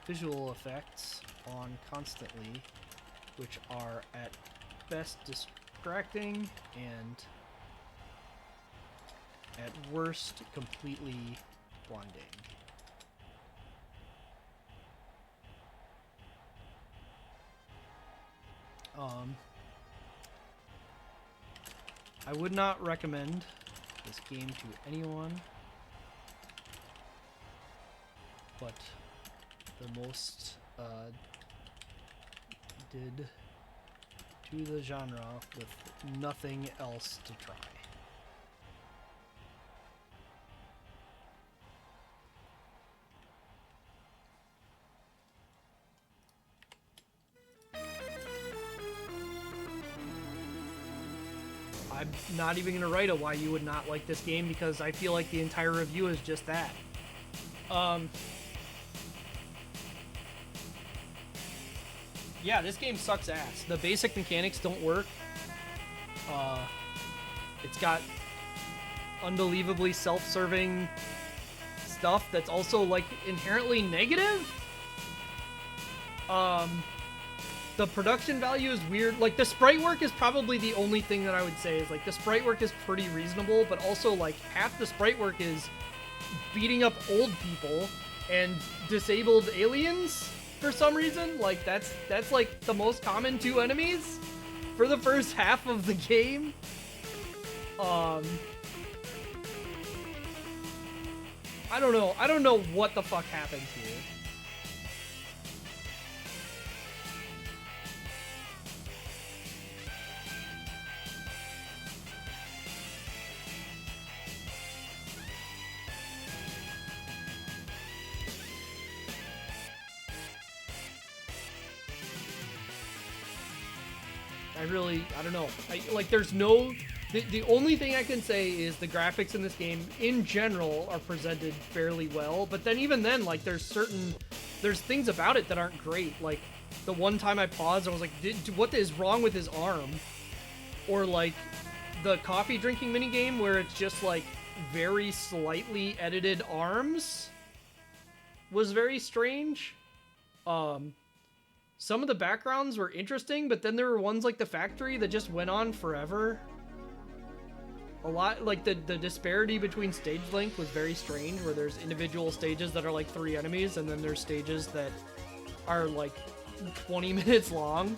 visual effects on constantly, which are at best distracting and at worst completely blinding. I would not recommend this game to anyone, but the most did to the genre with nothing else to try. I'm not even gonna write a why you would not like this game, because I feel like the entire review is just that. Yeah, this game sucks ass. The basic mechanics don't work. It's got unbelievably self-serving stuff that's also like inherently negative. The production value is weird. Like, the sprite work is probably the only thing that I would say is, like, the sprite work is pretty reasonable, but also, like, half the sprite work is beating up old people and disabled aliens for some reason. Like, that's like the most common two enemies for the first half of the game. I don't know. I don't know what the fuck happened here. I don't know. Like, there's no... The only thing I can say is the graphics in this game, in general, are presented fairly well. But then even then, like, there's things about it that aren't great. Like, the one time I paused, I was like, what is wrong with his arm? Or, like, the coffee drinking minigame where it's just, like, very slightly edited arms was very strange. Some of the backgrounds were interesting, but then there were ones like the factory that just went on forever. A lot, like, the disparity between stage length was very strange, where there's individual stages that are like 3 enemies, and then there's stages that are like 20 minutes long.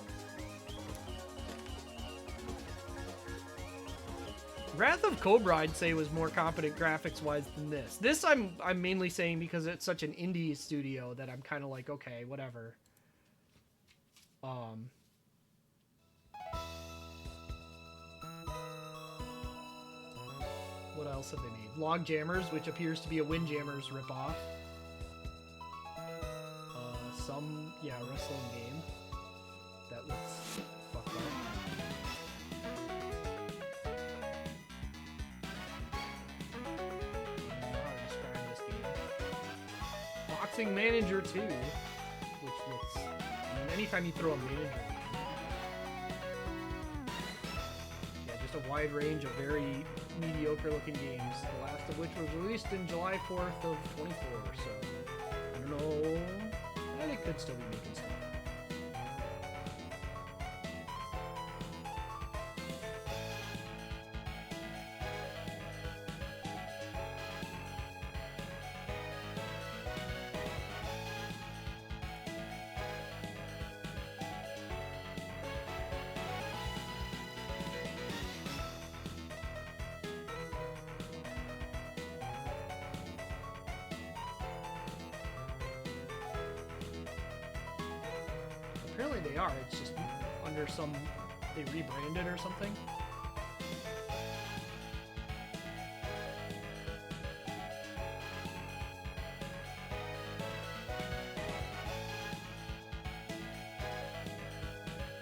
Wrath of Cobra, I'd say, was more competent graphics-wise than this. This I'm mainly saying because it's such an indie studio that I'm kind of like, okay, whatever. What else have they made? Logjammers, which appears to be a Windjammers ripoff. Wrestling game that looks fucked up. I don't know how to describe this game. Boxing Manager 2, which looks... I mean, anytime you throw a manager... Yeah, just a wide range of very mediocre-looking games, the last of which was released in July 4th of 24, so... I don't know... They could still be making stuff. Apparently they are, it's just under some... they rebranded or something.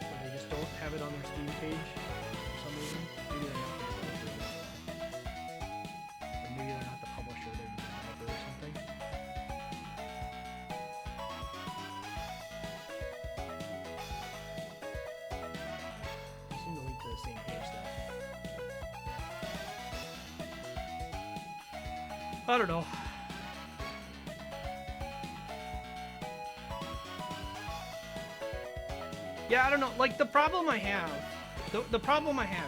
Or they just don't have it on their Steam page for some reason. Maybe they're not the publisher. Or maybe they're not the publisher, they're the developer or something. Same page though. I don't know. Yeah, I don't know. Like, the problem I have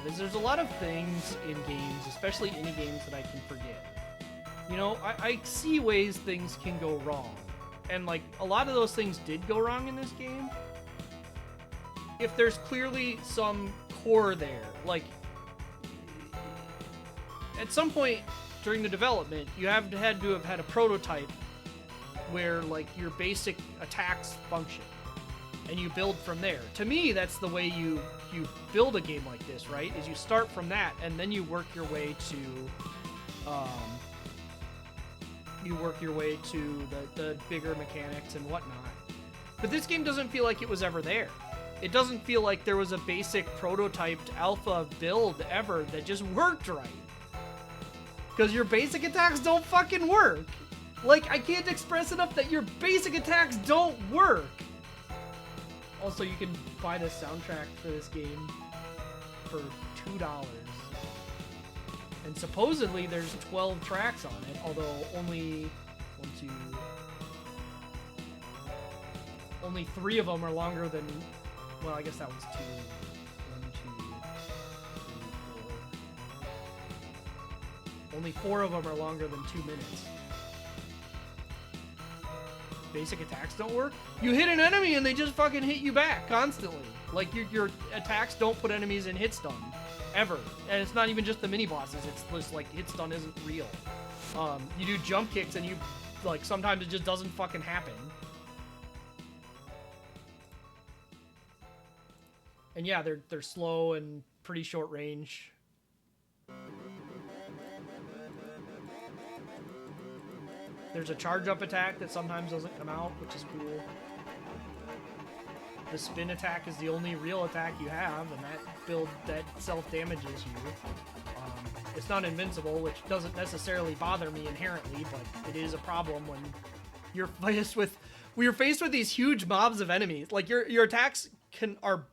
is there's a lot of things in games, especially indie games, that I can forget. You know, I see ways things can go wrong. And, like, a lot of those things did go wrong in this game. If there's clearly some core there, like, at some point during the development, you had to have had a prototype where, like, your basic attacks function, and you build from there. To me, that's the way you build a game like this, right? Is you start from that, and then you work your way to the bigger mechanics and whatnot. But this game doesn't feel like it was ever there. It doesn't feel like there was a basic prototyped alpha build ever that just worked right. Because your basic attacks don't fucking work. Like, I can't express enough that your basic attacks don't work. Also, you can buy the soundtrack for this game for $2. And supposedly there's 12 tracks on it, although only 3 of them are longer than... Well, I guess that was 2. 1, 2, 3, 4. Only 4 of them are longer than 2 minutes. Basic attacks don't work? You hit an enemy and they just fucking hit you back constantly. Like, your attacks don't put enemies in hit stun. Ever. And it's not even just the mini-bosses. It's just, like, hit stun isn't real. You do jump kicks and you, like, sometimes it just doesn't fucking happen. And yeah, they're slow and pretty short range. There's a charge-up attack that sometimes doesn't come out, which is cool. the spin attack is the only real attack you have, and that self-damages you. It's not invincible, which doesn't necessarily bother me inherently, but it is a problem when you're faced with these huge mobs of enemies. Like your attacks are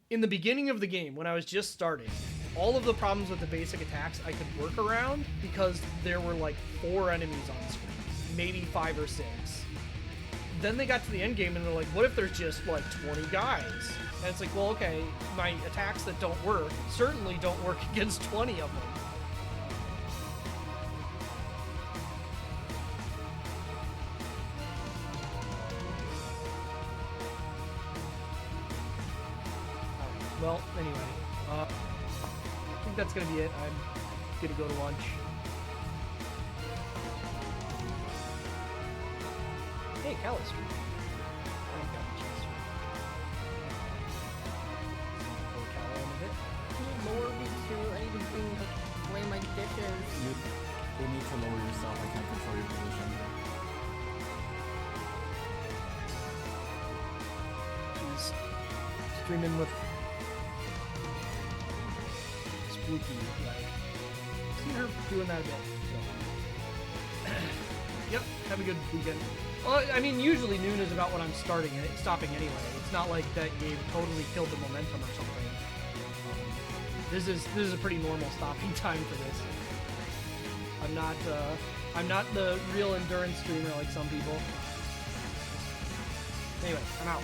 in the beginning of the game when I was just starting. All of the problems with the basic attacks I could work around because there were like 4 enemies on screen, maybe 5 or 6. Then they got to the end game and they're like, what if there's just like 20 guys? And it's like, well, okay, my attacks that don't work certainly don't work against 20 of them. Well, anyway, I think that's gonna be it. I'm gonna go to lunch. Hey, Callister. Lower me too. I need to bring away my dishes. You need to lower yourself. I can't control your position. She's streaming with Spooky. Like, seen her doing that a bit. So. Yep. Have a good weekend. Well, I mean, usually noon is about when I'm stopping anyway. It's not like that game totally killed the momentum or something. This is a pretty normal stopping time for this. I'm not the real endurance streamer like some people. Anyway, I'm out.